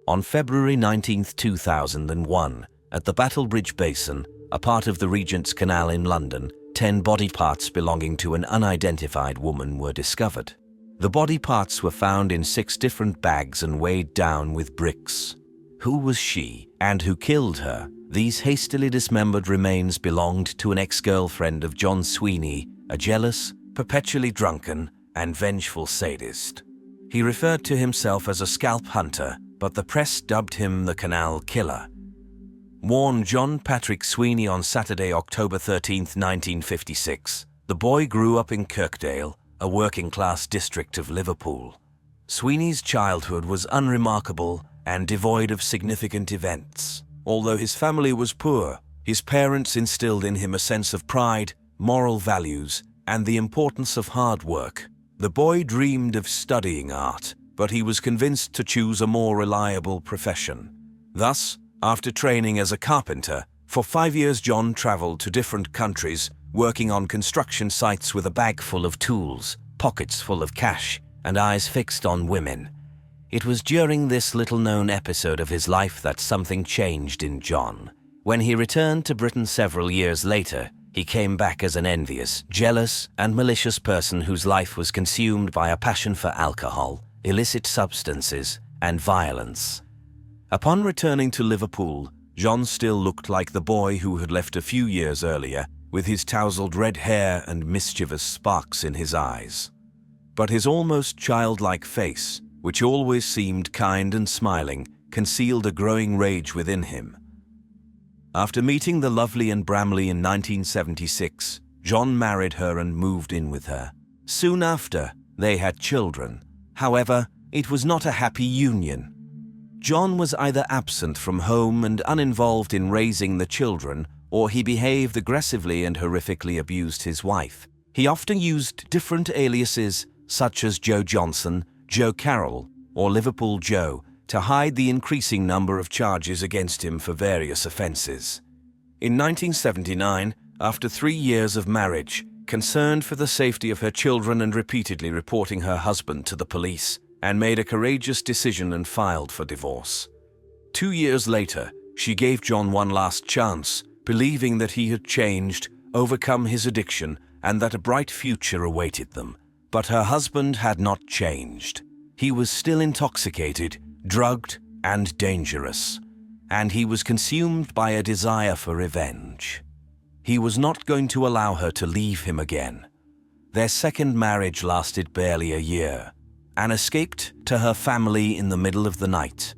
On February 19, 2001, at the Battlebridge Basin, a part of the Regent's Canal in London, 10 body parts belonging to an unidentified woman were discovered. The body parts were found in 6 different bags and weighed down with bricks. Who was she, and who killed her? These hastily dismembered remains belonged to an ex-girlfriend of John Sweeney, a jealous, perpetually drunken, and vengeful sadist. He referred to himself as a scalp hunter, but the press dubbed him the Canal Killer. Born John Patrick Sweeney on Saturday, October 13, 1956, the boy grew up in Kirkdale, a working-class district of Liverpool. Sweeney's childhood was unremarkable and devoid of significant events. Although his family was poor, his parents instilled in him a sense of pride, moral values, and the importance of hard work. The boy dreamed of studying art, but he was convinced to choose a more reliable profession. Thus, after training as a carpenter, for 5 years John traveled to different countries, working on construction sites with a bag full of tools, pockets full of cash, and eyes fixed on women. It was during this little-known episode of his life that something changed in John. When he returned to Britain several years later, he came back as an envious, jealous, and malicious person whose life was consumed by a passion for alcohol, illicit substances, and violence. Upon returning to Liverpool, John still looked like the boy who had left a few years earlier, with his tousled red hair and mischievous sparks in his eyes. But his almost childlike face, which always seemed kind and smiling, concealed a growing rage within him. After meeting the lovely Anne Bramley in 1976, John married her and moved in with her. Soon after, they had children. However, it was not a happy union. John was either absent from home and uninvolved in raising the children, or he behaved aggressively and horrifically abused his wife. He often used different aliases, such as Joe Johnson, Joe Carroll, or Liverpool Joe, to hide the increasing number of charges against him for various offences. In 1979, after 3 years of marriage, concerned for the safety of her children and repeatedly reporting her husband to the police, Anne made a courageous decision and filed for divorce. 2 years later, she gave John one last chance, believing that he had changed, overcome his addiction, and that a bright future awaited them. But her husband had not changed. He was still intoxicated, drugged, and dangerous, and he was consumed by a desire for revenge. He was not going to allow her to leave him again. Their second marriage lasted barely a year. Anne escaped to her family in the middle of the night.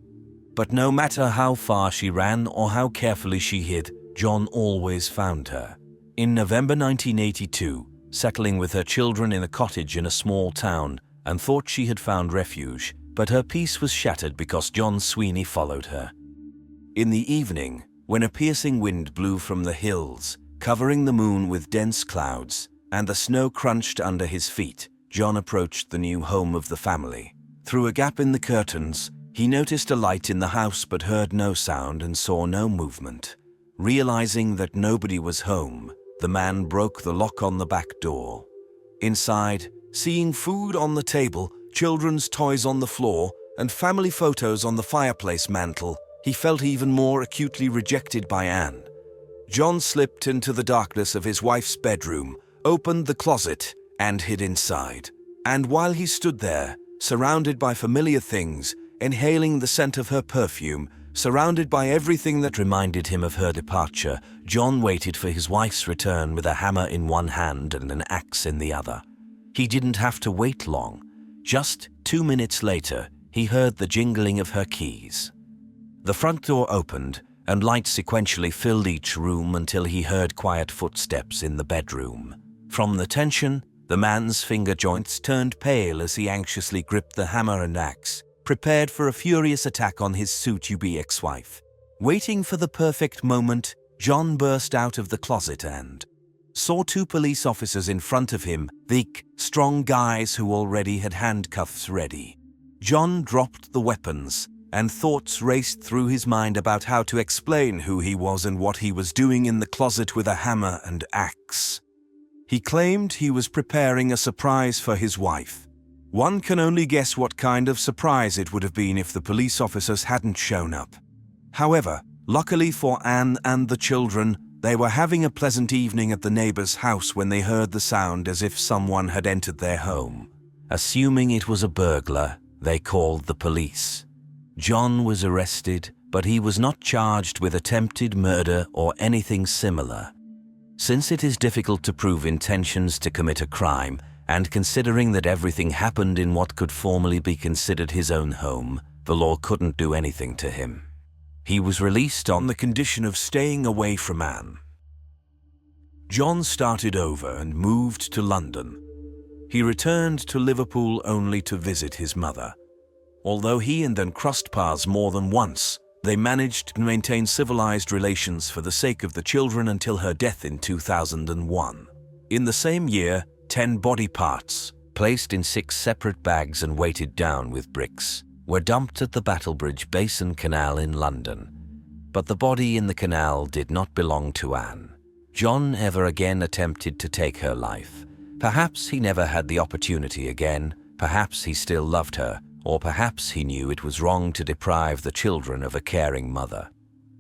But no matter how far she ran or how carefully she hid, John always found her. In November 1982, settling with her children in a cottage in a small town, Anne thought she had found refuge, but her peace was shattered because John Sweeney followed her. In the evening, when a piercing wind blew from the hills, covering the moon with dense clouds, and the snow crunched under his feet, John approached the new home of the family. Through a gap in the curtains, he noticed a light in the house but heard no sound and saw no movement. Realizing that nobody was home, the man broke the lock on the back door. Inside, seeing food on the table, children's toys on the floor, and family photos on the fireplace mantel, he felt even more acutely rejected by Anne. John slipped into the darkness of his wife's bedroom, opened the closet, and hid inside. And while he stood there, surrounded by familiar things, inhaling the scent of her perfume, surrounded by everything that reminded him of her departure, John waited for his wife's return with a hammer in one hand and an axe in the other. He didn't have to wait long. Just 2 minutes later, he heard the jingling of her keys. The front door opened, and light sequentially filled each room until he heard quiet footsteps in the bedroom. From the tension, the man's finger joints turned pale as he anxiously gripped the hammer and axe, prepared for a furious attack on his soon-to-be ex-wife. Waiting for the perfect moment, John burst out of the closet and saw 2 police officers in front of him, thick, strong guys who already had handcuffs ready. John dropped the weapons, and thoughts raced through his mind about how to explain who he was and what he was doing in the closet with a hammer and axe. He claimed he was preparing a surprise for his wife. One can only guess what kind of surprise it would have been if the police officers hadn't shown up. However, luckily for Anne and the children, they were having a pleasant evening at the neighbor's house when they heard the sound as if someone had entered their home. Assuming it was a burglar, they called the police. John was arrested, but he was not charged with attempted murder or anything similar. Since it is difficult to prove intentions to commit a crime, and considering that everything happened in what could formally be considered his own home, the law couldn't do anything to him. He was released on the condition of staying away from Anne. John started over and moved to London. He returned to Liverpool only to visit his mother. Although he and Anne crossed paths more than once, they managed to maintain civilized relations for the sake of the children until her death in 2001. In the same year, 10 body parts, placed in 6 separate bags and weighted down with bricks, were dumped at the Battlebridge Basin Canal in London. But the body in the canal did not belong to Anne. John never again attempted to take her life. Perhaps he never had the opportunity again, perhaps he still loved her, or perhaps he knew it was wrong to deprive the children of a caring mother.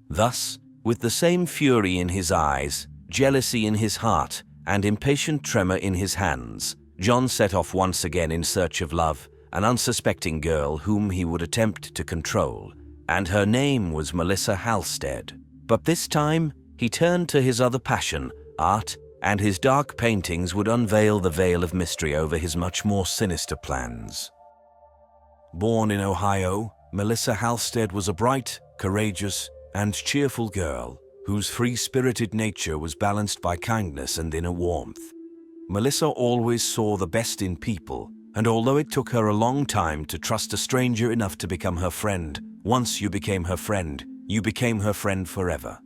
Thus, with the same fury in his eyes, jealousy in his heart, and impatient tremor in his hands, John set off once again in search of love, an unsuspecting girl whom he would attempt to control, and her name was Melissa Halstead. But this time, he turned to his other passion, art, and his dark paintings would unveil the veil of mystery over his much more sinister plans. Born in Ohio, Melissa Halstead was a bright, courageous, and cheerful girl whose free-spirited nature was balanced by kindness and inner warmth. Melissa always saw the best in people, and although it took her a long time to trust a stranger enough to become her friend, once you became her friend, you became her friend forever.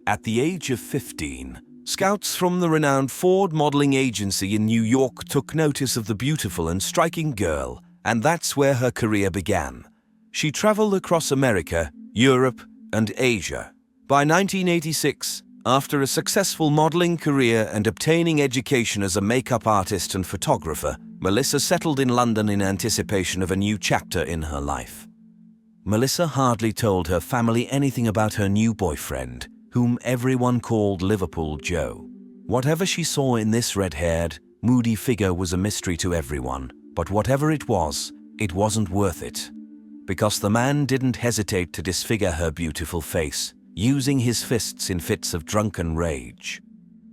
At the age of 15, scouts from the renowned Ford modeling agency in New York took notice of the beautiful and striking girl, and that's where her career began. She traveled across America, Europe, and Asia. By 1986, after a successful modeling career and obtaining education as a makeup artist and photographer, Melissa settled in London in anticipation of a new chapter in her life. Melissa hardly told her family anything about her new boyfriend, whom everyone called Liverpool Joe. Whatever she saw in this red-haired, moody figure was a mystery to everyone, but whatever it wasn't worth it. Because the man didn't hesitate to disfigure her beautiful face, using his fists in fits of drunken rage.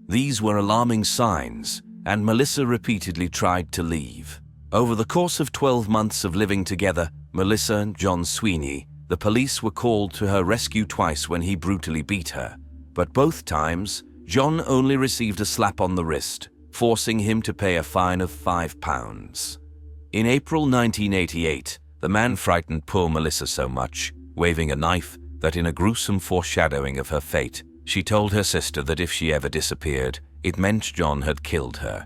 These were alarming signs, and Melissa repeatedly tried to leave. Over the course of 12 months of living together, Melissa and John Sweeney, the police were called to her rescue twice when he brutally beat her. But both times, John only received a slap on the wrist, forcing him to pay a fine of £5. In April 1988, the man frightened poor Melissa so much, waving a knife, that in a gruesome foreshadowing of her fate, she told her sister that if she ever disappeared, it meant John had killed her.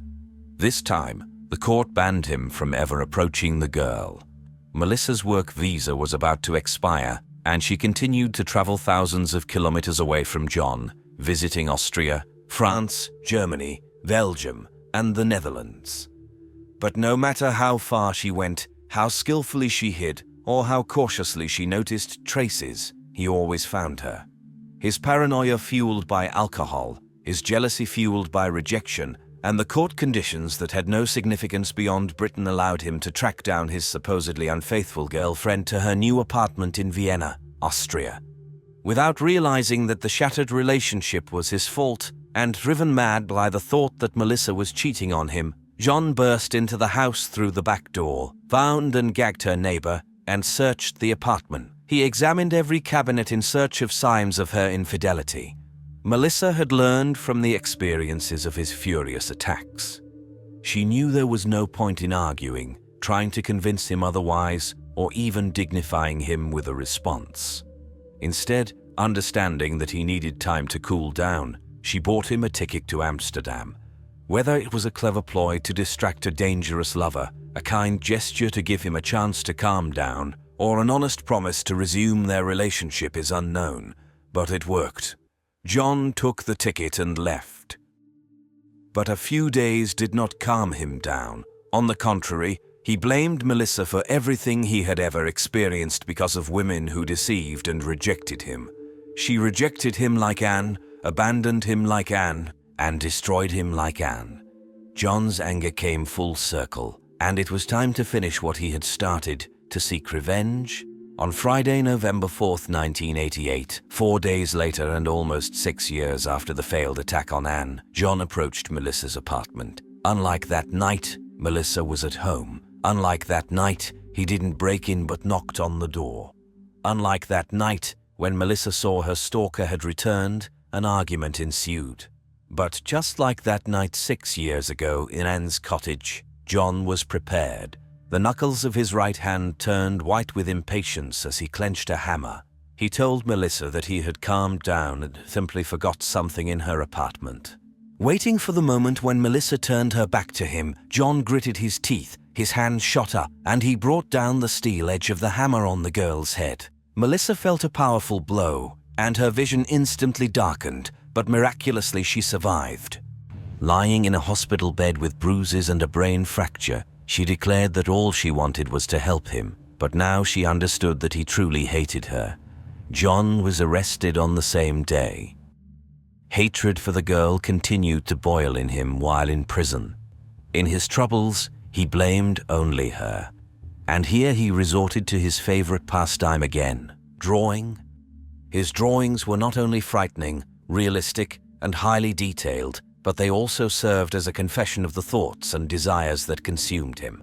This time, the court banned him from ever approaching the girl. Melissa's work visa was about to expire, and she continued to travel thousands of kilometers away from John, visiting Austria, France, Germany, Belgium, and the Netherlands. But no matter how far she went, how skillfully she hid, or how cautiously she noticed traces, he always found her. His paranoia fueled by alcohol, his jealousy fueled by rejection, and the court conditions that had no significance beyond Britain allowed him to track down his supposedly unfaithful girlfriend to her new apartment in Vienna, Austria. Without realizing that the shattered relationship was his fault, and driven mad by the thought that Melissa was cheating on him, John burst into the house through the back door, found and gagged her neighbor, and searched the apartment. He examined every cabinet in search of signs of her infidelity. Melissa had learned from the experiences of his furious attacks. She knew there was no point in arguing, trying to convince him otherwise, or even dignifying him with a response. Instead, understanding that he needed time to cool down, she bought him a ticket to Amsterdam. Whether it was a clever ploy to distract a dangerous lover, a kind gesture to give him a chance to calm down, or an honest promise to resume their relationship is unknown, but it worked. John took the ticket and left. But a few days did not calm him down. On the contrary, He blamed Melissa for everything he had ever experienced because of women who deceived and rejected him. She rejected him like Anne, abandoned him like Anne, and destroyed him like Anne. John's anger came full circle, and it was time to finish what he had started, to seek revenge. On Friday, November 4th, 1988, 4 days later and almost 6 years after the failed attack on Anne, John approached Melissa's apartment. Unlike that night, Melissa was at home. Unlike that night, he didn't break in but knocked on the door. Unlike that night, when Melissa saw her stalker had returned, an argument ensued. But just like that night 6 years ago in Anne's cottage, John was prepared. The knuckles of his right hand turned white with impatience as he clenched a hammer. He told Melissa that he had calmed down and simply forgot something in her apartment. Waiting for the moment when Melissa turned her back to him, John gritted his teeth, his hand shot up, and he brought down the steel edge of the hammer on the girl's head. Melissa felt a powerful blow, and her vision instantly darkened, but miraculously she survived. Lying in a hospital bed with bruises and a brain fracture, she declared that all she wanted was to help him, but now she understood that he truly hated her. John was arrested on the same day. Hatred for the girl continued to boil in him while in prison. In his troubles, he blamed only her. And here he resorted to his favorite pastime again, drawing. His drawings were not only frightening, realistic, and highly detailed, but they also served as a confession of the thoughts and desires that consumed him.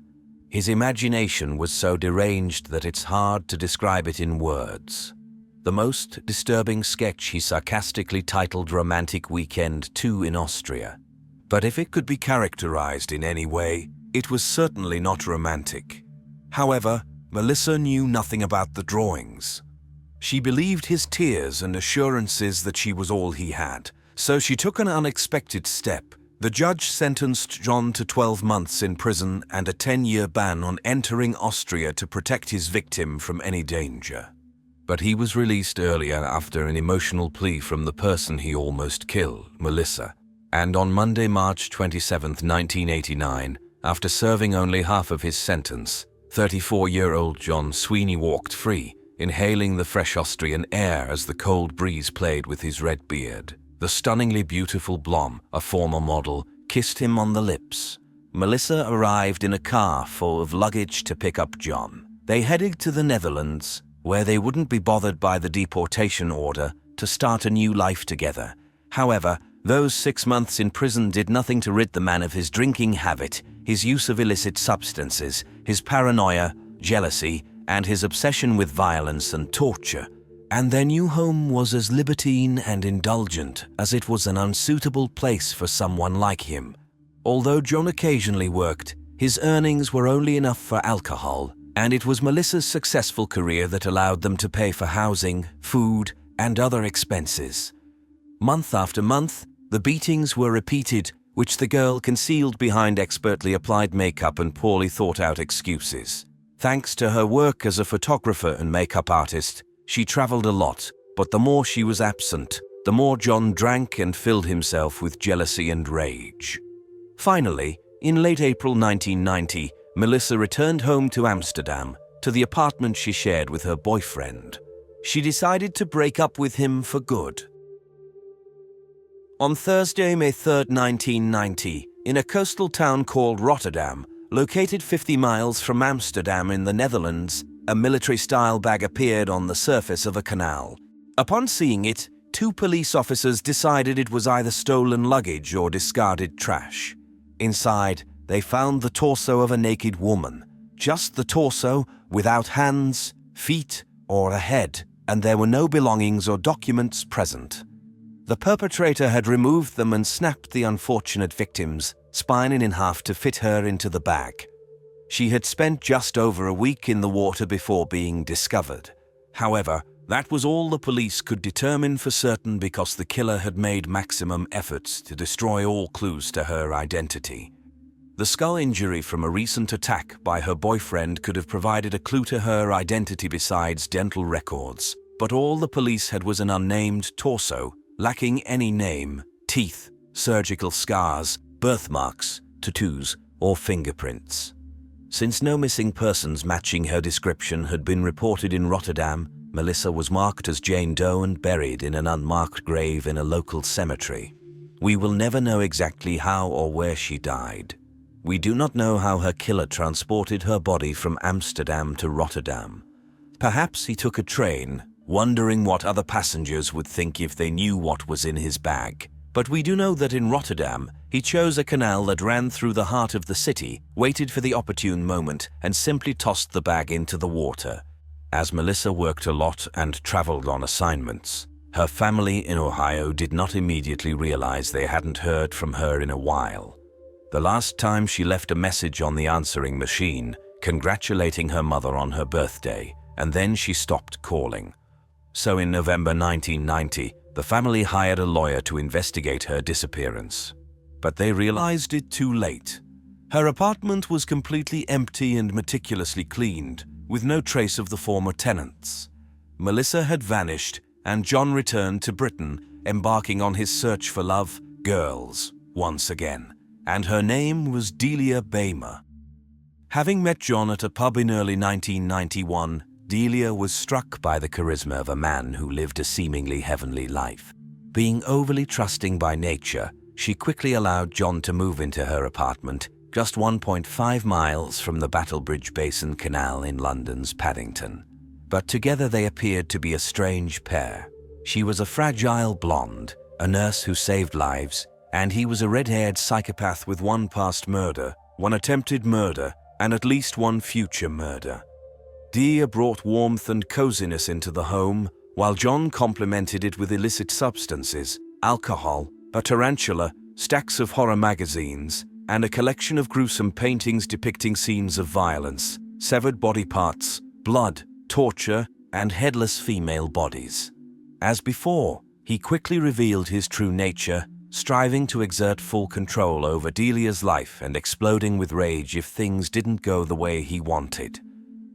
His imagination was so deranged that it's hard to describe it in words. The most disturbing sketch he sarcastically titled Romantic Weekend 2 in Austria. But if it could be characterized in any way, it was certainly not romantic. However, Melissa knew nothing about the drawings. She believed his tears and assurances that she was all he had, so she took an unexpected step. The judge sentenced John to 12 months in prison and a 10-year ban on entering Austria to protect his victim from any danger. But he was released earlier after an emotional plea from the person he almost killed, Melissa. And on Monday, March 27, 1989, after serving only half of his sentence, 34-year-old John Sweeney walked free, inhaling the fresh Austrian air as the cold breeze played with his red beard. The stunningly beautiful Blom, a former model, kissed him on the lips. Melissa arrived in a car full of luggage to pick up John. They headed to the Netherlands, where they wouldn't be bothered by the deportation order, to start a new life together. However, those 6 months in prison did nothing to rid the man of his drinking habit, his use of illicit substances, his paranoia, jealousy, and his obsession with violence and torture. And their new home was as libertine and indulgent as it was an unsuitable place for someone like him. Although John occasionally worked, his earnings were only enough for alcohol, and it was Melissa's successful career that allowed them to pay for housing, food, and other expenses. Month after month, the beatings were repeated, which the girl concealed behind expertly applied makeup and poorly thought-out excuses. Thanks to her work as a photographer and makeup artist, she traveled a lot, but the more she was absent, the more John drank and filled himself with jealousy and rage. Finally, in late April 1990, Melissa returned home to Amsterdam, to the apartment she shared with her boyfriend. She decided to break up with him for good. On Thursday, May 3, 1990, in a coastal town called Rotterdam, located 50 miles from Amsterdam in the Netherlands, a military-style bag appeared on the surface of a canal. Upon seeing it, 2 police officers decided it was either stolen luggage or discarded trash. Inside, they found the torso of a naked woman. Just the torso, without hands, feet, or a head, and there were no belongings or documents present. The perpetrator had removed them and snapped the unfortunate victim's spine in half to fit her into the bag. She had spent just over a week in the water before being discovered. However, that was all the police could determine for certain because the killer had made maximum efforts to destroy all clues to her identity. The skull injury from a recent attack by her boyfriend could have provided a clue to her identity besides dental records, but all the police had was an unnamed torso, lacking any name, teeth, surgical scars, birthmarks, tattoos, or fingerprints. Since no missing persons matching her description had been reported in Rotterdam, Melissa was marked as Jane Doe and buried in an unmarked grave in a local cemetery. We will never know exactly how or where she died. We do not know how her killer transported her body from Amsterdam to Rotterdam. Perhaps he took a train, wondering what other passengers would think if they knew what was in his bag. But we do know that in Rotterdam, he chose a canal that ran through the heart of the city, waited for the opportune moment, and simply tossed the bag into the water. As Melissa worked a lot and traveled on assignments, her family in Ohio did not immediately realize they hadn't heard from her in a while. The last time she left a message on the answering machine, congratulating her mother on her birthday, and then she stopped calling. So in November 1990, the family hired a lawyer to investigate her disappearance. But they realized it too late. Her apartment was completely empty and meticulously cleaned, with no trace of the former tenants. Melissa had vanished, and John returned to Britain, embarking on his search for love, girls, once again. And her name was Delia Baymer. Having met John at a pub in early 1991, Delia was struck by the charisma of a man who lived a seemingly heavenly life. Being overly trusting by nature, she quickly allowed John to move into her apartment, just 1.5 miles from the Battlebridge Basin Canal in London's Paddington. But together they appeared to be a strange pair. She was a fragile blonde, a nurse who saved lives, and he was a red-haired psychopath with one past murder, one attempted murder, and at least one future murder. Delia brought warmth and coziness into the home, while John complemented it with illicit substances, alcohol, a tarantula, stacks of horror magazines, and a collection of gruesome paintings depicting scenes of violence, severed body parts, blood, torture, and headless female bodies. As before, he quickly revealed his true nature, striving to exert full control over Delia's life and exploding with rage if things didn't go the way he wanted.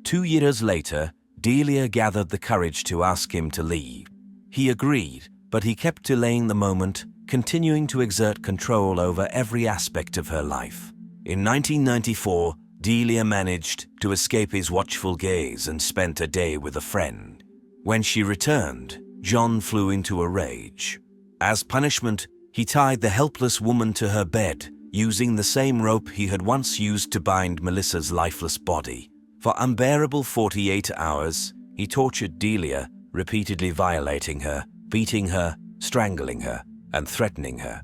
2 years later, Delia gathered the courage to ask him to leave. He agreed, but he kept delaying the moment, continuing to exert control over every aspect of her life. In 1994, Delia managed to escape his watchful gaze and spent a day with a friend. When she returned, John flew into a rage. As punishment, he tied the helpless woman to her bed, using the same rope he had once used to bind Melissa's lifeless body. For unbearable 48 hours, he tortured Delia, repeatedly violating her, beating her, strangling her, and threatening her.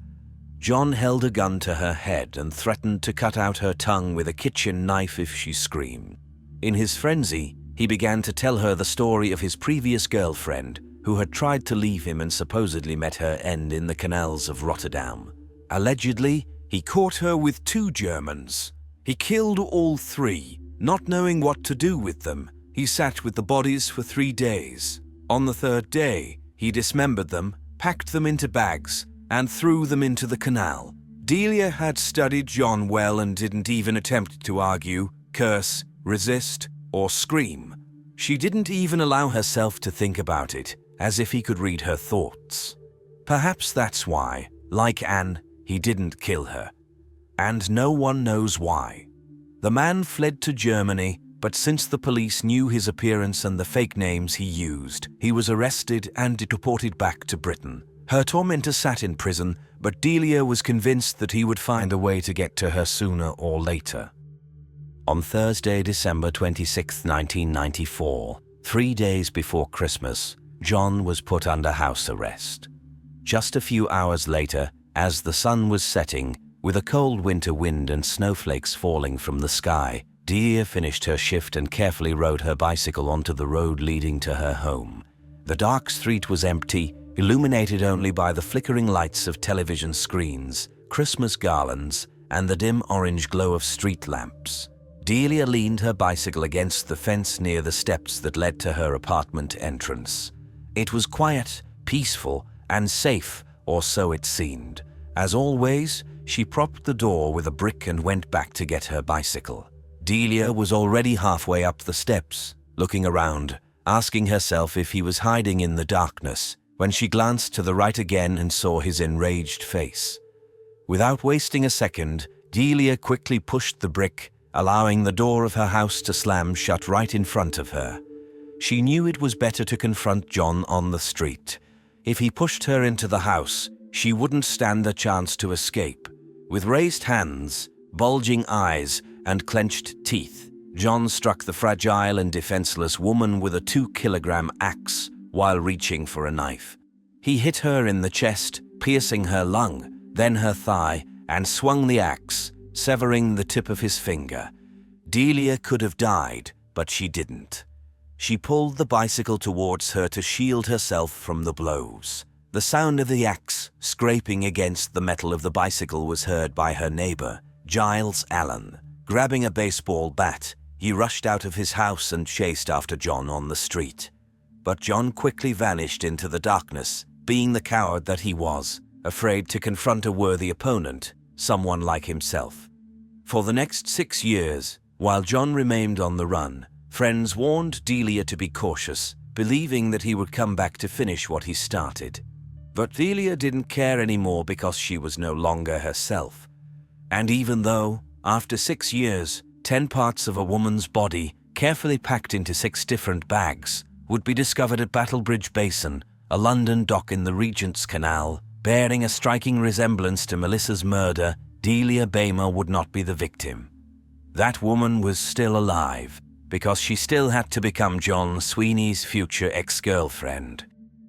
John held a gun to her head and threatened to cut out her tongue with a kitchen knife if she screamed. In his frenzy, he began to tell her the story of his previous girlfriend, who had tried to leave him and supposedly met her end in the canals of Rotterdam. Allegedly, he caught her with 2 Germans. He killed all 3, not knowing what to do with them. He sat with the bodies for 3 days. On the 3rd day, he dismembered them, packed them into bags, and threw them into the canal. Delia had studied John well and didn't even attempt to argue, curse, resist, or scream. She didn't even allow herself to think about it, as if he could read her thoughts. Perhaps that's why, like Anne, he didn't kill her. And no one knows why. The man fled to Germany, but since the police knew his appearance and the fake names he used, he was arrested and deported back to Britain. Her tormentor sat in prison, but Delia was convinced that he would find a way to get to her sooner or later. On Thursday, December 26, 1994, 3 days before Christmas, John was put under house arrest. Just a few hours later, as the sun was setting, with a cold winter wind and snowflakes falling from the sky, Delia finished her shift and carefully rode her bicycle onto the road leading to her home. The dark street was empty, illuminated only by the flickering lights of television screens, Christmas garlands, and the dim orange glow of street lamps. Delia leaned her bicycle against the fence near the steps that led to her apartment entrance. It was quiet, peaceful, and safe, or so it seemed. As always, she propped the door with a brick and went back to get her bicycle. Delia was already halfway up the steps, looking around, asking herself if he was hiding in the darkness, when she glanced to the right again and saw his enraged face. Without wasting a second, Delia quickly pushed the brick, allowing the door of her house to slam shut right in front of her. She knew it was better to confront John on the street. If he pushed her into the house, she wouldn't stand a chance to escape. With raised hands, bulging eyes, and clenched teeth, John struck the fragile and defenseless woman with a 2-kilogram axe while reaching for a knife. He hit her in the chest, piercing her lung, then her thigh, and swung the axe, severing the tip of his finger. Delia could have died, but she didn't. She pulled the bicycle towards her to shield herself from the blows. The sound of the axe scraping against the metal of the bicycle was heard by her neighbor, Giles Allen. Grabbing a baseball bat, he rushed out of his house and chased after John on the street. But John quickly vanished into the darkness, being the coward that he was, afraid to confront a worthy opponent, someone like himself. For the next 6 years, while John remained on the run, friends warned Delia to be cautious, believing that he would come back to finish what he started. But Delia didn't care anymore because she was no longer herself. And even though, after 6 years, 10 parts of a woman's body, carefully packed into 6 different bags, would be discovered at Battlebridge Basin, a London dock in the Regent's Canal, bearing a striking resemblance to Melissa's murder, Delia Bamer would not be the victim. That woman was still alive, because she still had to become John Sweeney's future ex-girlfriend.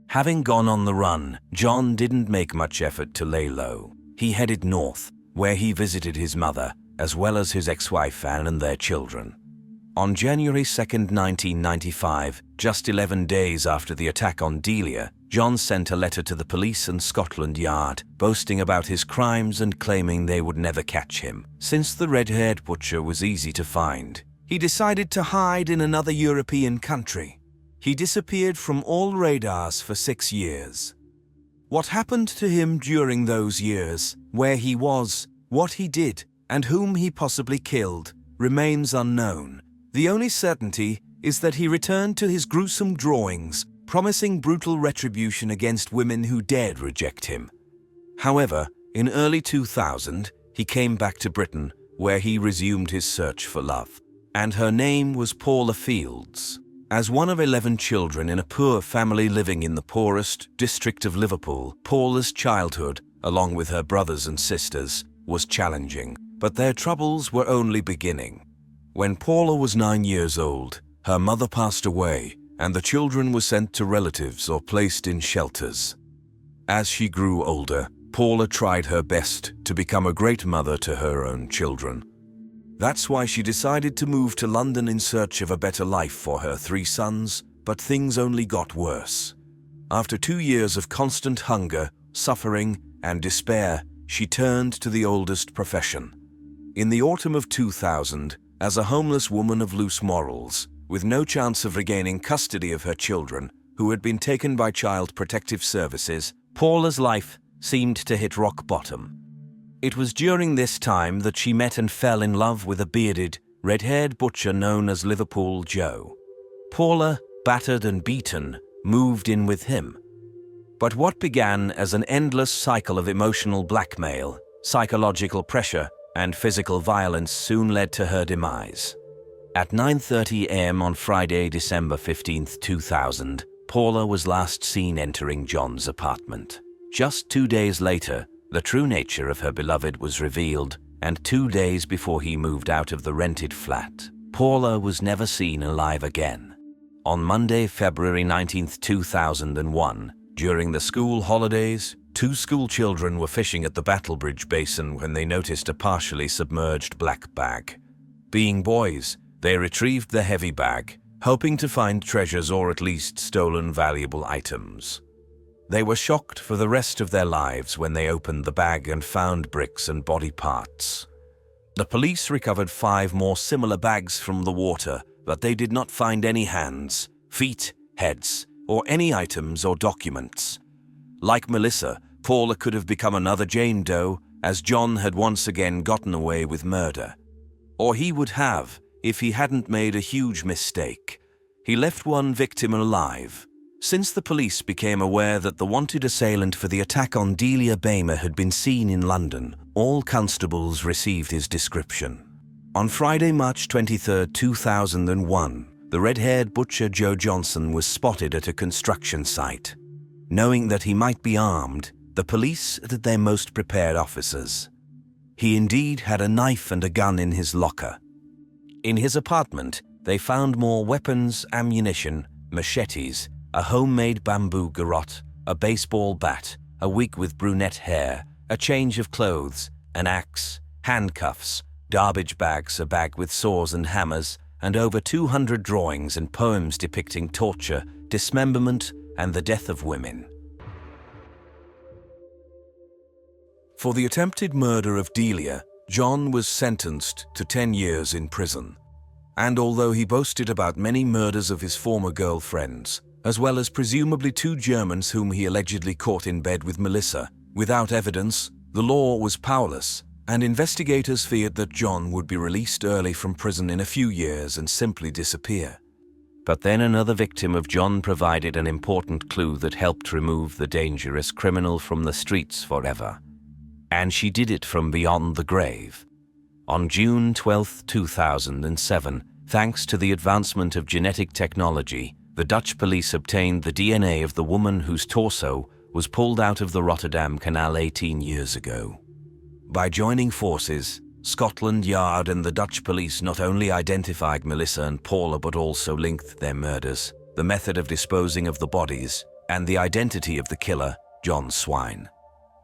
Having gone on the run, John didn't make much effort to lay low. He headed north, where he visited his mother, as well as his ex-wife Anne and their children. On January 2nd, 1995, just 11 days after the attack on Delia, John sent a letter to the police and Scotland Yard, boasting about his crimes and claiming they would never catch him. Since the red-haired butcher was easy to find, he decided to hide in another European country. He disappeared from all radars for 6 years. What happened to him during those years, where he was, what he did, and whom he possibly killed, remains unknown. The only certainty is that he returned to his gruesome drawings, promising brutal retribution against women who dared reject him. However, in early 2000, he came back to Britain, where he resumed his search for love. And her name was Paula Fields. As one of 11 children in a poor family living in the poorest district of Liverpool, Paula's childhood, along with her brothers and sisters, was challenging, but their troubles were only beginning. When Paula was 9 years old, her mother passed away, and the children were sent to relatives or placed in shelters. As she grew older, Paula tried her best to become a great mother to her own children. That's why she decided to move to London in search of a better life for her 3 sons, but things only got worse. After 2 years of constant hunger, suffering, and despair, she turned to the oldest profession. In the autumn of 2000, as a homeless woman of loose morals, with no chance of regaining custody of her children, who had been taken by Child Protective Services, Paula's life seemed to hit rock bottom. It was during this time that she met and fell in love with a bearded, red-haired butcher known as Liverpool Joe. Paula, battered and beaten, moved in with him. But what began as an endless cycle of emotional blackmail, psychological pressure, and physical violence soon led to her demise. At 9:30 a.m. on Friday, December 15, 2000, Paula was last seen entering John's apartment. Just 2 days later, the true nature of her beloved was revealed, and 2 days before he moved out of the rented flat, Paula was never seen alive again. On Monday, February 19, 2001, during the school holidays, 2 school children were fishing at the Battlebridge Basin when they noticed a partially submerged black bag. Being boys, they retrieved the heavy bag, hoping to find treasures or at least stolen valuable items. They were shocked for the rest of their lives when they opened the bag and found bricks and body parts. The police recovered 5 more similar bags from the water, but they did not find any hands, feet, heads, or any items or documents. Like Melissa, Paula could have become another Jane Doe, as John had once again gotten away with murder. Or he would have, if he hadn't made a huge mistake. He left one victim alive. Since the police became aware that the wanted assailant for the attack on Delia Bamer had been seen in London, all constables received his description. On Friday, March 23, 2001, the red-haired butcher Joe Johnson was spotted at a construction site. Knowing that he might be armed, the police added their most prepared officers. He indeed had a knife and a gun in his locker. In his apartment, they found more weapons, ammunition, machetes, a homemade bamboo garrote, a baseball bat, a wig with brunette hair, a change of clothes, an axe, handcuffs, garbage bags, a bag with saws and hammers, and over 200 drawings and poems depicting torture, dismemberment, and the death of women. For the attempted murder of Delia, John was sentenced to 10 years in prison. And although he boasted about many murders of his former girlfriends, as well as presumably 2 Germans whom he allegedly caught in bed with Melissa, without evidence, the law was powerless, and investigators feared that John would be released early from prison in a few years and simply disappear. But then another victim of John provided an important clue that helped remove the dangerous criminal from the streets forever. And she did it from beyond the grave. On June 12, 2007, thanks to the advancement of genetic technology, the Dutch police obtained the DNA of the woman whose torso was pulled out of the Rotterdam Canal 18 years ago. By joining forces, Scotland Yard and the Dutch police not only identified Melissa and Paula but also linked their murders, the method of disposing of the bodies, and the identity of the killer, John Sweeney.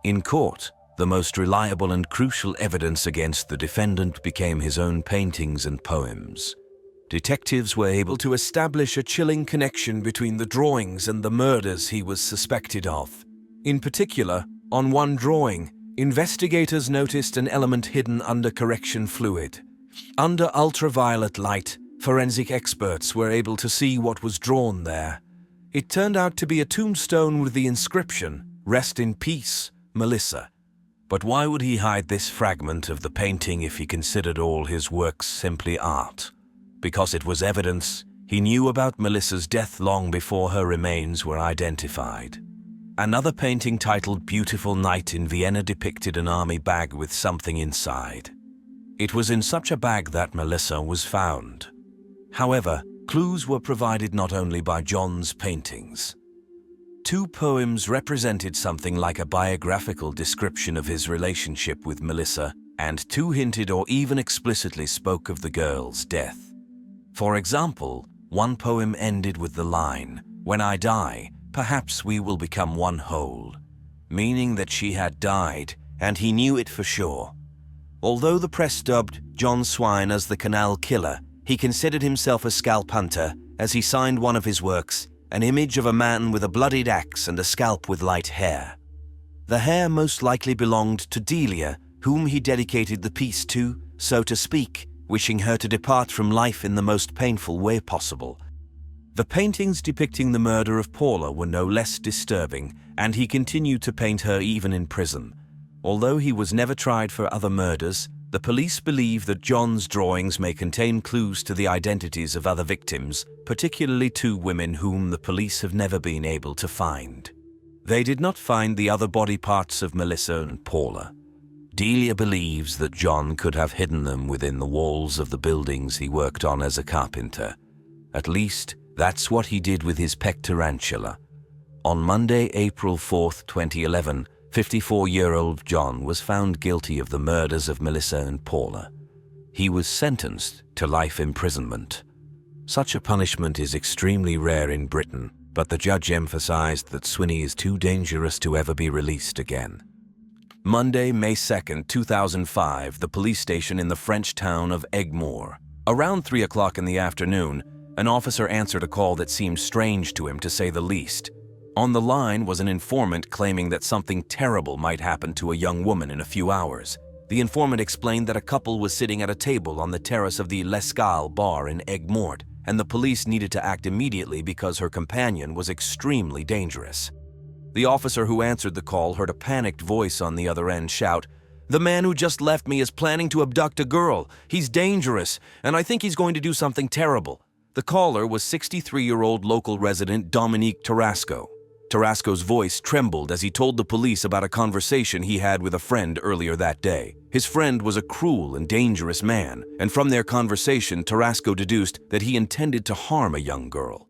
In court, the most reliable and crucial evidence against the defendant became his own paintings and poems. Detectives were able to establish a chilling connection between the drawings and the murders he was suspected of. In particular, on one drawing, investigators noticed an element hidden under correction fluid. Under ultraviolet light, forensic experts were able to see what was drawn there. It turned out to be a tombstone with the inscription, "Rest in peace, Melissa." But why would he hide this fragment of the painting if he considered all his works simply art? Because it was evidence he knew about Melissa's death long before her remains were identified. Another painting titled "Beautiful Night" in Vienna depicted an army bag with something inside. It was in such a bag that Melissa was found. However, clues were provided not only by John's paintings. 2 poems represented something like a biographical description of his relationship with Melissa, and 2 hinted or even explicitly spoke of the girl's death. For example, one poem ended with the line, "When I die, perhaps we will become one whole," meaning that she had died, and he knew it for sure. Although the press dubbed John Sweeney as the Canal Killer, he considered himself a scalp hunter as he signed one of his works, an image of a man with a bloodied axe and a scalp with light hair. The hair most likely belonged to Delia, whom he dedicated the piece to, so to speak, wishing her to depart from life in the most painful way possible. The paintings depicting the murder of Paula were no less disturbing, and he continued to paint her even in prison. Although he was never tried for other murders, the police believe that John's drawings may contain clues to the identities of other victims, particularly 2 women whom the police have never been able to find. They did not find the other body parts of Melissa and Paula. Delia believes that John could have hidden them within the walls of the buildings he worked on as a carpenter. At least, that's what he did with his pet tarantula. On Monday, April 4, 2011, 54-year-old John was found guilty of the murders of Melissa and Paula. He was sentenced to life imprisonment. Such a punishment is extremely rare in Britain, but the judge emphasized that Sweeney is too dangerous to ever be released again. Monday, May 2, 2005, the police station in the French town of Egmore. Around 3 o'clock in the afternoon, an officer answered a call that seemed strange to him, to say the least. On the line was an informant claiming that something terrible might happen to a young woman in a few hours. The informant explained that a couple was sitting at a table on the terrace of the L'Escale bar in Egmort, and the police needed to act immediately because her companion was extremely dangerous. The officer who answered the call heard a panicked voice on the other end shout, "The man who just left me is planning to abduct a girl. He's dangerous, and I think he's going to do something terrible." The caller was 63-year-old local resident Dominique Tarasco. Tarasco's voice trembled as he told the police about a conversation he had with a friend earlier that day. His friend was a cruel and dangerous man, and from their conversation, Tarasco deduced that he intended to harm a young girl.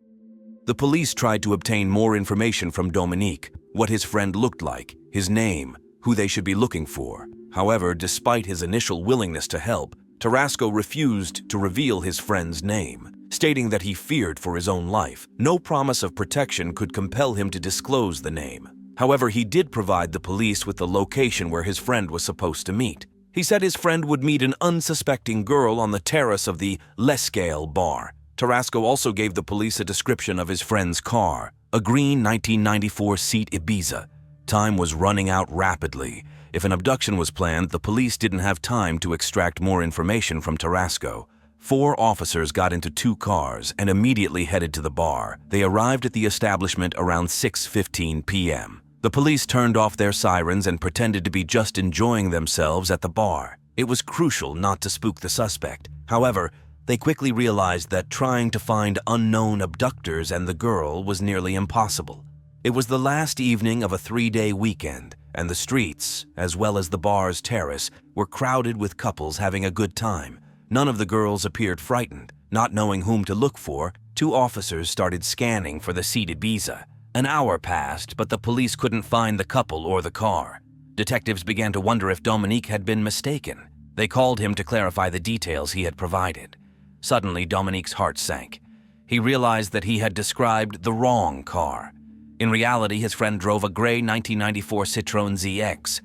The police tried to obtain more information from Dominique, what his friend looked like, his name, who they should be looking for. However, despite his initial willingness to help, Tarasco refused to reveal his friend's name, stating that he feared for his own life. No promise of protection could compel him to disclose the name. However, he did provide the police with the location where his friend was supposed to meet. He said his friend would meet an unsuspecting girl on the terrace of the Lescale bar. Tarasco also gave the police a description of his friend's car, a green 1994 Seat Ibiza. Time was running out rapidly. If an abduction was planned, the police didn't have time to extract more information from Tarasco. 4 officers got into 2 cars and immediately headed to the bar. They arrived at the establishment around 6:15 p.m. The police turned off their sirens and pretended to be just enjoying themselves at the bar. It was crucial not to spook the suspect. However, they quickly realized that trying to find unknown abductors and the girl was nearly impossible. It was the last evening of a 3-day weekend, and the streets, as well as the bar's terrace, were crowded with couples having a good time. None of the girls appeared frightened. Not knowing whom to look for, 2 officers started scanning for the Seat Ibiza. An hour passed, but the police couldn't find the couple or the car. Detectives began to wonder if Dominique had been mistaken. They called him to clarify the details he had provided. Suddenly, Dominique's heart sank. He realized that he had described the wrong car. In reality, his friend drove a gray 1994 Citroën ZX.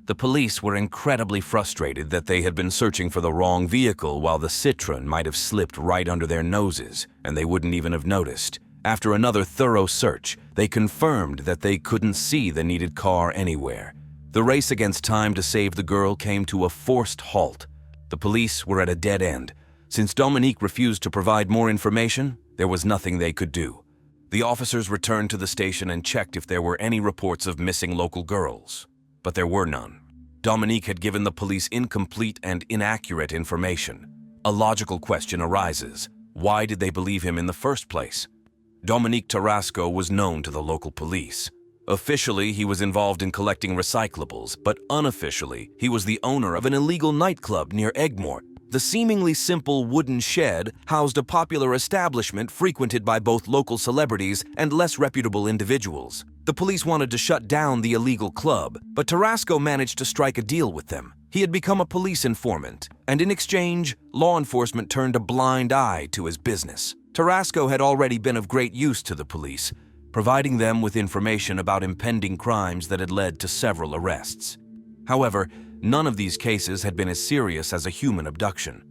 The police were incredibly frustrated that they had been searching for the wrong vehicle while the Citroën might have slipped right under their noses, and they wouldn't even have noticed. After another thorough search, they confirmed that they couldn't see the needed car anywhere. The race against time to save the girl came to a forced halt. The police were at a dead end. Since Dominique refused to provide more information, there was nothing they could do. The officers returned to the station and checked if there were any reports of missing local girls. But there were none. Dominique had given the police incomplete and inaccurate information. A logical question arises. Why did they believe him in the first place? Dominique Tarasco was known to the local police. Officially, he was involved in collecting recyclables, but unofficially, he was the owner of an illegal nightclub near Egmore. The seemingly simple wooden shed housed a popular establishment frequented by both local celebrities and less reputable individuals. The police wanted to shut down the illegal club, but Tarasco managed to strike a deal with them. He had become a police informant, and in exchange, law enforcement turned a blind eye to his business. Tarasco had already been of great use to the police, providing them with information about impending crimes that had led to several arrests. However, none of these cases had been as serious as a human abduction.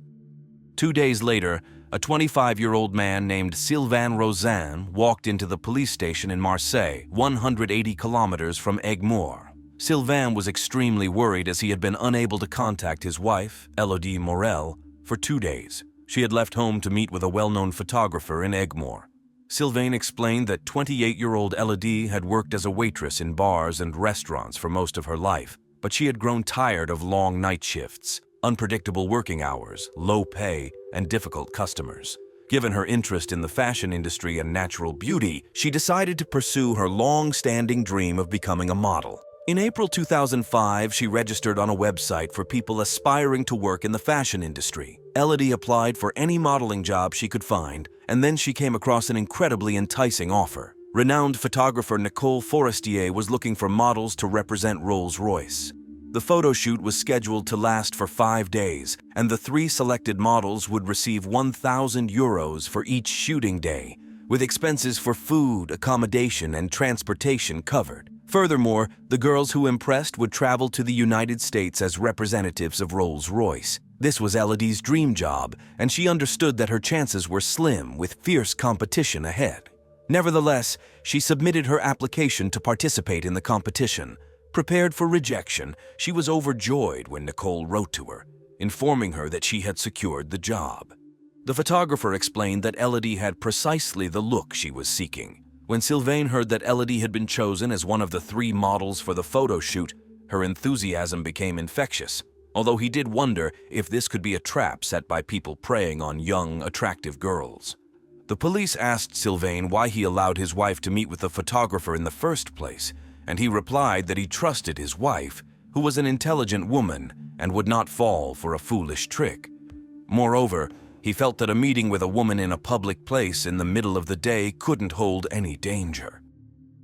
2 days later, a 25-year-old man named Sylvain Rosin walked into the police station in Marseille, 180 kilometers from Egmore. Sylvain was extremely worried as he had been unable to contact his wife, Elodie Morel, for 2 days. She had left home to meet with a well-known photographer in Egmore. Sylvain explained that 28-year-old Elodie had worked as a waitress in bars and restaurants for most of her life, but she had grown tired of long night shifts, unpredictable working hours, low pay, and difficult customers. Given her interest in the fashion industry and natural beauty, she decided to pursue her long-standing dream of becoming a model. In April 2005, she registered on a website for people aspiring to work in the fashion industry. Elodie applied for any modeling job she could find, and then she came across an incredibly enticing offer. Renowned photographer Nicole Forestier was looking for models to represent Rolls-Royce. The photo shoot was scheduled to last for 5 days, and the 3 selected models would receive €1,000 for each shooting day, with expenses for food, accommodation, and transportation covered. Furthermore, the girls who impressed would travel to the United States as representatives of Rolls-Royce. This was Elodie's dream job, and she understood that her chances were slim with fierce competition ahead. Nevertheless, she submitted her application to participate in the competition. Prepared for rejection, she was overjoyed when Nicole wrote to her, informing her that she had secured the job. The photographer explained that Elodie had precisely the look she was seeking. When Sylvain heard that Elodie had been chosen as one of the 3 models for the photo shoot, her enthusiasm became infectious, although he did wonder if this could be a trap set by people preying on young, attractive girls. The police asked Sylvain why he allowed his wife to meet with the photographer in the first place, and he replied that he trusted his wife, who was an intelligent woman and would not fall for a foolish trick. Moreover, he felt that a meeting with a woman in a public place in the middle of the day couldn't hold any danger.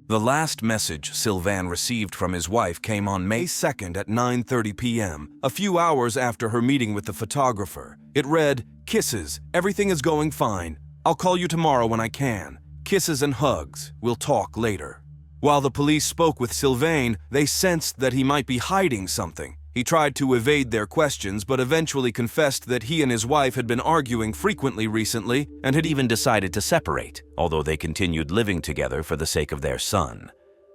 The last message Sylvain received from his wife came on May 2nd at 9:30 p.m., a few hours after her meeting with the photographer. It read, "Kisses, everything is going fine. I'll call you tomorrow when I can. Kisses and hugs. We'll talk later." While the police spoke with Sylvain, they sensed that he might be hiding something. He tried to evade their questions, but eventually confessed that he and his wife had been arguing frequently recently and had even decided to separate, although they continued living together for the sake of their son.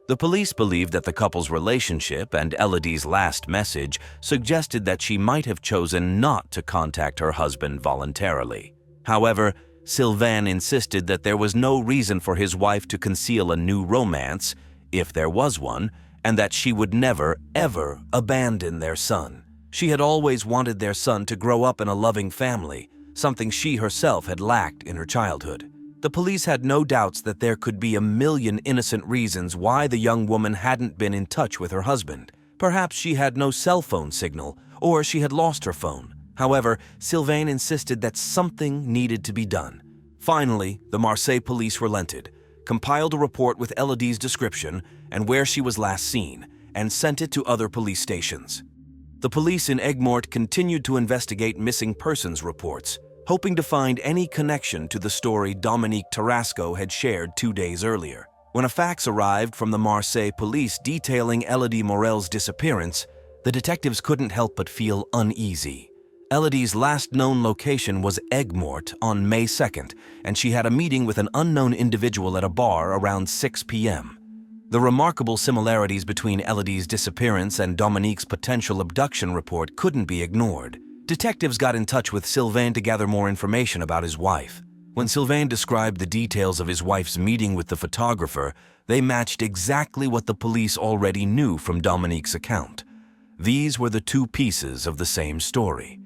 The police believed that the couple's relationship and Elodie's last message suggested that she might have chosen not to contact her husband voluntarily. However, Sylvain insisted that there was no reason for his wife to conceal a new romance, if there was one, and that she would never, ever abandon their son. She had always wanted their son to grow up in a loving family, something she herself had lacked in her childhood. The police had no doubts that there could be a million innocent reasons why the young woman hadn't been in touch with her husband. Perhaps she had no cell phone signal, or she had lost her phone. However, Sylvain insisted that something needed to be done. Finally, the Marseille police relented, compiled a report with Elodie's description and where she was last seen, and sent it to other police stations. The police in Aigues-Mortes continued to investigate missing persons reports, hoping to find any connection to the story Dominique Tarasco had shared 2 days earlier. When a fax arrived from the Marseille police detailing Elodie Morel's disappearance, the detectives couldn't help but feel uneasy. Elodie's last known location was Aigues-Mortes on May 2nd, and she had a meeting with an unknown individual at a bar around 6 p.m. The remarkable similarities between Elodie's disappearance and Dominique's potential abduction report couldn't be ignored. Detectives got in touch with Sylvain to gather more information about his wife. When Sylvain described the details of his wife's meeting with the photographer, they matched exactly what the police already knew from Dominique's account. These were the two pieces of the same story.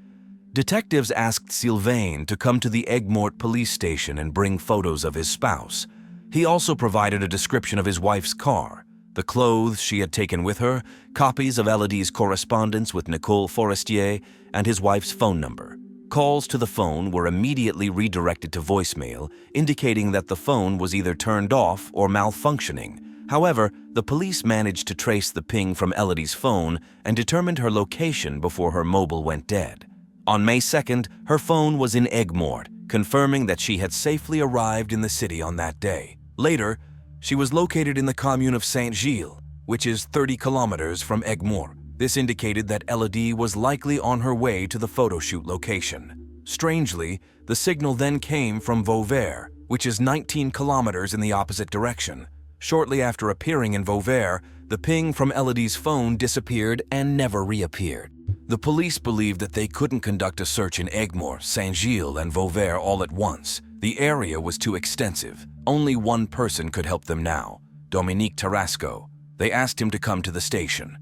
Detectives asked Sylvain to come to the Aigues-Mortes police station and bring photos of his spouse. He also provided a description of his wife's car, the clothes she had taken with her, copies of Elodie's correspondence with Nicole Forestier, and his wife's phone number. Calls to the phone were immediately redirected to voicemail, indicating that the phone was either turned off or malfunctioning. However, the police managed to trace the ping from Elodie's phone and determined her location before her mobile went dead. On May 2nd, her phone was in Aigues-Mortes, confirming that she had safely arrived in the city on that day. Later, she was located in the commune of Saint-Gilles, which is 30 kilometers from Aigues-Mortes. This indicated that Elodie was likely on her way to the photo shoot location. Strangely, the signal then came from Vauvert, which is 19 kilometers in the opposite direction. Shortly after appearing in Vauvert, the ping from Elodie's phone disappeared and never reappeared. The police believed that they couldn't conduct a search in Aigues-Mortes, Saint-Gilles, and Vauvert all at once. The area was too extensive. Only one person could help them now, Dominique Tarasco. They asked him to come to the station.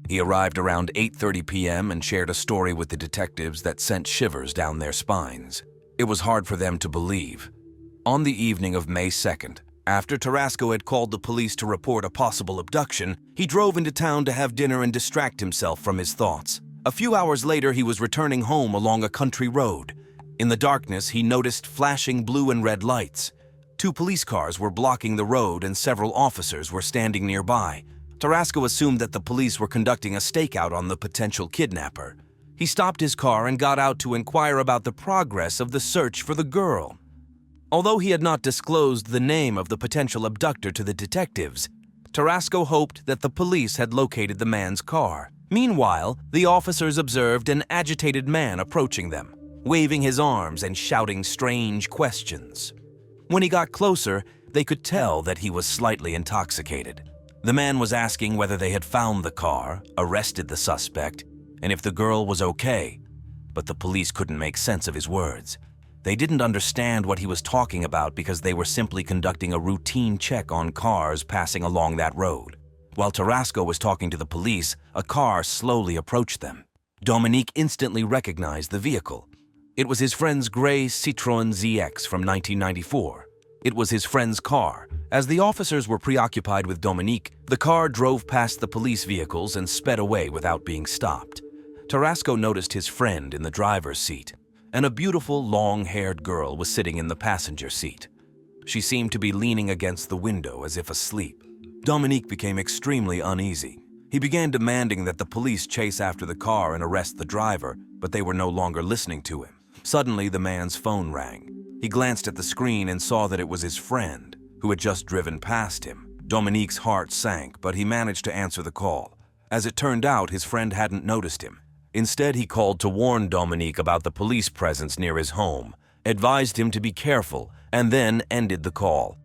He arrived around 8:30 p.m. and shared a story with the detectives that sent shivers down their spines. It was hard for them to believe. On the evening of May 2nd, after Tarasco had called the police to report a possible abduction, he drove into town to have dinner and distract himself from his thoughts. A few hours later, he was returning home along a country road. In the darkness, he noticed flashing blue and red lights. 2 police cars were blocking the road and several officers were standing nearby. Tarasco assumed that the police were conducting a stakeout on the potential kidnapper. He stopped his car and got out to inquire about the progress of the search for the girl. Although he had not disclosed the name of the potential abductor to the detectives, Tarasco hoped that the police had located the man's car. Meanwhile, the officers observed an agitated man approaching them, waving his arms and shouting strange questions. When he got closer, they could tell that he was slightly intoxicated. The man was asking whether they had found the car, arrested the suspect, and if the girl was okay, but the police couldn't make sense of his words. They didn't understand what he was talking about because they were simply conducting a routine check on cars passing along that road. While Tarasco was talking to the police, a car slowly approached them. Dominique instantly recognized the vehicle. It was his friend's gray Citroën ZX from 1994. It was his friend's car. As the officers were preoccupied with Dominique, the car drove past the police vehicles and sped away without being stopped. Tarasco noticed his friend in the driver's seat, and a beautiful, long-haired girl was sitting in the passenger seat. She seemed to be leaning against the window as if asleep. Dominique became extremely uneasy. He began demanding that the police chase after the car and arrest the driver, but they were no longer listening to him. Suddenly, the man's phone rang. He glanced at the screen and saw that it was his friend, who had just driven past him. Dominique's heart sank, but he managed to answer the call. As it turned out, his friend hadn't noticed him. Instead, he called to warn Dominique about the police presence near his home, advised him to be careful, and then ended the call.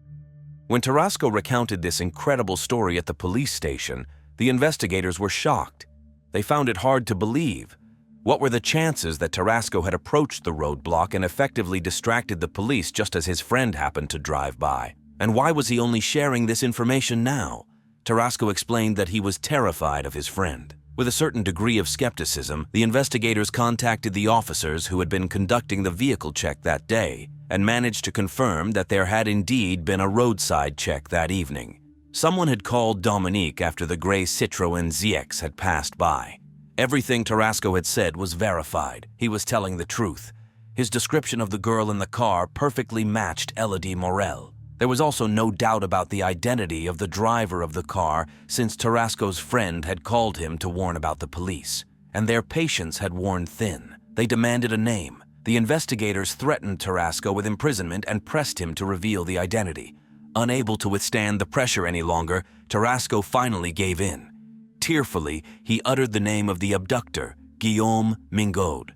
When Tarasco recounted this incredible story at the police station, the investigators were shocked. They found it hard to believe. What were the chances that Tarasco had approached the roadblock and effectively distracted the police just as his friend happened to drive by? And why was he only sharing this information now? Tarasco explained that he was terrified of his friend. With a certain degree of skepticism, the investigators contacted the officers who had been conducting the vehicle check that day and managed to confirm that there had indeed been a roadside check that evening. Someone had called Dominique after the gray Citroën ZX had passed by. Everything Tarasco had said was verified. He was telling the truth. His description of the girl in the car perfectly matched Elodie Morel. There was also no doubt about the identity of the driver of the car, since Tarasco's friend had called him to warn about the police. And their patience had worn thin. They demanded a name. The investigators threatened Tarasco with imprisonment and pressed him to reveal the identity. Unable to withstand the pressure any longer, Tarasco finally gave in. Tearfully, he uttered the name of the abductor, Guillaume Mingaud.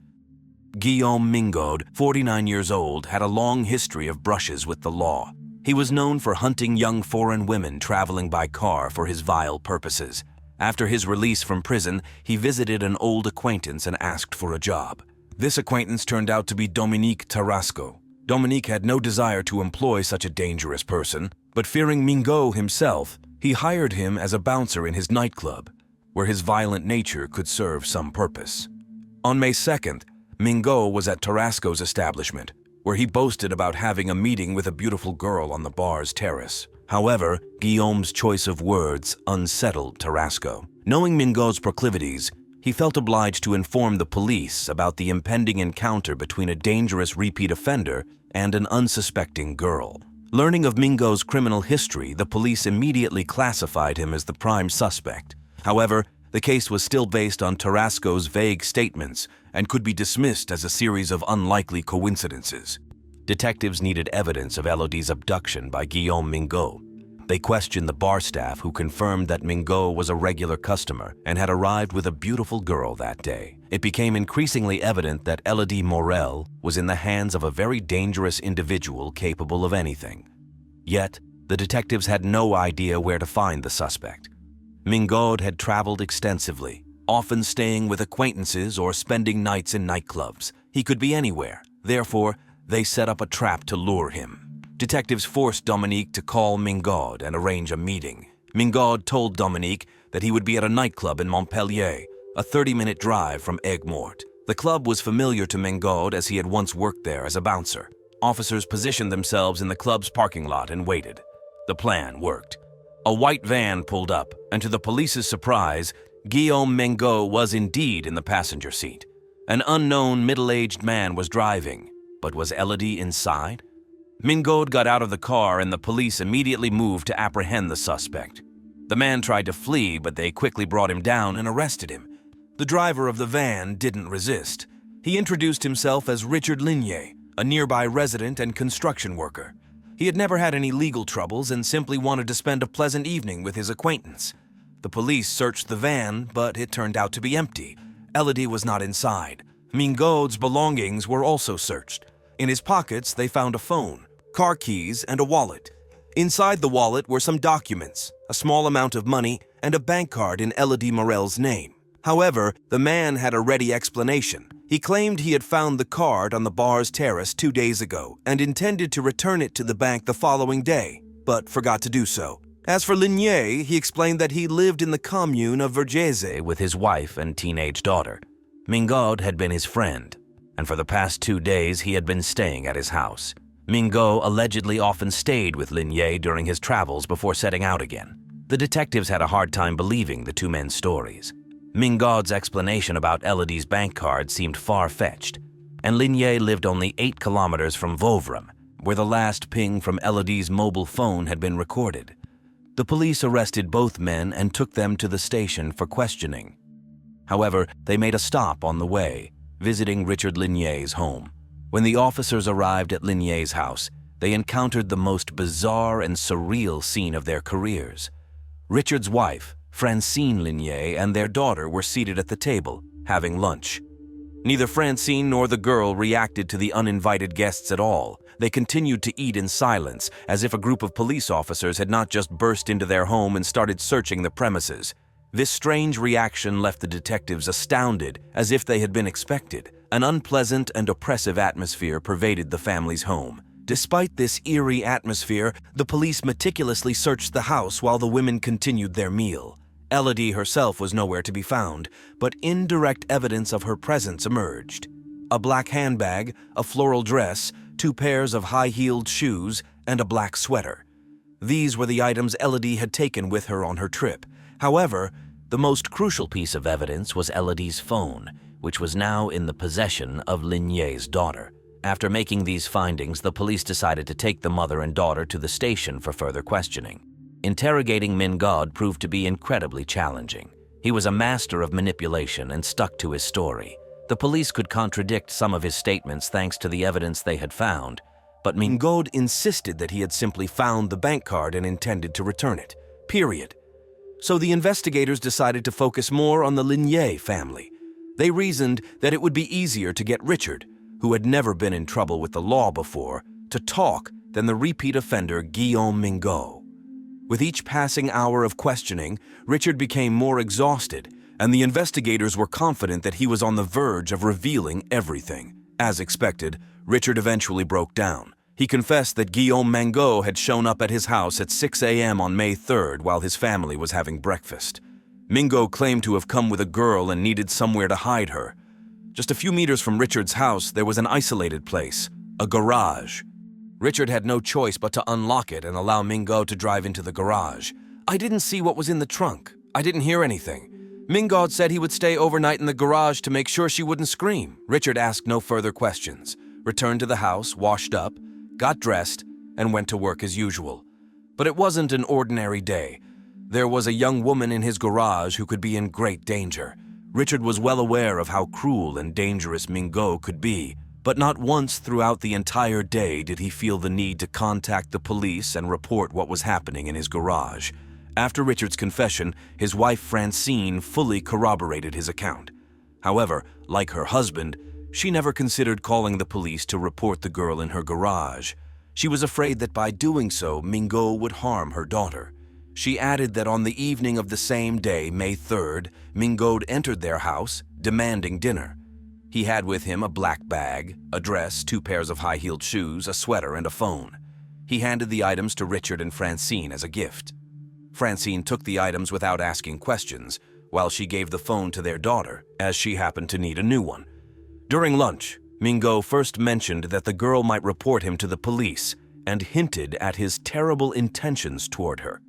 Guillaume Mingaud, 49 years old, had a long history of brushes with the law. He was known for hunting young foreign women traveling by car for his vile purposes. After his release from prison, he visited an old acquaintance and asked for a job. This acquaintance turned out to be Dominique Tarasco. Dominique had no desire to employ such a dangerous person, but fearing Mingaud himself, he hired him as a bouncer in his nightclub, where his violent nature could serve some purpose. On May 2nd, Mingaud was at Tarasco's establishment, where he boasted about having a meeting with a beautiful girl on the bar's terrace. However, Guillaume's choice of words unsettled Tarasco. Knowing Mingaud's proclivities, he felt obliged to inform the police about the impending encounter between a dangerous repeat offender and an unsuspecting girl. Learning of Mingaud's criminal history, the police immediately classified him as the prime suspect. However, the case was still based on Tarasco's vague statements and could be dismissed as a series of unlikely coincidences. Detectives needed evidence of Elodie's abduction by Guillaume Mingaud. They questioned the bar staff, who confirmed that Mingaud was a regular customer and had arrived with a beautiful girl that day. It became increasingly evident that Elodie Morel was in the hands of a very dangerous individual capable of anything. Yet, the detectives had no idea where to find the suspect. Mingaud had traveled extensively, often staying with acquaintances or spending nights in nightclubs. He could be anywhere. Therefore, they set up a trap to lure him. Detectives forced Dominique to call Mingaud and arrange a meeting. Mingaud told Dominique that he would be at a nightclub in Montpellier, a 30-minute drive from Aigues-Mortes. The club was familiar to Mingaud as he had once worked there as a bouncer. Officers positioned themselves in the club's parking lot and waited. The plan worked. A white van pulled up, and to the police's surprise, Guillaume Mingaud was indeed in the passenger seat. An unknown middle-aged man was driving, but was Elodie inside? Mingaud got out of the car and the police immediately moved to apprehend the suspect. The man tried to flee, but they quickly brought him down and arrested him. The driver of the van didn't resist. He introduced himself as Richard Lignier, a nearby resident and construction worker. He had never had any legal troubles and simply wanted to spend a pleasant evening with his acquaintance. The police searched the van, but it turned out to be empty. Elodie was not inside. Mingaud's belongings were also searched. In his pockets, they found a phone, car keys, and a wallet. Inside the wallet were some documents, a small amount of money, and a bank card in Elodie Morel's name. However, the man had a ready explanation. He claimed he had found the card on the bar's terrace 2 days ago and intended to return it to the bank the following day, but forgot to do so. As for Lignier, he explained that he lived in the commune of Vergese with his wife and teenage daughter. Mingaud had been his friend. and for the past 2 days he had been staying at his house. Mingo allegedly often stayed with Lin Ye during his travels before setting out again. The detectives had a hard time believing the two men's stories. Mingo's explanation about Elodie's bank card seemed far-fetched, and Lin Ye lived only 8 kilometers from Vouvram, where the last ping from Elodie's mobile phone had been recorded. The police arrested both men and took them to the station for questioning. However, they made a stop on the way, visiting Richard Lin Ye's home. When the officers arrived at Lin Ye's house, they encountered the most bizarre and surreal scene of their careers. Richard's wife, Francine Lin Ye, and their daughter were seated at the table, having lunch. Neither Francine nor the girl reacted to the uninvited guests at all. They continued to eat in silence, as if a group of police officers had not just burst into their home and started searching the premises. This strange reaction left the detectives astounded, as if they had been expected. An unpleasant and oppressive atmosphere pervaded the family's home. Despite this eerie atmosphere, the police meticulously searched the house while the women continued their meal. Elodie herself was nowhere to be found, but indirect evidence of her presence emerged. A black handbag, a floral dress, 2 pairs of high-heeled shoes, and a black sweater. These were the items Elodie had taken with her on her trip. However, the most crucial piece of evidence was Elodie's phone, which was now in the possession of Lin Ye's daughter. After making these findings, the police decided to take the mother and daughter to the station for further questioning. Interrogating Mingo proved to be incredibly challenging. He was a master of manipulation and stuck to his story. The police could contradict some of his statements thanks to the evidence they had found, but Mingo insisted that he had simply found the bank card and intended to return it, period. So the investigators decided to focus more on the Lin Ye family. They reasoned that it would be easier to get Richard, who had never been in trouble with the law before, to talk than the repeat offender Guillaume Mingo. With each passing hour of questioning, Richard became more exhausted, and the investigators were confident that he was on the verge of revealing everything. As expected, Richard eventually broke down. He confessed that Guillaume Mingo had shown up at his house at 6 a.m. on May 3rd while his family was having breakfast. Mingo claimed to have come with a girl and needed somewhere to hide her. Just a few meters from Richard's house, there was an isolated place, a garage. Richard had no choice but to unlock it and allow Mingo to drive into the garage. "I didn't see what was in the trunk. I didn't hear anything. Mingo said he would stay overnight in the garage to make sure she wouldn't scream." Richard asked no further questions, returned to the house, washed up, got dressed, and went to work as usual. But it wasn't an ordinary day. There was a young woman in his garage who could be in great danger. Richard was well aware of how cruel and dangerous Mingo could be, but not once throughout the entire day did he feel the need to contact the police and report what was happening in his garage. After Richard's confession, his wife Francine fully corroborated his account. However, like her husband, she never considered calling the police to report the girl in her garage. She was afraid that by doing so, Mingo would harm her daughter. She added that on the evening of the same day, May 3rd, Mingo entered their house, demanding dinner. He had with him a black bag, a dress, 2 pairs of high-heeled shoes, a sweater, and a phone. He handed the items to Richard and Francine as a gift. Francine took the items without asking questions, while she gave the phone to their daughter, as she happened to need a new one. During lunch, Mingo first mentioned that the girl might report him to the police and hinted at his terrible intentions toward her.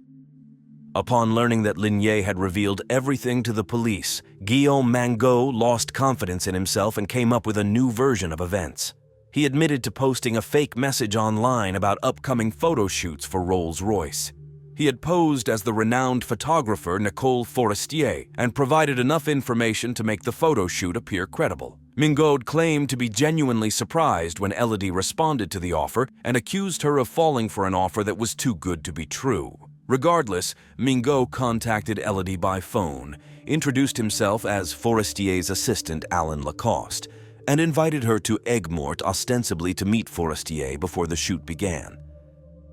Upon learning that Lin Ye had revealed everything to the police, Guillaume Mingo lost confidence in himself and came up with a new version of events. He admitted to posting a fake message online about upcoming photo shoots for Rolls-Royce. He had posed as the renowned photographer Nicole Forestier and provided enough information to make the photo shoot appear credible. Mingo claimed to be genuinely surprised when Elodie responded to the offer and accused her of falling for an offer that was too good to be true. Regardless, Mingo contacted Elodie by phone, introduced himself as Forestier's assistant Alan Lacoste, and invited her to Aigues-Mortes ostensibly to meet Forestier before the shoot began.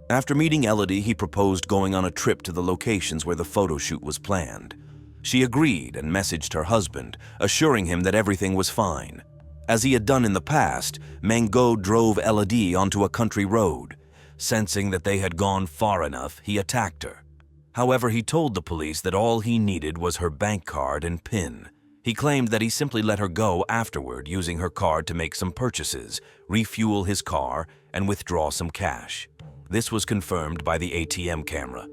After meeting Elodie, he proposed going on a trip to the locations where the photo shoot was planned. She agreed and messaged her husband, assuring him that everything was fine. As he had done in the past, Mingo drove Elodie onto a country road. Sensing that they had gone far enough, he attacked her. However, he told the police that all he needed was her bank card and PIN. He claimed that he simply let her go afterward, using her card to make some purchases, refuel his car, and withdraw some cash. This was confirmed by the ATM camera.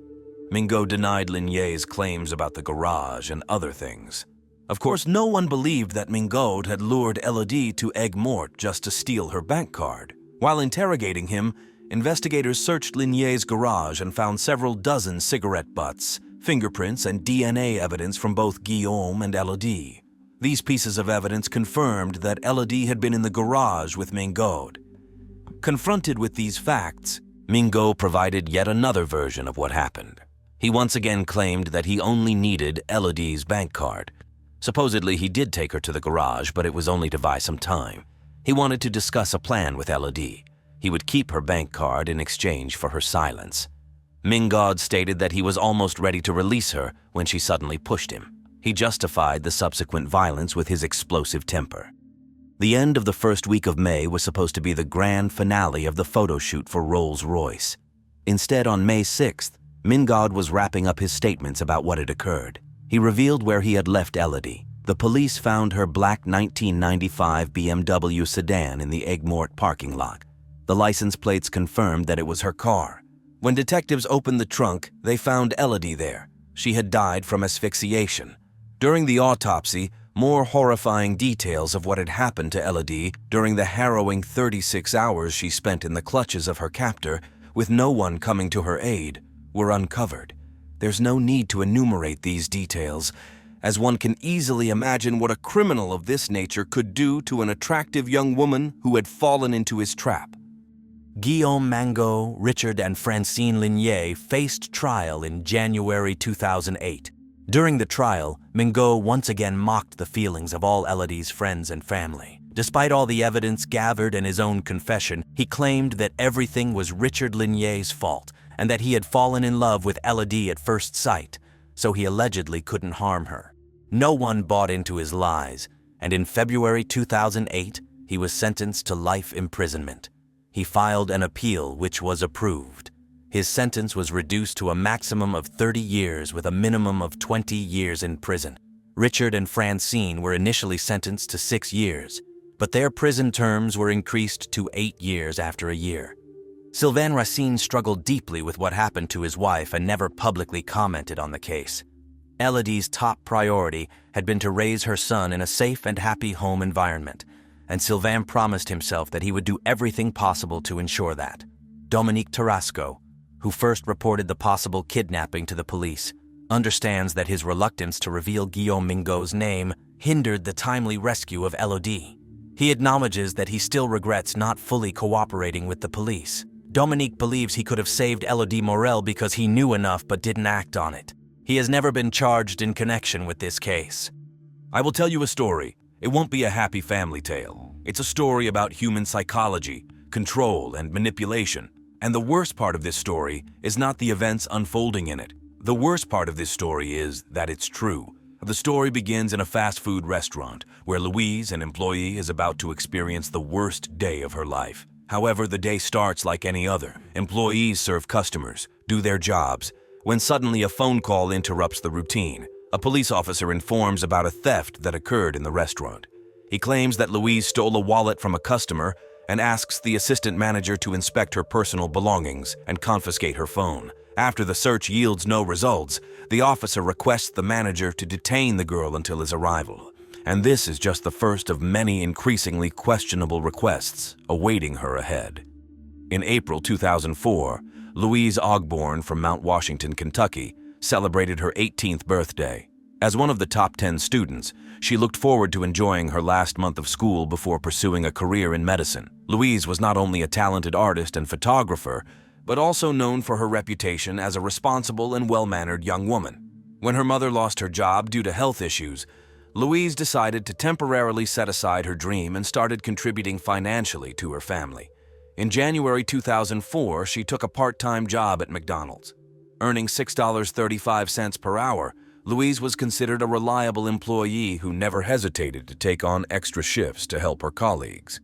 Mingo denied Linier's claims about the garage and other things. Of course, no one believed that Mingo had lured Elodie to Aigues-Mortes just to steal her bank card. While interrogating him, investigators searched Linier's garage and found several dozen cigarette butts, fingerprints, and DNA evidence from both Guillaume and Elodie. These pieces of evidence confirmed that Elodie had been in the garage with Mingo. Confronted with these facts, Mingo provided yet another version of what happened. He once again claimed that he only needed Elodie's bank card. Supposedly, he did take her to the garage, but it was only to buy some time. He wanted to discuss a plan with Elodie. He would keep her bank card in exchange for her silence. Mingo stated that he was almost ready to release her when she suddenly pushed him. He justified the subsequent violence with his explosive temper. The end of the first week of May was supposed to be the grand finale of the photo shoot for Rolls-Royce. Instead, on May 6th, Mingo was wrapping up his statements about what had occurred. He revealed where he had left Elodie. The police found her black 1995 BMW sedan in the Aigues-Mortes parking lot. The license plates confirmed that it was her car. When detectives opened the trunk, they found Elodie there. She had died from asphyxiation. During the autopsy, more horrifying details of what had happened to Elodie during the harrowing 36 hours she spent in the clutches of her captor, with no one coming to her aid, were uncovered. There's no need to enumerate these details, as one can easily imagine what a criminal of this nature could do to an attractive young woman who had fallen into his trap. Guillaume Mango, Richard, and Francine Linier faced trial in January 2008. During the trial, Mingo once again mocked the feelings of all Elodie's friends and family. Despite all the evidence gathered and his own confession, he claimed that everything was Richard Linier's fault and that he had fallen in love with Elodie at first sight, so he allegedly couldn't harm her. No one bought into his lies, and in February 2008, he was sentenced to life imprisonment. He filed an appeal which was approved. His sentence was reduced to a maximum of 30 years with a minimum of 20 years in prison. Richard and Francine were initially sentenced to 6 years, but their prison terms were increased to 8 years after a year. Sylvain Racine struggled deeply with what happened to his wife and never publicly commented on the case. Elodie's top priority had been to raise her son in a safe and happy home environment, and Sylvain promised himself that he would do everything possible to ensure that. Dominique Tarasco, who first reported the possible kidnapping to the police, understands that his reluctance to reveal Guillaume Mingo's name hindered the timely rescue of Elodie. He acknowledges that he still regrets not fully cooperating with the police. Dominique believes he could have saved Elodie Morel because he knew enough but didn't act on it. He has never been charged in connection with this case. I will tell you a story. It won't be a happy family tale. It's a story about human psychology, control, and manipulation. And the worst part of this story is not the events unfolding in it. The worst part of this story is that it's true. The story begins in a fast food restaurant where Louise, an employee, is about to experience the worst day of her life. However, the day starts like any other. Employees serve customers, do their jobs, when suddenly a phone call interrupts the routine. A police officer informs about a theft that occurred in the restaurant. He claims that Louise stole a wallet from a customer and asks the assistant manager to inspect her personal belongings and confiscate her phone. After the search yields no results, the officer requests the manager to detain the girl until his arrival. And this is just the first of many increasingly questionable requests awaiting her ahead. In April 2004, Louise Ogborn from Mount Washington, Kentucky, celebrated her 18th birthday. As one of the top 10 students, she looked forward to enjoying her last month of school before pursuing a career in medicine. Louise was not only a talented artist and photographer, but also known for her reputation as a responsible and well-mannered young woman. When her mother lost her job due to health issues, Louise decided to temporarily set aside her dream and started contributing financially to her family. In January 2004, she took a part-time job at McDonald's. Earning $6.35 per hour, Louise was considered a reliable employee who never hesitated to take on extra shifts to help her colleagues.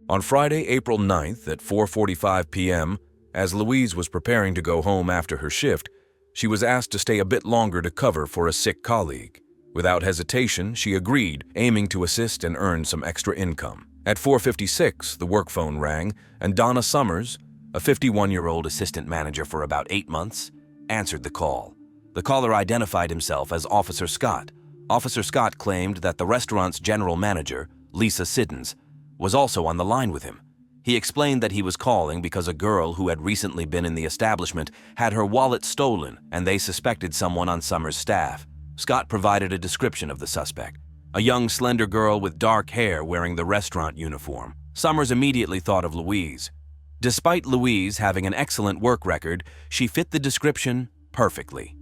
On Friday, April 9th at 4:45 p.m., as Louise was preparing to go home after her shift, she was asked to stay a bit longer to cover for a sick colleague. Without hesitation, she agreed, aiming to assist and earn some extra income. At 4:56, the work phone rang, and Donna Summers, a 51-year-old assistant manager for about 8 months, answered the call. The caller identified himself as Officer Scott. Officer Scott claimed that the restaurant's general manager, Lisa Siddons, was also on the line with him. He explained that he was calling because a girl who had recently been in the establishment had her wallet stolen, and they suspected someone on Summers' staff. Scott provided a description of the suspect, a young, slender girl with dark hair wearing the restaurant uniform. Summers immediately thought of Louise. Despite Louise having an excellent work record, she fit the description perfectly.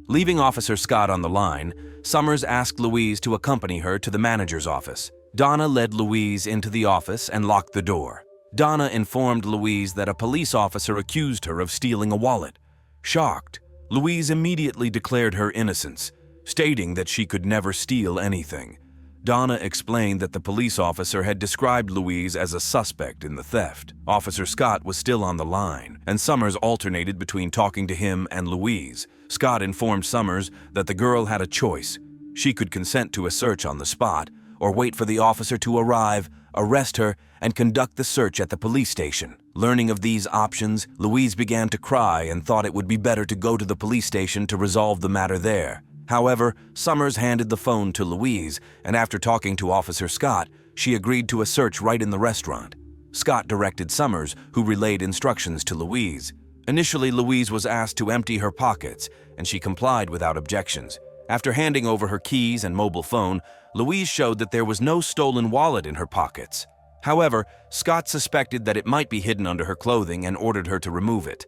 Leaving Officer Scott on the line, Summers asked Louise to accompany her to the manager's office. Donna led Louise into the office and locked the door. Donna informed Louise that a police officer accused her of stealing a wallet. Shocked, Louise immediately declared her innocence, stating that she could never steal anything. Donna explained that the police officer had described Louise as a suspect in the theft. Officer Scott was still on the line, and Summers alternated between talking to him and Louise. Scott informed Summers that the girl had a choice. She could consent to a search on the spot, or wait for the officer to arrive, arrest her, and conduct the search at the police station. Learning of these options, Louise began to cry and thought it would be better to go to the police station to resolve the matter there. However, Summers handed the phone to Louise, and after talking to Officer Scott, she agreed to a search right in the restaurant. Scott directed Summers, who relayed instructions to Louise. Initially, Louise was asked to empty her pockets, and she complied without objections. After handing over her keys and mobile phone, Louise showed that there was no stolen wallet in her pockets. However, Scott suspected that it might be hidden under her clothing and ordered her to remove it.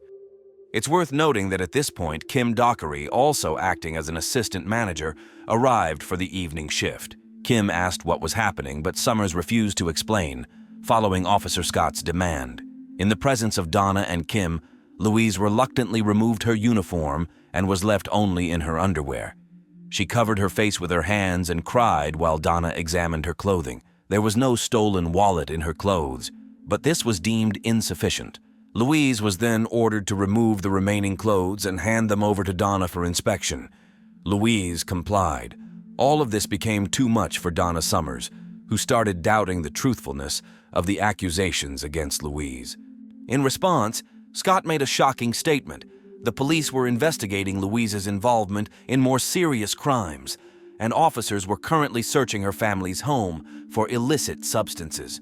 It's worth noting that at this point, Kim Dockery, also acting as an assistant manager, arrived for the evening shift. Kim asked what was happening, but Summers refused to explain, following Officer Scott's demand. In the presence of Donna and Kim, Louise reluctantly removed her uniform and was left only in her underwear. She covered her face with her hands and cried while Donna examined her clothing. There was no stolen wallet in her clothes, but this was deemed insufficient. Louise was then ordered to remove the remaining clothes and hand them over to Donna for inspection. Louise complied. All of this became too much for Donna Summers, who started doubting the truthfulness of the accusations against Louise. In response, Scott made a shocking statement. The police were investigating Louise's involvement in more serious crimes, and officers were currently searching her family's home for illicit substances.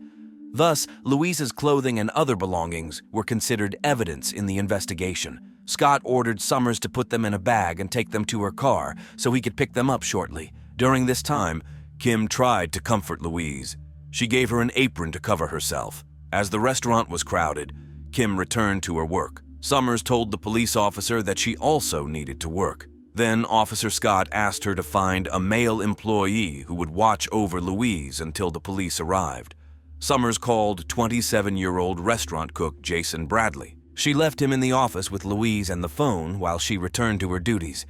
Thus, Louise's clothing and other belongings were considered evidence in the investigation. Scott ordered Summers to put them in a bag and take them to her car so he could pick them up shortly. During this time, Kim tried to comfort Louise. She gave her an apron to cover herself. As the restaurant was crowded, Kim returned to her work. Summers told the police officer that she also needed to work. Then Officer Scott asked her to find a male employee who would watch over Louise until the police arrived. Summers called 27-year-old restaurant cook Jason Bradley. She left him in the office with Louise and the phone while she returned to her duties.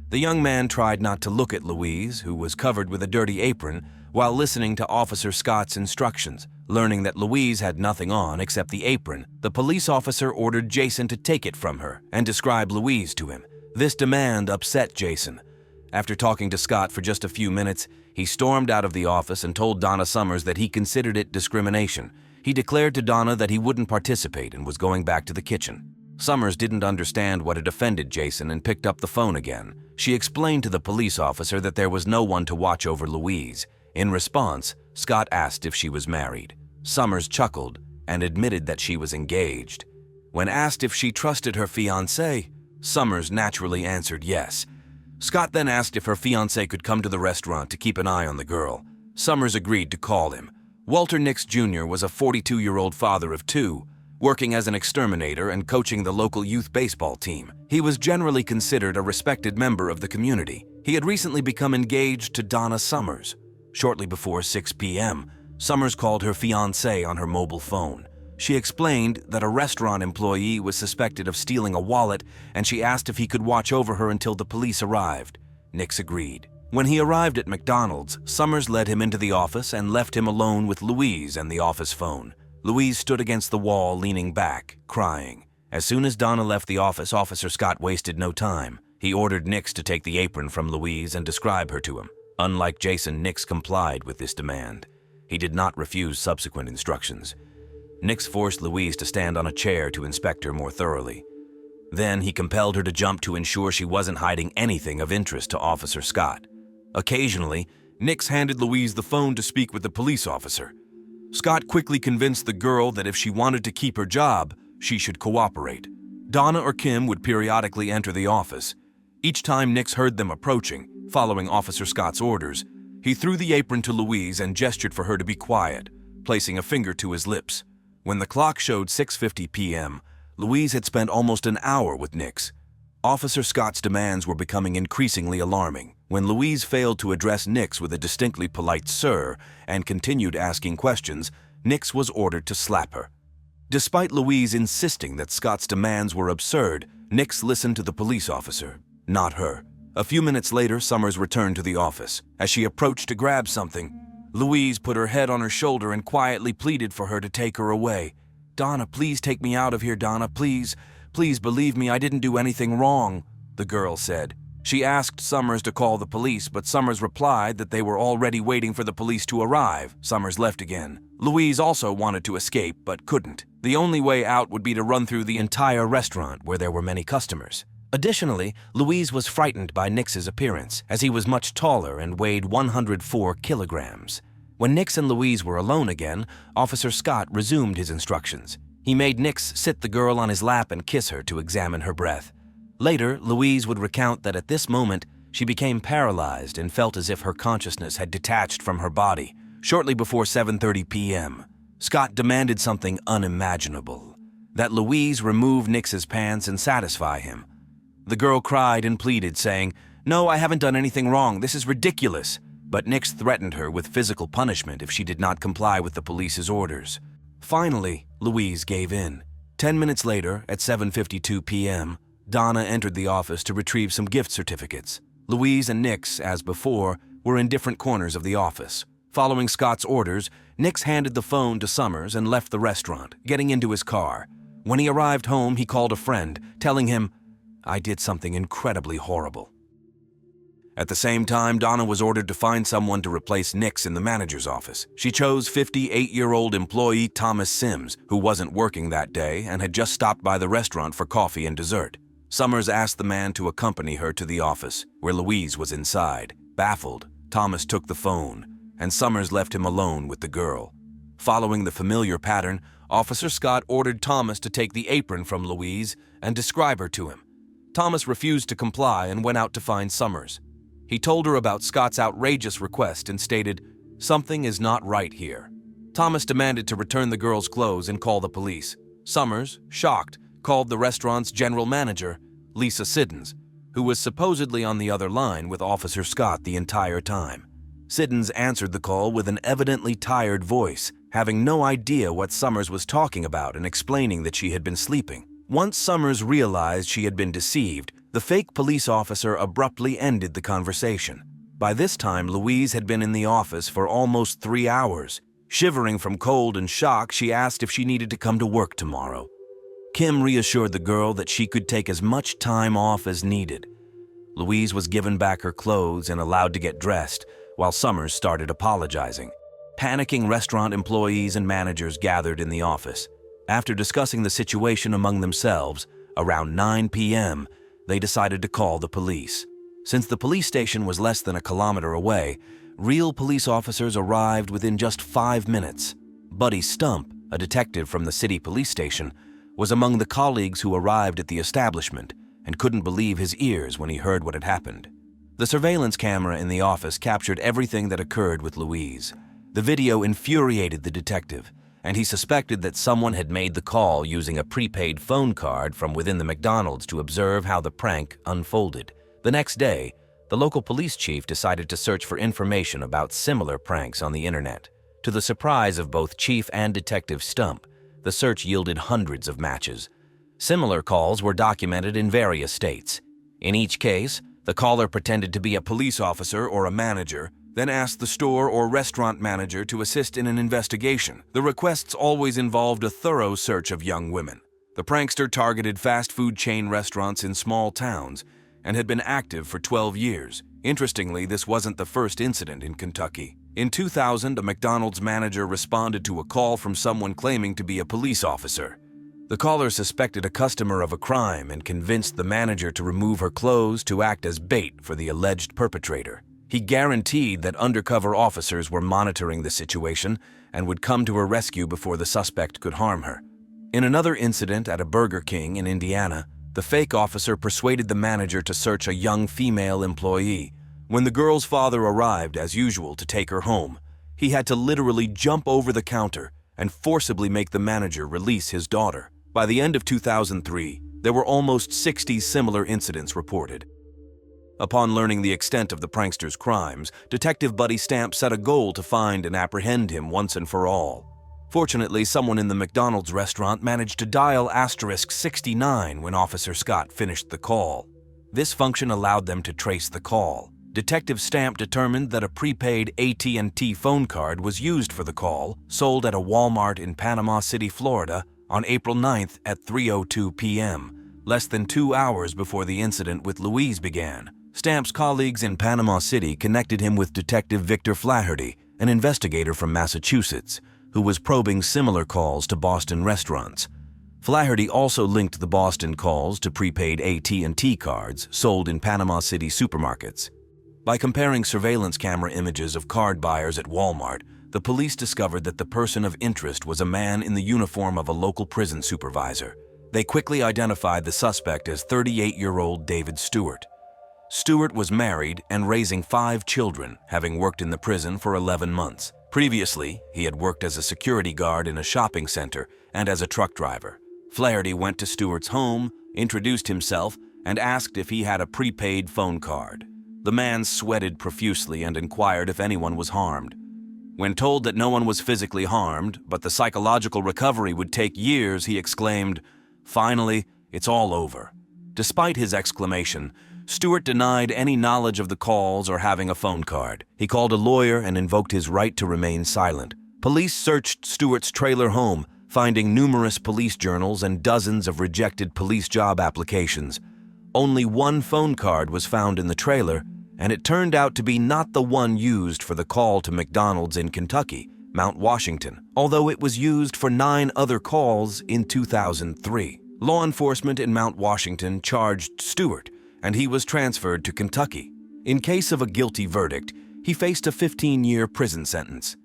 The young man tried not to look at Louise, who was covered with a dirty apron, while listening to Officer Scott's instructions. Learning that Louise had nothing on except the apron, the police officer ordered Jason to take it from her and describe Louise to him. This demand upset Jason. After talking to Scott for just a few minutes, he stormed out of the office and told Donna Summers that he considered it discrimination. He declared to Donna that he wouldn't participate and was going back to the kitchen. Summers didn't understand what had offended Jason and picked up the phone again. She explained to the police officer that there was no one to watch over Louise. In response, Scott asked if she was married. Summers chuckled and admitted that she was engaged. When asked if she trusted her fiancé, Summers naturally answered yes. Scott then asked if her fiancé could come to the restaurant to keep an eye on the girl. Summers agreed to call him. Walter Nix Jr. was a 42-year-old father of two, working as an exterminator and coaching the local youth baseball team. He was generally considered a respected member of the community. He had recently become engaged to Donna Summers. Shortly before 6 p.m., Summers called her fiancé on her mobile phone. She explained that a restaurant employee was suspected of stealing a wallet, and she asked if he could watch over her until the police arrived. Nix agreed. When he arrived at McDonald's, Summers led him into the office and left him alone with Louise and the office phone. Louise stood against the wall, leaning back, crying. As soon as Donna left the office, Officer Scott wasted no time. He ordered Nix to take the apron from Louise and describe her to him. Unlike Jason, Nix complied with this demand. He did not refuse subsequent instructions. Nix forced Louise to stand on a chair to inspect her more thoroughly. Then he compelled her to jump to ensure she wasn't hiding anything of interest to Officer Scott. Occasionally, Nix handed Louise the phone to speak with the police officer. Scott quickly convinced the girl that if she wanted to keep her job, she should cooperate. Donna or Kim would periodically enter the office. Each time Nix heard them approaching, following Officer Scott's orders, he threw the apron to Louise and gestured for her to be quiet, placing a finger to his lips. When the clock showed 6:50 p.m., Louise had spent almost an hour with Nix. Officer Scott's demands were becoming increasingly alarming. When Louise failed to address Nix with a distinctly polite "sir" and continued asking questions, Nix was ordered to slap her. Despite Louise insisting that Scott's demands were absurd, Nix listened to the police officer, not her. A few minutes later, Summers returned to the office. As she approached to grab something, Louise put her head on her shoulder and quietly pleaded for her to take her away. "Donna, please take me out of here, Donna, please. Please believe me, I didn't do anything wrong," the girl said. She asked Summers to call the police, but Summers replied that they were already waiting for the police to arrive. Summers left again. Louise also wanted to escape, but couldn't. The only way out would be to run through the entire restaurant where there were many customers. Additionally, Louise was frightened by Nix's appearance, as he was much taller and weighed 104 kilograms. When Nix and Louise were alone again, Officer Scott resumed his instructions. He made Nix sit the girl on his lap and kiss her to examine her breath. Later, Louise would recount that at this moment, she became paralyzed and felt as if her consciousness had detached from her body. Shortly before 7:30 p.m., Scott demanded something unimaginable: that Louise remove Nix's pants and satisfy him. The girl cried and pleaded, saying, "No, I haven't done anything wrong. This is ridiculous." But Nix threatened her with physical punishment if she did not comply with the police's orders. Finally, Louise gave in. 10 minutes later, at 7:52 p.m., Donna entered the office to retrieve some gift certificates. Louise and Nix, as before, were in different corners of the office. Following Scott's orders, Nix handed the phone to Summers and left the restaurant, getting into his car. When he arrived home, he called a friend, telling him, "I did something incredibly horrible." At the same time, Donna was ordered to find someone to replace Nix in the manager's office. She chose 58-year-old employee Thomas Sims, who wasn't working that day and had just stopped by the restaurant for coffee and dessert. Summers asked the man to accompany her to the office, where Louise was inside. Baffled, Thomas took the phone, and Summers left him alone with the girl. Following the familiar pattern, Officer Scott ordered Thomas to take the apron from Louise and describe her to him. Thomas refused to comply and went out to find Summers. He told her about Scott's outrageous request and stated, "Something is not right here." Thomas demanded to return the girl's clothes and call the police. Summers, shocked, called the restaurant's general manager, Lisa Siddons, who was supposedly on the other line with Officer Scott the entire time. Siddons answered the call with an evidently tired voice, having no idea what Summers was talking about and explaining that she had been sleeping. Once Summers realized she had been deceived, the fake police officer abruptly ended the conversation. By this time, Louise had been in the office for almost 3 hours. Shivering from cold and shock, she asked if she needed to come to work tomorrow. Kim reassured the girl that she could take as much time off as needed. Louise was given back her clothes and allowed to get dressed, while Summers started apologizing. Panicking restaurant employees and managers gathered in the office. After discussing the situation among themselves, around 9 p.m., they decided to call the police. Since the police station was less than a kilometer away, real police officers arrived within just 5 minutes. Buddy Stump, a detective from the city police station, was among the colleagues who arrived at the establishment and couldn't believe his ears when he heard what had happened. The surveillance camera in the office captured everything that occurred with Louise. The video infuriated the detective, and he suspected that someone had made the call using a prepaid phone card from within the McDonald's to observe how the prank unfolded. The next day, the local police chief decided to search for information about similar pranks on the internet. To the surprise of both Chief and Detective Stump, the search yielded hundreds of matches. Similar calls were documented in various states. In each case, the caller pretended to be a police officer or a manager, then asked the store or restaurant manager to assist in an investigation. The requests always involved a thorough search of young women. The prankster targeted fast food chain restaurants in small towns and had been active for 12 years. Interestingly, this wasn't the first incident in Kentucky. In 2000, a McDonald's manager responded to a call from someone claiming to be a police officer. The caller suspected a customer of a crime and convinced the manager to remove her clothes to act as bait for the alleged perpetrator. He guaranteed that undercover officers were monitoring the situation and would come to her rescue before the suspect could harm her. In another incident at a Burger King in Indiana, the fake officer persuaded the manager to search a young female employee. When the girl's father arrived, as usual, to take her home, he had to literally jump over the counter and forcibly make the manager release his daughter. By the end of 2003, there were almost 60 similar incidents reported. Upon learning the extent of the prankster's crimes, Detective Buddy Stamp set a goal to find and apprehend him once and for all. Fortunately, someone in the McDonald's restaurant managed to dial *69 when Officer Scott finished the call. This function allowed them to trace the call. Detective Stamp determined that a prepaid AT&T phone card was used for the call, sold at a Walmart in Panama City, Florida, on April 9th at 3:02 p.m., less than 2 hours before the incident with Louise began. Stamp's colleagues in Panama City connected him with Detective Victor Flaherty, an investigator from Massachusetts, who was probing similar calls to Boston restaurants. Flaherty also linked the Boston calls to prepaid AT&T cards sold in Panama City supermarkets. By comparing surveillance camera images of card buyers at Walmart, the police discovered that the person of interest was a man in the uniform of a local prison supervisor. They quickly identified the suspect as 38-year-old David Stewart. Stewart was married and raising 5 children, having worked in the prison for 11 months. Previously, he had worked as a security guard in a shopping center and as a truck driver. Flaherty went to Stewart's home, introduced himself, and asked if he had a prepaid phone card. The man sweated profusely and inquired if anyone was harmed. When told that no one was physically harmed, but the psychological recovery would take years, he exclaimed, "Finally, it's all over." Despite his exclamation, Stewart denied any knowledge of the calls or having a phone card. He called a lawyer and invoked his right to remain silent. Police searched Stewart's trailer home, finding numerous police journals and dozens of rejected police job applications. Only one phone card was found in the trailer, and it turned out to be not the one used for the call to McDonald's in Kentucky, Mount Washington, although it was used for 9 other calls in 2003. Law enforcement in Mount Washington charged Stewart, and he was transferred to Kentucky. In case of a guilty verdict, he faced a 15-year prison sentence.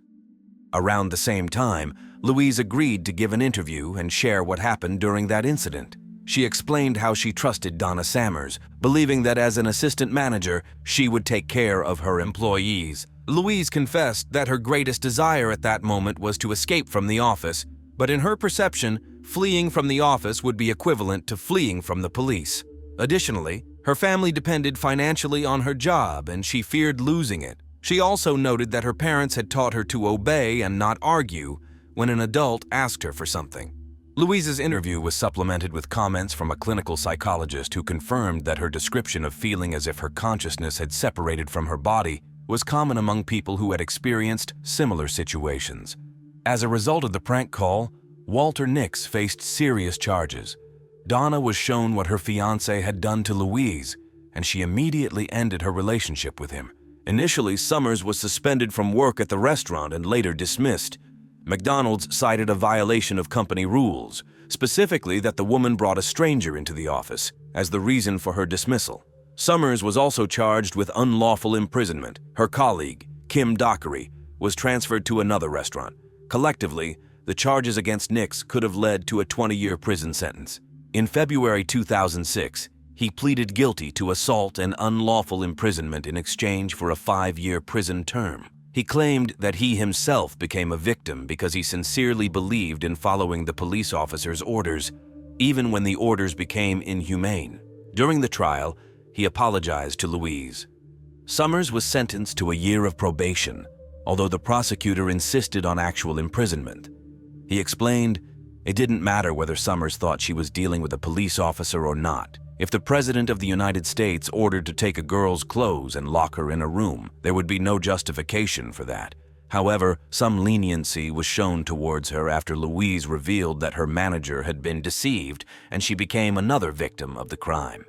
Around the same time, Louise agreed to give an interview and share what happened during that incident. She explained how she trusted Donna Sammers, believing that as an assistant manager, she would take care of her employees. Louise confessed that her greatest desire at that moment was to escape from the office, but in her perception, fleeing from the office would be equivalent to fleeing from the police. Additionally, her family depended financially on her job, and she feared losing it. She also noted that her parents had taught her to obey and not argue when an adult asked her for something. Louise's interview was supplemented with comments from a clinical psychologist who confirmed that her description of feeling as if her consciousness had separated from her body was common among people who had experienced similar situations. As a result of the prank call, Walter Nix faced serious charges. Donna was shown what her fiancé had done to Louise, and she immediately ended her relationship with him. Initially, Summers was suspended from work at the restaurant and later dismissed. McDonald's cited a violation of company rules, specifically that the woman brought a stranger into the office, as the reason for her dismissal. Summers was also charged with unlawful imprisonment. Her colleague, Kim Dockery, was transferred to another restaurant. Collectively, the charges against Nix could have led to a 20-year prison sentence. In February 2006, he pleaded guilty to assault and unlawful imprisonment in exchange for a 5-year prison term. He claimed that he himself became a victim because he sincerely believed in following the police officer's orders, even when the orders became inhumane. During the trial, he apologized to Louise. Summers was sentenced to a year of probation, although the prosecutor insisted on actual imprisonment. He explained, "It didn't matter whether Summers thought she was dealing with a police officer or not. If the President of the United States ordered to take a girl's clothes and lock her in a room, there would be no justification for that. However, some leniency was shown towards her after Louise revealed that her manager had been deceived and she became another victim of the crime.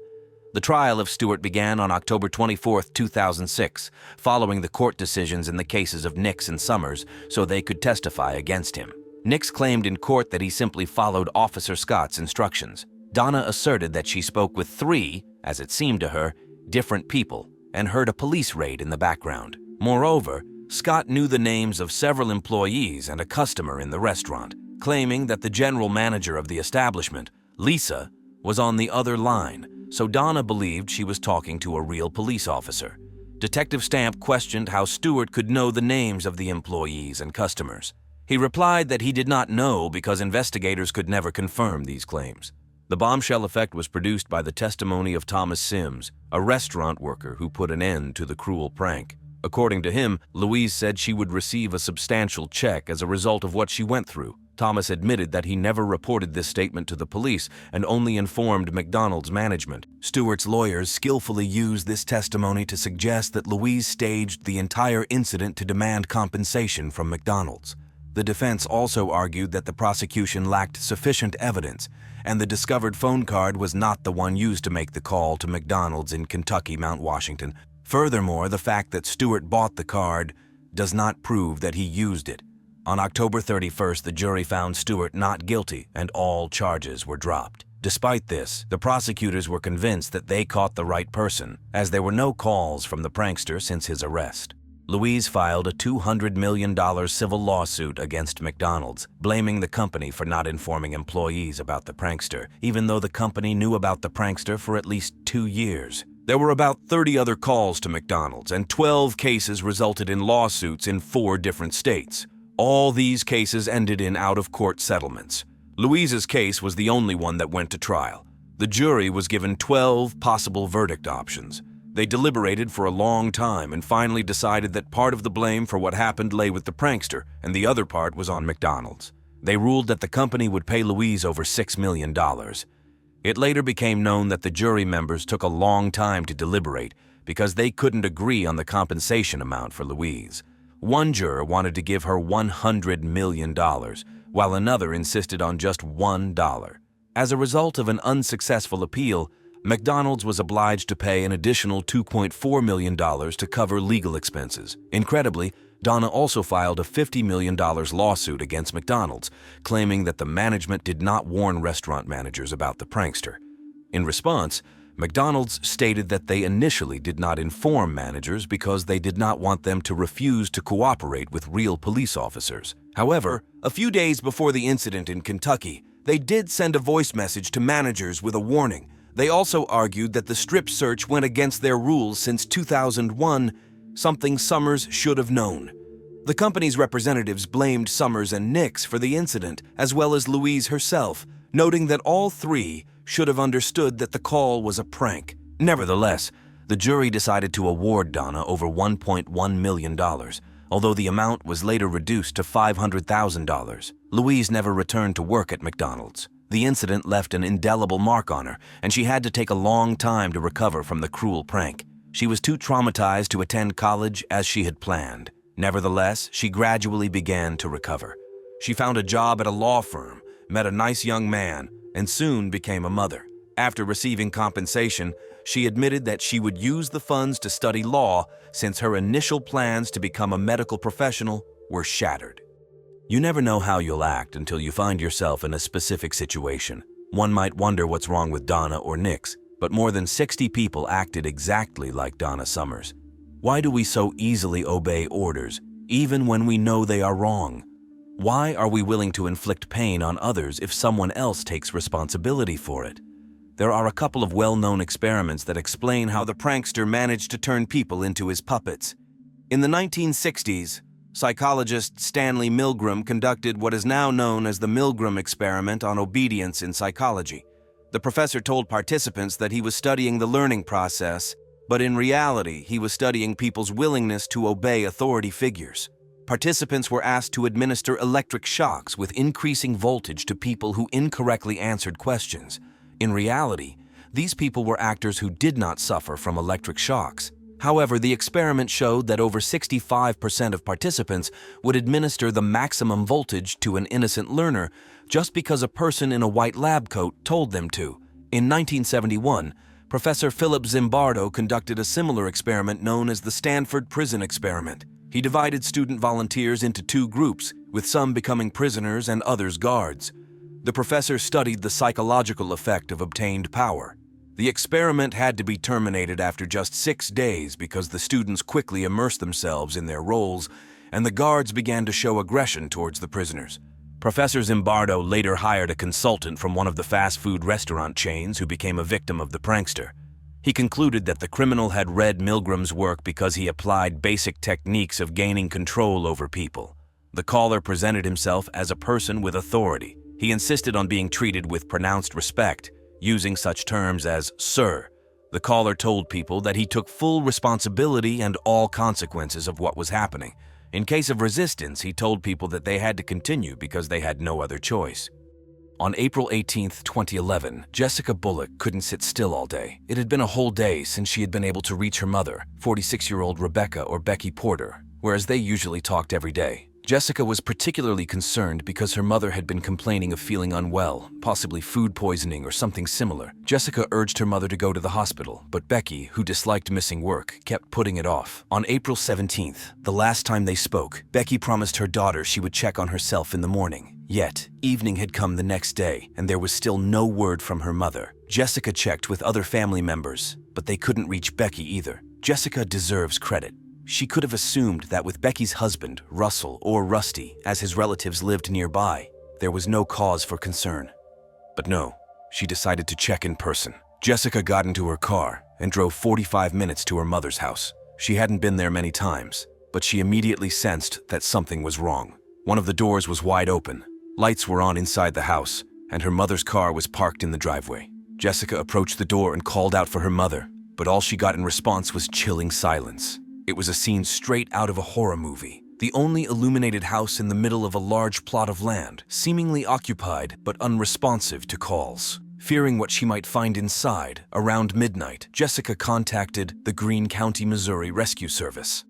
The trial of Stewart began on October 24, 2006, following the court decisions in the cases of Nix and Summers so they could testify against him. Nix claimed in court that he simply followed Officer Scott's instructions. Donna asserted that she spoke with three, as it seemed to her, different people and heard a police raid in the background. Moreover, Scott knew the names of several employees and a customer in the restaurant, claiming that the general manager of the establishment, Lisa, was on the other line, so Donna believed she was talking to a real police officer. Detective Stamp questioned how Stewart could know the names of the employees and customers. He replied that he did not know because investigators could never confirm these claims. The bombshell effect was produced by the testimony of Thomas Sims, a restaurant worker who put an end to the cruel prank. According to him, Louise said she would receive a substantial check as a result of what she went through. Thomas admitted that he never reported this statement to the police and only informed McDonald's management. Stewart's lawyers skillfully used this testimony to suggest that Louise staged the entire incident to demand compensation from McDonald's. The defense also argued that the prosecution lacked sufficient evidence, and the discovered phone card was not the one used to make the call to McDonald's in Kentucky, Mount Washington. Furthermore, the fact that Stewart bought the card does not prove that he used it. On October 31st, the jury found Stewart not guilty and all charges were dropped. Despite this, the prosecutors were convinced that they caught the right person, as there were no calls from the prankster since his arrest. Louise filed a $200 million civil lawsuit against McDonald's, blaming the company for not informing employees about the prankster, even though the company knew about the prankster for at least 2 years. There were about 30 other calls to McDonald's, and 12 cases resulted in lawsuits in 4 different states. All these cases ended in out-of-court settlements. Louise's case was the only one that went to trial. The jury was given 12 possible verdict options. They deliberated for a long time and finally decided that part of the blame for what happened lay with the prankster and the other part was on McDonald's. They ruled that the company would pay Louise over $6 million. It later became known that the jury members took a long time to deliberate because they couldn't agree on the compensation amount for Louise. One juror wanted to give her $100 million, while another insisted on just $1. As a result of an unsuccessful appeal, McDonald's was obliged to pay an additional $2.4 million to cover legal expenses. Incredibly, Donna also filed a $50 million lawsuit against McDonald's, claiming that the management did not warn restaurant managers about the prankster. In response, McDonald's stated that they initially did not inform managers because they did not want them to refuse to cooperate with real police officers. However, a few days before the incident in Kentucky, they did send a voice message to managers with a warning. They also argued that the strip search went against their rules since 2001, something Summers should have known. The company's representatives blamed Summers and Nix for the incident, as well as Louise herself, noting that all three should have understood that the call was a prank. Nevertheless, the jury decided to award Donna over $1.1 million, although the amount was later reduced to $500,000. Louise never returned to work at McDonald's. The incident left an indelible mark on her, and she had to take a long time to recover from the cruel prank. She was too traumatized to attend college as she had planned. Nevertheless, she gradually began to recover. She found a job at a law firm, met a nice young man, and soon became a mother. After receiving compensation, she admitted that she would use the funds to study law since her initial plans to become a medical professional were shattered. You never know how you'll act until you find yourself in a specific situation. One might wonder what's wrong with Donna or Nix, but more than 60 people acted exactly like Donna Summers. Why do we so easily obey orders, even when we know they are wrong? Why are we willing to inflict pain on others if someone else takes responsibility for it? There are a couple of well-known experiments that explain how the prankster managed to turn people into his puppets. In the 1960s, psychologist Stanley Milgram conducted what is now known as the Milgram experiment on obedience in psychology. The professor told participants that he was studying the learning process, but in reality, he was studying people's willingness to obey authority figures. Participants were asked to administer electric shocks with increasing voltage to people who incorrectly answered questions. In reality, these people were actors who did not suffer from electric shocks. However, the experiment showed that over 65% of participants would administer the maximum voltage to an innocent learner just because a person in a white lab coat told them to. In 1971, Professor Philip Zimbardo conducted a similar experiment known as the Stanford Prison Experiment. He divided student volunteers into two groups, with some becoming prisoners and others guards. The professor studied the psychological effect of obtained power. The experiment had to be terminated after just 6 days because the students quickly immersed themselves in their roles, and the guards began to show aggression towards the prisoners. Professor Zimbardo later hired a consultant from one of the fast food restaurant chains who became a victim of the prankster. He concluded that the criminal had read Milgram's work because he applied basic techniques of gaining control over people. The caller presented himself as a person with authority. He insisted on being treated with pronounced respect, using such terms as "sir." The caller told people that he took full responsibility and all consequences of what was happening. In case of resistance, he told people that they had to continue because they had no other choice. On April 18, 2011, Jessica Bullock couldn't sit still all day. It had been a whole day since she had been able to reach her mother, 46-year-old Rebecca or Becky Porter, whereas they usually talked every day. Jessica was particularly concerned because her mother had been complaining of feeling unwell, possibly food poisoning or something similar. Jessica urged her mother to go to the hospital, but Becky, who disliked missing work, kept putting it off. On April 17th, the last time they spoke, Becky promised her daughter she would check on herself in the morning. Yet, evening had come the next day, and there was still no word from her mother. Jessica checked with other family members, but they couldn't reach Becky either. Jessica deserves credit. She could have assumed that with Becky's husband, Russell, or Rusty, as his relatives lived nearby, there was no cause for concern. But no, she decided to check in person. Jessica got into her car and drove 45 minutes to her mother's house. She hadn't been there many times, but she immediately sensed that something was wrong. One of the doors was wide open. Lights were on inside the house, and her mother's car was parked in the driveway. Jessica approached the door and called out for her mother, but all she got in response was chilling silence. It was a scene straight out of a horror movie. The only illuminated house in the middle of a large plot of land, seemingly occupied but unresponsive to calls. Fearing what she might find inside, around midnight, Jessica contacted the Greene County, Missouri Rescue Service.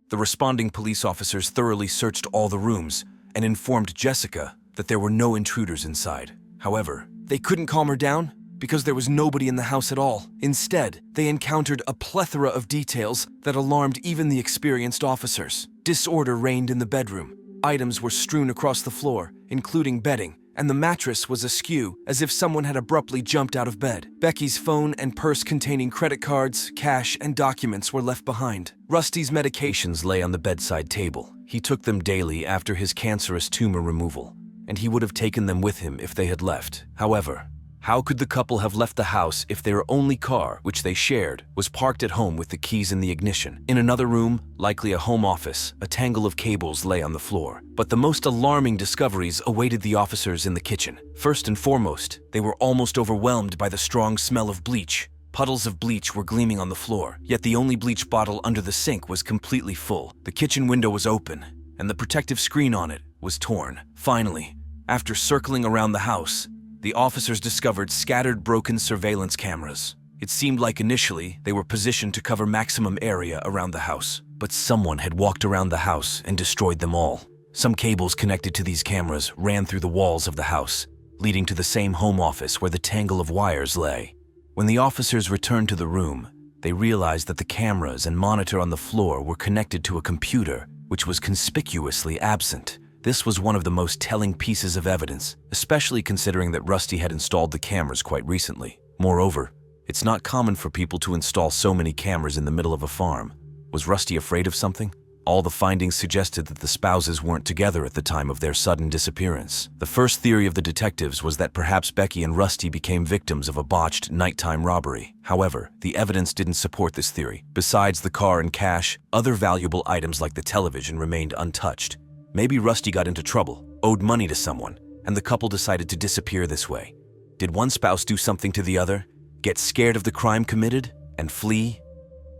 The responding police officers thoroughly searched all the rooms and informed Jessica that there were no intruders inside. However, they couldn't calm her down because there was nobody in the house at all. Instead, they encountered a plethora of details that alarmed even the experienced officers. Disorder reigned in the bedroom. Items were strewn across the floor, including bedding, and the mattress was askew, as if someone had abruptly jumped out of bed. Becky's phone and purse containing credit cards, cash, and documents were left behind. Rusty's medications lay on the bedside table. He took them daily after his cancerous tumor removal, and he would have taken them with him if they had left. However, how could the couple have left the house if their only car, which they shared, was parked at home with the keys in the ignition? In another room, likely a home office, a tangle of cables lay on the floor. But the most alarming discoveries awaited the officers in the kitchen. First and foremost, they were almost overwhelmed by the strong smell of bleach. Puddles of bleach were gleaming on the floor, yet the only bleach bottle under the sink was completely full. The kitchen window was open, and the protective screen on it was torn. Finally, after circling around the house, the officers discovered scattered broken surveillance cameras. It seemed like initially they were positioned to cover maximum area around the house, but someone had walked around the house and destroyed them all. Some cables connected to these cameras ran through the walls of the house, leading to the same home office where the tangle of wires lay. When the officers returned to the room, they realized that the cameras and monitor on the floor were connected to a computer, which was conspicuously absent. This was one of the most telling pieces of evidence, especially considering that Rusty had installed the cameras quite recently. Moreover, it's not common for people to install so many cameras in the middle of a farm. Was Rusty afraid of something? All the findings suggested that the spouses weren't together at the time of their sudden disappearance. The first theory of the detectives was that perhaps Becky and Rusty became victims of a botched nighttime robbery. However, the evidence didn't support this theory. Besides the car and cash, other valuable items like the television remained untouched. Maybe Rusty got into trouble, owed money to someone, and the couple decided to disappear this way. Did one spouse do something to the other, get scared of the crime committed, and flee?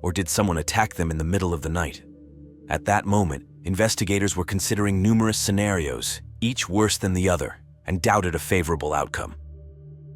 Or did someone attack them in the middle of the night? At that moment, investigators were considering numerous scenarios, each worse than the other, and doubted a favorable outcome.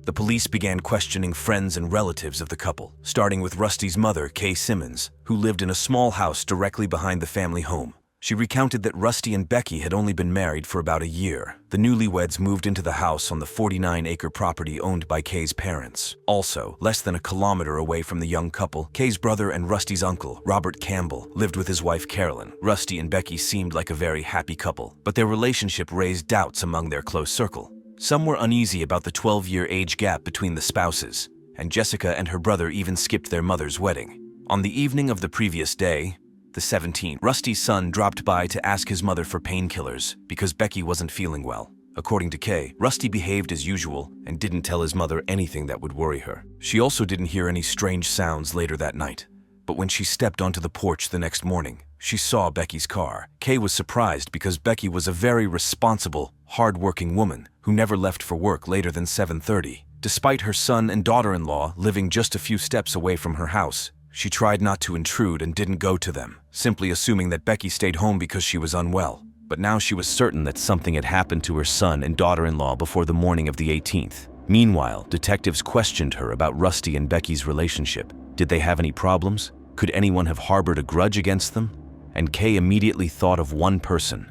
The police began questioning friends and relatives of the couple, starting with Rusty's mother, Kay Simmons, who lived in a small house directly behind the family home. She recounted that Rusty and Becky had only been married for about a year. The newlyweds moved into the house on the 49-acre property owned by Kay's parents. Also, less than a kilometer away from the young couple, Kay's brother and Rusty's uncle, Robert Campbell, lived with his wife Carolyn. Rusty and Becky seemed like a very happy couple, but their relationship raised doubts among their close circle. Some were uneasy about the 12-year age gap between the spouses, and Jessica and her brother even skipped their mother's wedding. On the evening of the previous day, the 17th, Rusty's son dropped by to ask his mother for painkillers because Becky wasn't feeling well. According to Kay, Rusty behaved as usual and didn't tell his mother anything that would worry her. She also didn't hear any strange sounds later that night. But when she stepped onto the porch the next morning, she saw Becky's car. Kay was surprised because Becky was a very responsible, hard-working woman who never left for work later than 7:30. Despite her son and daughter-in-law living just a few steps away from her house, she tried not to intrude and didn't go to them, simply assuming that Becky stayed home because she was unwell. But now she was certain that something had happened to her son and daughter-in-law before the morning of the 18th. Meanwhile, detectives questioned her about Rusty and Becky's relationship. Did they have any problems? Could anyone have harbored a grudge against them? And Kay immediately thought of one person.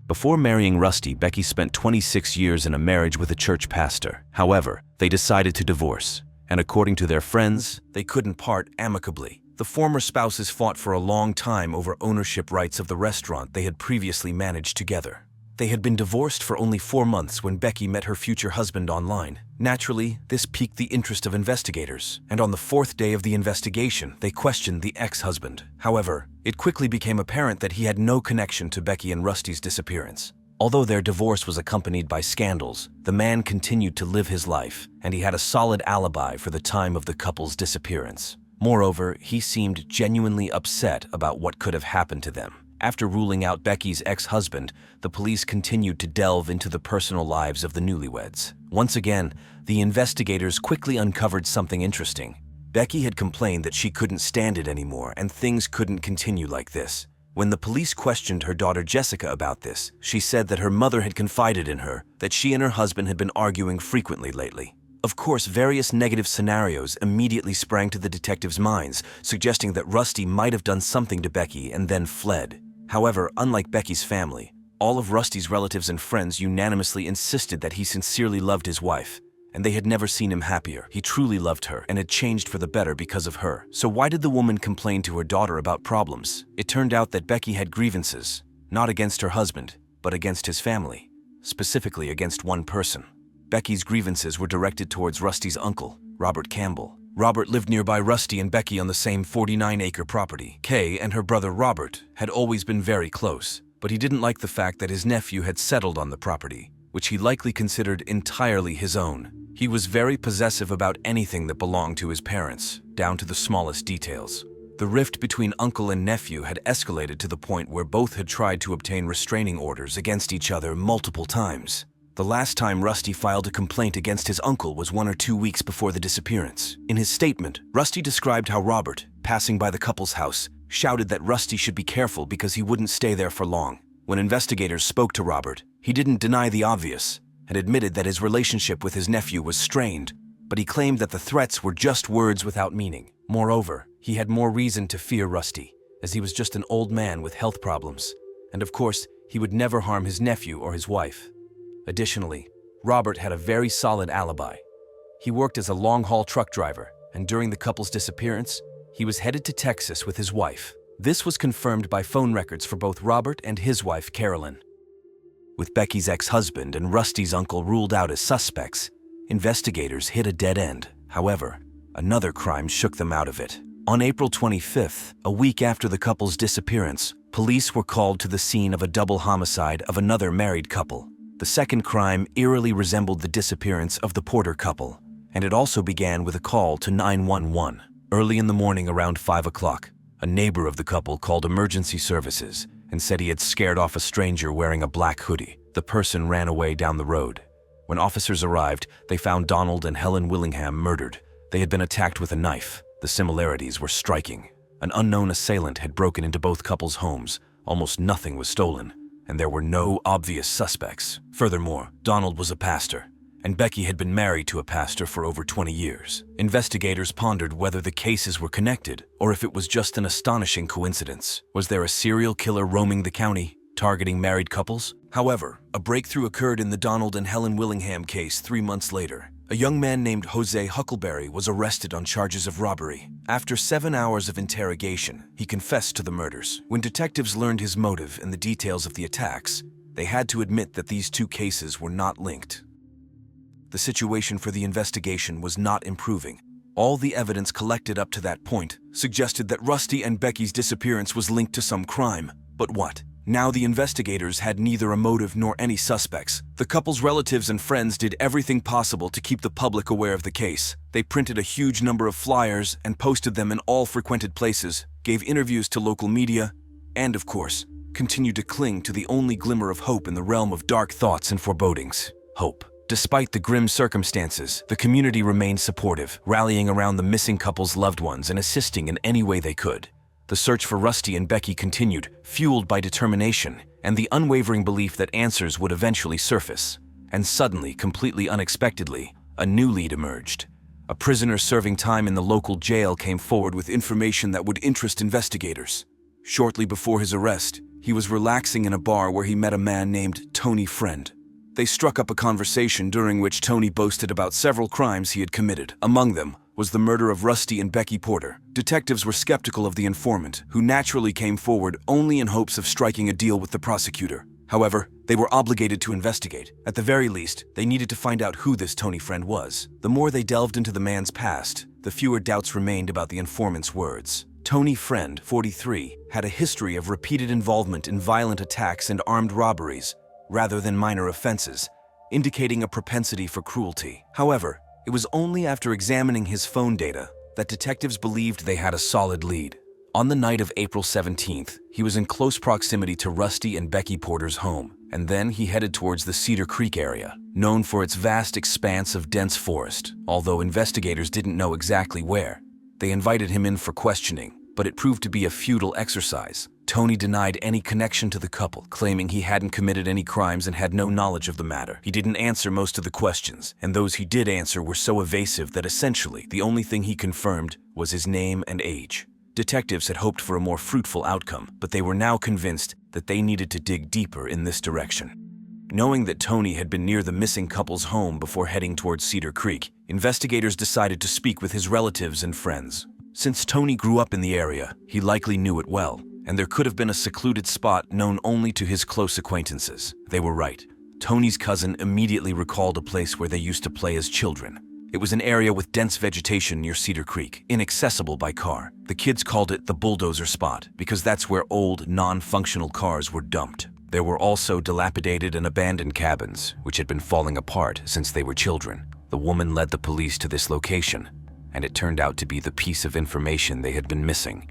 Before marrying Rusty, Becky spent 26 years in a marriage with a church pastor. However, they decided to divorce, and according to their friends, they couldn't part amicably. The former spouses fought for a long time over ownership rights of the restaurant they had previously managed together. They had been divorced for only 4 months when Becky met her future husband online. Naturally, this piqued the interest of investigators, and on the 4th day of the investigation, they questioned the ex-husband. However, it quickly became apparent that he had no connection to Becky and Rusty's disappearance. Although their divorce was accompanied by scandals, the man continued to live his life, and he had a solid alibi for the time of the couple's disappearance. Moreover, he seemed genuinely upset about what could have happened to them. After ruling out Becky's ex-husband, the police continued to delve into the personal lives of the newlyweds. Once again, the investigators quickly uncovered something interesting. Becky had complained that she couldn't stand it anymore and things couldn't continue like this. When the police questioned her daughter Jessica about this, she said that her mother had confided in her that she and her husband had been arguing frequently lately. Of course, various negative scenarios immediately sprang to the detectives' minds, suggesting that Rusty might have done something to Becky and then fled. However, unlike Becky's family, all of Rusty's relatives and friends unanimously insisted that he sincerely loved his wife, and they had never seen him happier. He truly loved her and had changed for the better because of her. So why did the woman complain to her daughter about problems? It turned out that Becky had grievances, not against her husband, but against his family, specifically against one person. Becky's grievances were directed towards Rusty's uncle, Robert Campbell. Robert lived nearby Rusty and Becky on the same 49-acre property. Kay and her brother Robert had always been very close, but he didn't like the fact that his nephew had settled on the property, which he likely considered entirely his own. He was very possessive about anything that belonged to his parents, down to the smallest details. The rift between uncle and nephew had escalated to the point where both had tried to obtain restraining orders against each other multiple times. The last time Rusty filed a complaint against his uncle was 1 or 2 weeks before the disappearance. In his statement, Rusty described how Robert, passing by the couple's house, shouted that Rusty should be careful because he wouldn't stay there for long. When investigators spoke to Robert, he didn't deny the obvious and admitted that his relationship with his nephew was strained, but he claimed that the threats were just words without meaning. Moreover, he had more reason to fear Rusty, as he was just an old man with health problems, and of course, he would never harm his nephew or his wife. Additionally, Robert had a very solid alibi. He worked as a long-haul truck driver, and during the couple's disappearance, he was headed to Texas with his wife. This was confirmed by phone records for both Robert and his wife, Carolyn. With Becky's ex-husband and Rusty's uncle ruled out as suspects, investigators hit a dead end. However, another crime shook them out of it. On April 25th, a week after the couple's disappearance, police were called to the scene of a double homicide of another married couple. The second crime eerily resembled the disappearance of the Porter couple, and it also began with a call to 911. Early in the morning around 5 o'clock, a neighbor of the couple called emergency services and said he had scared off a stranger wearing a black hoodie. The person ran away down the road. When officers arrived, they found Donald and Helen Willingham murdered. They had been attacked with a knife. The similarities were striking. An unknown assailant had broken into both couples' homes. Almost nothing was stolen, and there were no obvious suspects. Furthermore, Donald was a pastor, and Becky had been married to a pastor for over 20 years. Investigators pondered whether the cases were connected or if it was just an astonishing coincidence. Was there a serial killer roaming the county, targeting married couples? However, a breakthrough occurred in the Donald and Helen Willingham case 3 months later. A young man named Jose Huckleberry was arrested on charges of robbery. After 7 hours of interrogation, he confessed to the murders. When detectives learned his motive and the details of the attacks, they had to admit that these two cases were not linked. The situation for the investigation was not improving. All the evidence collected up to that point suggested that Rusty and Becky's disappearance was linked to some crime. But what? Now the investigators had neither a motive nor any suspects. The couple's relatives and friends did everything possible to keep the public aware of the case. They printed a huge number of flyers and posted them in all frequented places, gave interviews to local media, and, of course, continued to cling to the only glimmer of hope in the realm of dark thoughts and forebodings. Hope. Despite the grim circumstances, the community remained supportive, rallying around the missing couple's loved ones and assisting in any way they could. The search for Rusty and Becky continued, fueled by determination and the unwavering belief that answers would eventually surface. And suddenly, completely unexpectedly, a new lead emerged. A prisoner serving time in the local jail came forward with information that would interest investigators. Shortly before his arrest, he was relaxing in a bar where he met a man named Tony Friend. They struck up a conversation during which Tony boasted about several crimes he had committed. Among them was the murder of Rusty and Becky Porter. Detectives were skeptical of the informant, who naturally came forward only in hopes of striking a deal with the prosecutor. However, they were obligated to investigate. At the very least, they needed to find out who this Tony Friend was. The more they delved into the man's past, the fewer doubts remained about the informant's words. Tony Friend, 43, had a history of repeated involvement in violent attacks and armed robberies, rather than minor offenses, indicating a propensity for cruelty. However, it was only after examining his phone data that detectives believed they had a solid lead. On the night of April 17th, he was in close proximity to Rusty and Becky Porter's home, and then he headed towards the Cedar Creek area, known for its vast expanse of dense forest, although investigators didn't know exactly where. They invited him in for questioning, but it proved to be a futile exercise. Tony denied any connection to the couple, claiming he hadn't committed any crimes and had no knowledge of the matter. He didn't answer most of the questions, and those he did answer were so evasive that essentially the only thing he confirmed was his name and age. Detectives had hoped for a more fruitful outcome, but they were now convinced that they needed to dig deeper in this direction. Knowing that Tony had been near the missing couple's home before heading towards Cedar Creek, investigators decided to speak with his relatives and friends. Since Tony grew up in the area, he likely knew it well, and there could have been a secluded spot known only to his close acquaintances. They were right. Tony's cousin immediately recalled a place where they used to play as children. It was an area with dense vegetation near Cedar Creek, inaccessible by car. The kids called it the bulldozer spot because that's where old, non-functional cars were dumped. There were also dilapidated and abandoned cabins, which had been falling apart since they were children. The woman led the police to this location, and it turned out to be the piece of information they had been missing.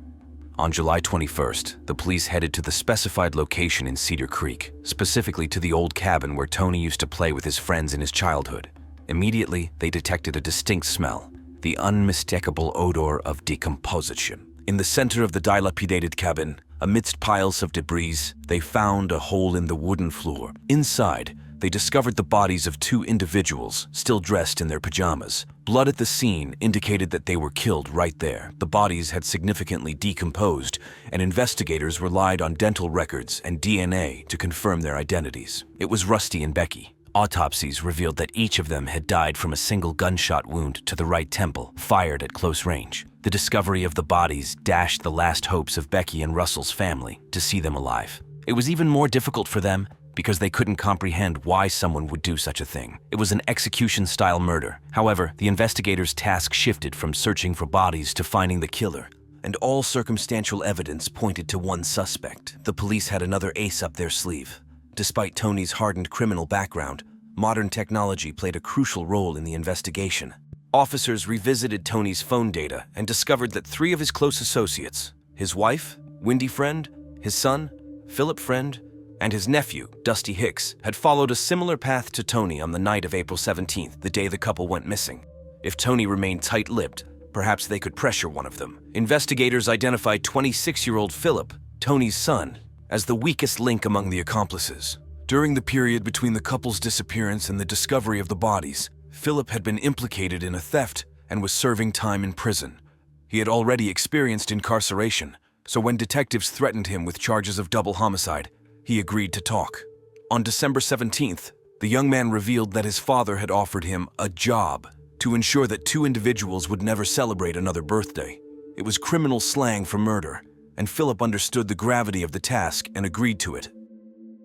On July 21st, the police headed to the specified location in Cedar Creek, specifically to the old cabin where Tony used to play with his friends in his childhood. Immediately, they detected a distinct smell, the unmistakable odor of decomposition. In the center of the dilapidated cabin, amidst piles of debris, they found a hole in the wooden floor. Inside, they discovered the bodies of two individuals, still dressed in their pajamas. Blood at the scene indicated that they were killed right there. The bodies had significantly decomposed, and investigators relied on dental records and DNA to confirm their identities. It was Rusty and Becky. Autopsies revealed that each of them had died from a single gunshot wound to the right temple, fired at close range. The discovery of the bodies dashed the last hopes of Becky and Russell's family to see them alive. It was even more difficult for them because they couldn't comprehend why someone would do such a thing. It was an execution-style murder. However, the investigators' task shifted from searching for bodies to finding the killer, and all circumstantial evidence pointed to one suspect. The police had another ace up their sleeve. Despite Tony's hardened criminal background, modern technology played a crucial role in the investigation. Officers revisited Tony's phone data and discovered that 3 of his close associates, his wife, Wendy Friend, his son, Philip Friend, and his nephew, Dusty Hicks, had followed a similar path to Tony on the night of April 17th, the day the couple went missing. If Tony remained tight-lipped, perhaps they could pressure one of them. Investigators identified 26-year-old Philip, Tony's son, as the weakest link among the accomplices. During the period between the couple's disappearance and the discovery of the bodies, Philip had been implicated in a theft and was serving time in prison. He had already experienced incarceration, so when detectives threatened him with charges of double homicide, he agreed to talk. On December 17th, the young man revealed that his father had offered him a job to ensure that two individuals would never celebrate another birthday. It was criminal slang for murder, and Philip understood the gravity of the task and agreed to it.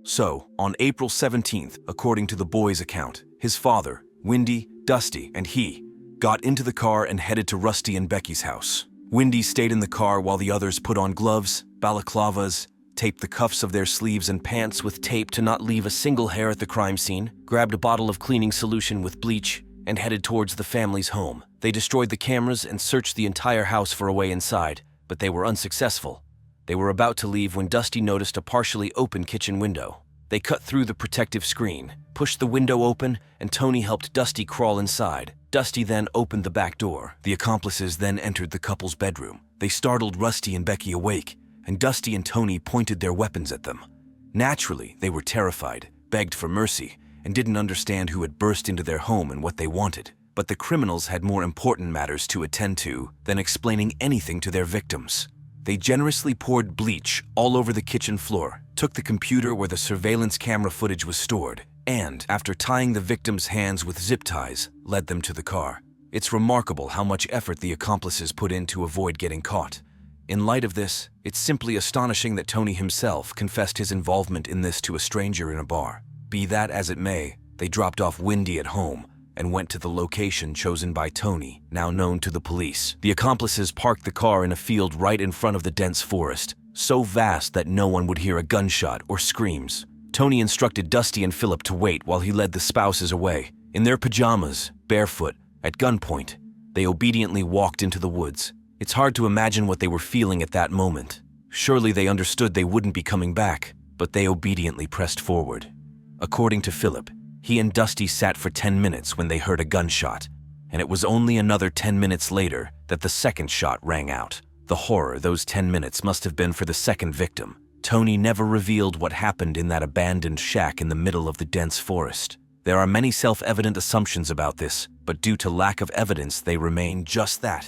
So, on April 17th, according to the boy's account, his father, Wendy, Dusty, and he got into the car and headed to Rusty and Becky's house. Wendy stayed in the car while the others put on gloves, balaclavas, taped the cuffs of their sleeves and pants with tape to not leave a single hair at the crime scene, grabbed a bottle of cleaning solution with bleach, and headed towards the family's home. They destroyed the cameras and searched the entire house for a way inside, but they were unsuccessful. They were about to leave when Dusty noticed a partially open kitchen window. They cut through the protective screen, pushed the window open, and Tony helped Dusty crawl inside. Dusty then opened the back door. The accomplices then entered the couple's bedroom. They startled Rusty and Becky awake, and Dusty and Tony pointed their weapons at them. Naturally, they were terrified, begged for mercy, and didn't understand who had burst into their home and what they wanted. But the criminals had more important matters to attend to than explaining anything to their victims. They generously poured bleach all over the kitchen floor, took the computer where the surveillance camera footage was stored, and, after tying the victims' hands with zip ties, led them to the car. It's remarkable how much effort the accomplices put in to avoid getting caught. In light of this, it's simply astonishing that Tony himself confessed his involvement in this to a stranger in a bar. Be that as it may, they dropped off Wendy at home and went to the location chosen by Tony, now known to the police. The accomplices parked the car in a field right in front of the dense forest, so vast that no one would hear a gunshot or screams. Tony instructed Dusty and Philip to wait while he led the spouses away. In their pajamas, barefoot, at gunpoint, they obediently walked into the woods. It's hard to imagine what they were feeling at that moment. Surely they understood they wouldn't be coming back, but they obediently pressed forward. According to Philip, he and Dusty sat for 10 minutes when they heard a gunshot, and it was only another 10 minutes later that the second shot rang out. The horror those 10 minutes must have been for the second victim. Tony never revealed what happened in that abandoned shack in the middle of the dense forest. There are many self-evident assumptions about this, but due to lack of evidence, they remain just that.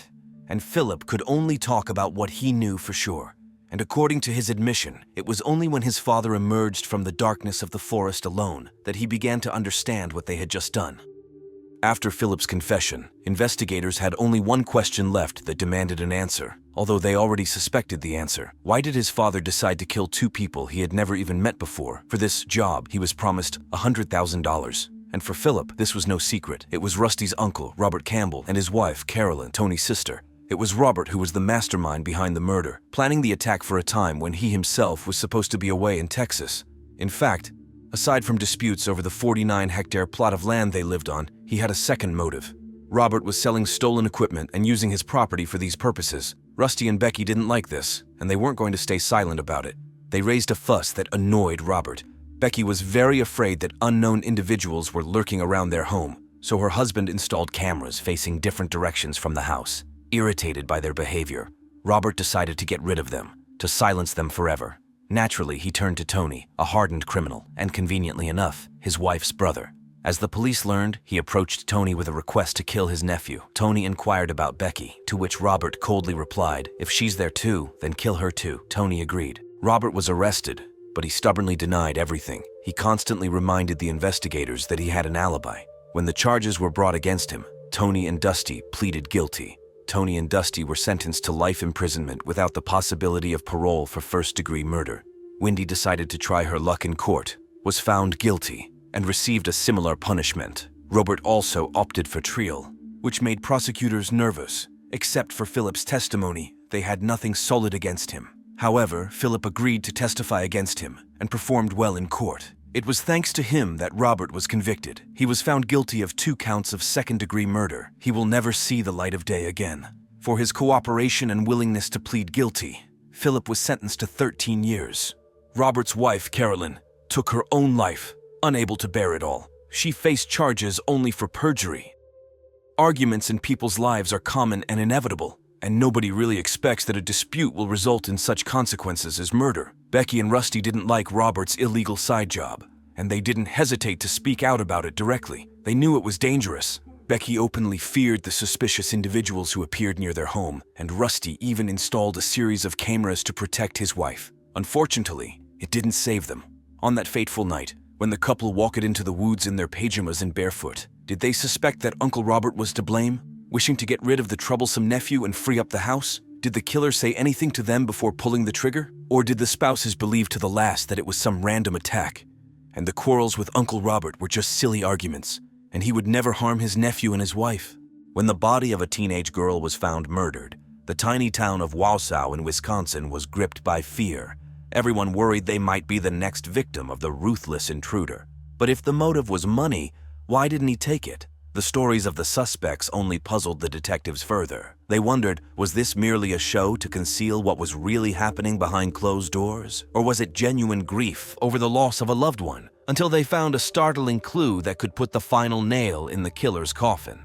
And Philip could only talk about what he knew for sure. And according to his admission, it was only when his father emerged from the darkness of the forest alone that he began to understand what they had just done. After Philip's confession, investigators had only one question left that demanded an answer, although they already suspected the answer. Why did his father decide to kill two people he had never even met before? For this job, he was promised $100,000. And for Philip, this was no secret. It was Rusty's uncle, Robert Campbell, and his wife, Carolyn, Tony's sister. It was Robert who was the mastermind behind the murder, planning the attack for a time when he himself was supposed to be away in Texas. In fact, aside from disputes over the 49-hectare plot of land they lived on, he had a second motive. Robert was selling stolen equipment and using his property for these purposes. Rusty and Becky didn't like this, and they weren't going to stay silent about it. They raised a fuss that annoyed Robert. Becky was very afraid that unknown individuals were lurking around their home, so her husband installed cameras facing different directions from the house. Irritated by their behavior, Robert decided to get rid of them, to silence them forever. Naturally, he turned to Tony, a hardened criminal, and conveniently enough, his wife's brother. As the police learned, he approached Tony with a request to kill his nephew. Tony inquired about Becky, to which Robert coldly replied, "If she's there too, then kill her too." Tony agreed. Robert was arrested, but he stubbornly denied everything. He constantly reminded the investigators that he had an alibi. When the charges were brought against him, Tony and Dusty pleaded guilty. Tony and Dusty were sentenced to life imprisonment without the possibility of parole for first-degree murder. Wendy decided to try her luck in court, was found guilty, and received a similar punishment. Robert also opted for trial, which made prosecutors nervous. Except for Philip's testimony, they had nothing solid against him. However, Philip agreed to testify against him and performed well in court. It was thanks to him that Robert was convicted. He was found guilty of 2 counts of second-degree murder. He will never see the light of day again. For his cooperation and willingness to plead guilty, Philip was sentenced to 13 years. Robert's wife, Carolyn, took her own life, unable to bear it all. She faced charges only for perjury. Arguments in people's lives are common and inevitable, and nobody really expects that a dispute will result in such consequences as murder. Becky and Rusty didn't like Robert's illegal side job, and they didn't hesitate to speak out about it directly. They knew it was dangerous. Becky openly feared the suspicious individuals who appeared near their home, and Rusty even installed a series of cameras to protect his wife. Unfortunately, it didn't save them. On that fateful night, when the couple walked into the woods in their pajamas and barefoot, did they suspect that Uncle Robert was to blame, wishing to get rid of the troublesome nephew and free up the house? Did the killer say anything to them before pulling the trigger? Or did the spouses believe to the last that it was some random attack, and the quarrels with Uncle Robert were just silly arguments, and he would never harm his nephew and his wife? When the body of a teenage girl was found murdered, the tiny town of Wausau in Wisconsin was gripped by fear. Everyone worried they might be the next victim of the ruthless intruder. But if the motive was money, why didn't he take it? The stories of the suspects only puzzled the detectives further. They wondered, was this merely a show to conceal what was really happening behind closed doors? Or was it genuine grief over the loss of a loved one? Until they found a startling clue that could put the final nail in the killer's coffin.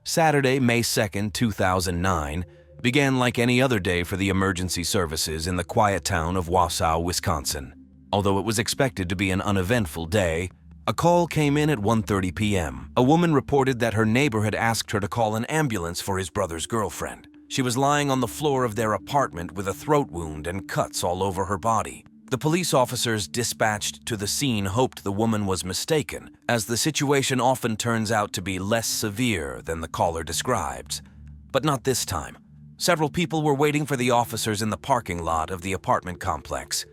Saturday, May 2nd, 2009, began like any other day for the emergency services in the quiet town of Wausau, Wisconsin. Although it was expected to be an uneventful day, a call came in at 1:30 p.m. A woman reported that her neighbor had asked her to call an ambulance for his brother's girlfriend. She was lying on the floor of their apartment with a throat wound and cuts all over her body. The police officers dispatched to the scene hoped the woman was mistaken, as the situation often turns out to be less severe than the caller describes. But not this time. Several people were waiting for the officers in the parking lot of the apartment complex.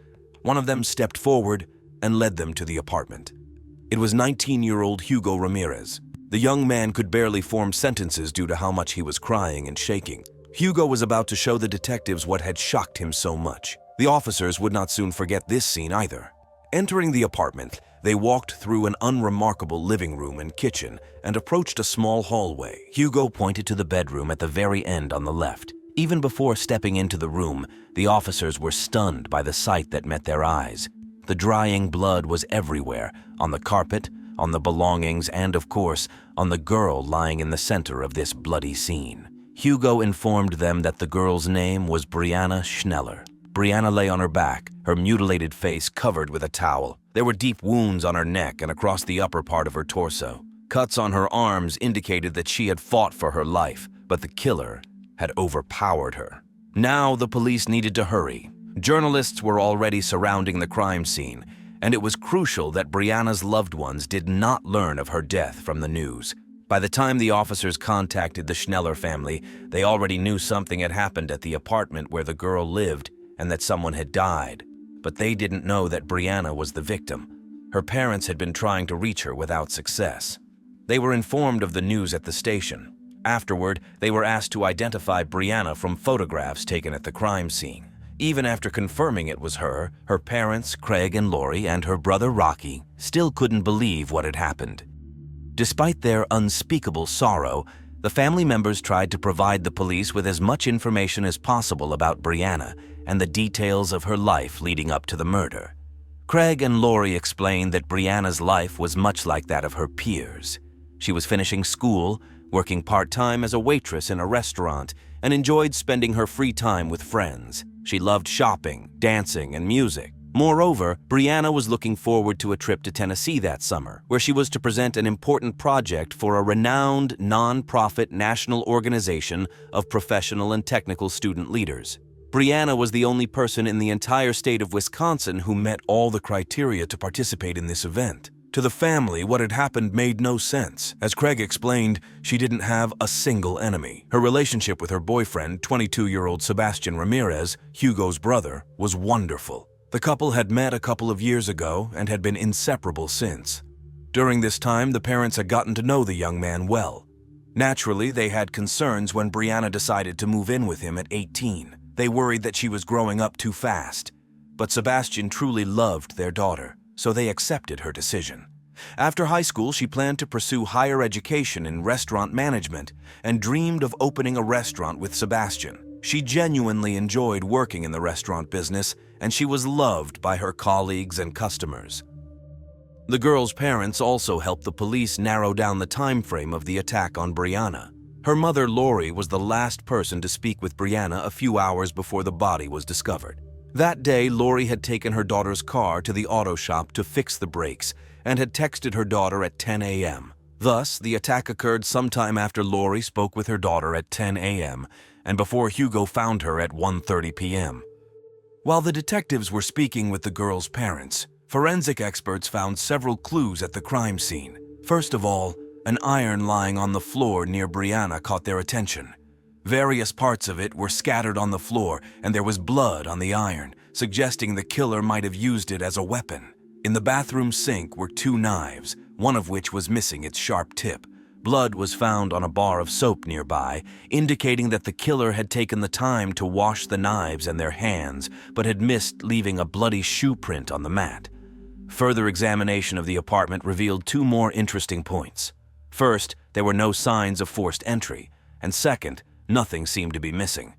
One of them stepped forward and led them to the apartment. It was 19-year-old Hugo Ramirez. The young man could barely form sentences due to how much he was crying and shaking. Hugo was about to show the detectives what had shocked him so much. The officers would not soon forget this scene either. Entering the apartment, they walked through an unremarkable living room and kitchen and approached a small hallway. Hugo pointed to the bedroom at the very end on the left. Even before stepping into the room, the officers were stunned by the sight that met their eyes. The drying blood was everywhere, on the carpet, on the belongings, and of course, on the girl lying in the center of this bloody scene. Hugo informed them that the girl's name was Brianna Schneller. Brianna lay on her back, her mutilated face covered with a towel. There were deep wounds on her neck and across the upper part of her torso. Cuts on her arms indicated that she had fought for her life, but the killer had overpowered her. Now the police needed to hurry. Journalists were already surrounding the crime scene, and it was crucial that Brianna's loved ones did not learn of her death from the news. By the time the officers contacted the Schneller family, they already knew something had happened at the apartment where the girl lived and that someone had died. But they didn't know that Brianna was the victim. Her parents had been trying to reach her without success. They were informed of the news at the station. Afterward, they were asked to identify Brianna from photographs taken at the crime scene. Even after confirming it was her parents, Craig and Lori, and her brother Rocky, still couldn't believe what had happened. Despite their unspeakable sorrow, the family members tried to provide the police with as much information as possible about Brianna and the details of her life leading up to the murder. Craig and Lori explained that Brianna's life was much like that of her peers. She was finishing school, working part-time as a waitress in a restaurant, and enjoyed spending her free time with friends. She loved shopping, dancing, and music. Moreover, Brianna was looking forward to a trip to Tennessee that summer, where she was to present an important project for a renowned non-profit national organization of professional and technical student leaders. Brianna was the only person in the entire state of Wisconsin who met all the criteria to participate in this event. To the family, what had happened made no sense. As Craig explained, she didn't have a single enemy. Her relationship with her boyfriend, 22-year-old Sebastian Ramirez, Hugo's brother, was wonderful. The couple had met a couple of years ago and had been inseparable since. During this time, the parents had gotten to know the young man well. Naturally, they had concerns when Brianna decided to move in with him at 18. They worried that she was growing up too fast. But Sebastian truly loved their daughter, so they accepted her decision. After high school, she planned to pursue higher education in restaurant management and dreamed of opening a restaurant with Sebastian. She genuinely enjoyed working in the restaurant business, and she was loved by her colleagues and customers. The girl's parents also helped the police narrow down the time frame of the attack on Brianna. Her mother, Lori, was the last person to speak with Brianna a few hours before the body was discovered. That day, Lori had taken her daughter's car to the auto shop to fix the brakes and had texted her daughter at 10 a.m. Thus, the attack occurred sometime after Lori spoke with her daughter at 10 a.m. and before Hugo found her at 1:30 p.m. While the detectives were speaking with the girl's parents, forensic experts found several clues at the crime scene. First of all, an iron lying on the floor near Brianna caught their attention. Various parts of it were scattered on the floor, and there was blood on the iron, suggesting the killer might have used it as a weapon. In the bathroom sink were 2 knives, one of which was missing its sharp tip. Blood was found on a bar of soap nearby, indicating that the killer had taken the time to wash the knives and their hands, but had missed leaving a bloody shoe print on the mat. Further examination of the apartment revealed 2 more interesting points. First, there were no signs of forced entry, and second, nothing seemed to be missing.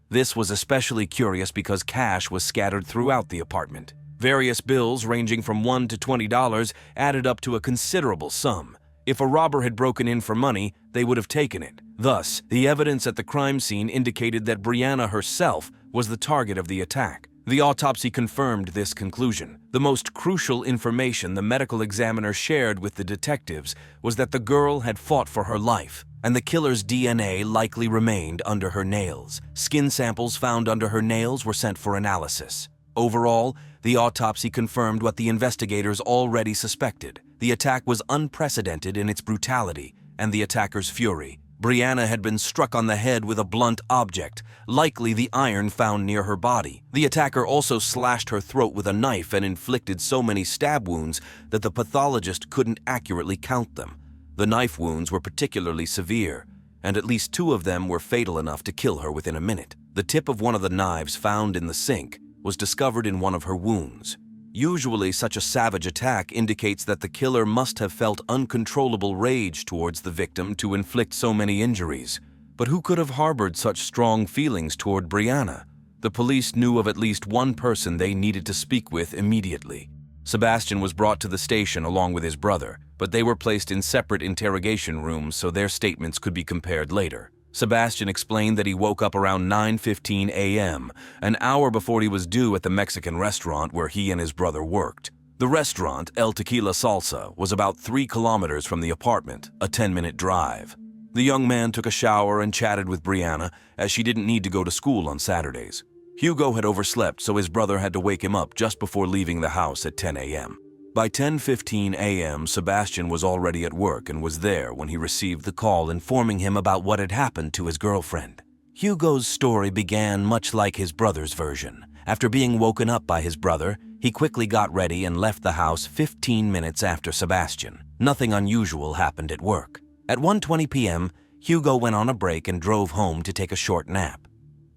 This was especially curious because cash was scattered throughout the apartment. Various bills ranging from $1 to $20 added up to a considerable sum. If a robber had broken in for money, they would have taken it. Thus, the evidence at the crime scene indicated that Brianna herself was the target of the attack. The autopsy confirmed this conclusion. The most crucial information the medical examiner shared with the detectives was that the girl had fought for her life, and the killer's DNA likely remained under her nails. Skin samples found under her nails were sent for analysis. Overall, the autopsy confirmed what the investigators already suspected. The attack was unprecedented in its brutality and the attacker's fury. Brianna had been struck on the head with a blunt object, likely the iron found near her body. The attacker also slashed her throat with a knife and inflicted so many stab wounds that the pathologist couldn't accurately count them. The knife wounds were particularly severe, and at least 2 of them were fatal enough to kill her within a minute. The tip of one of the knives found in the sink was discovered in one of her wounds. Usually, such a savage attack indicates that the killer must have felt uncontrollable rage towards the victim to inflict so many injuries. But who could have harbored such strong feelings toward Brianna? The police knew of at least one person they needed to speak with immediately. Sebastian was brought to the station along with his brother, but they were placed in separate interrogation rooms so their statements could be compared later. Sebastian explained that he woke up around 9:15 a.m., an hour before he was due at the Mexican restaurant where he and his brother worked. The restaurant, El Tequila Salsa, was about 3 kilometers from the apartment, a 10-minute drive. The young man took a shower and chatted with Brianna, as she didn't need to go to school on Saturdays. Hugo had overslept, so his brother had to wake him up just before leaving the house at 10 a.m. By 10:15 a.m., Sebastian was already at work and was there when he received the call informing him about what had happened to his girlfriend. Hugo's story began much like his brother's version. After being woken up by his brother, he quickly got ready and left the house 15 minutes after Sebastian. Nothing unusual happened at work. At 1:20 p.m., Hugo went on a break and drove home to take a short nap.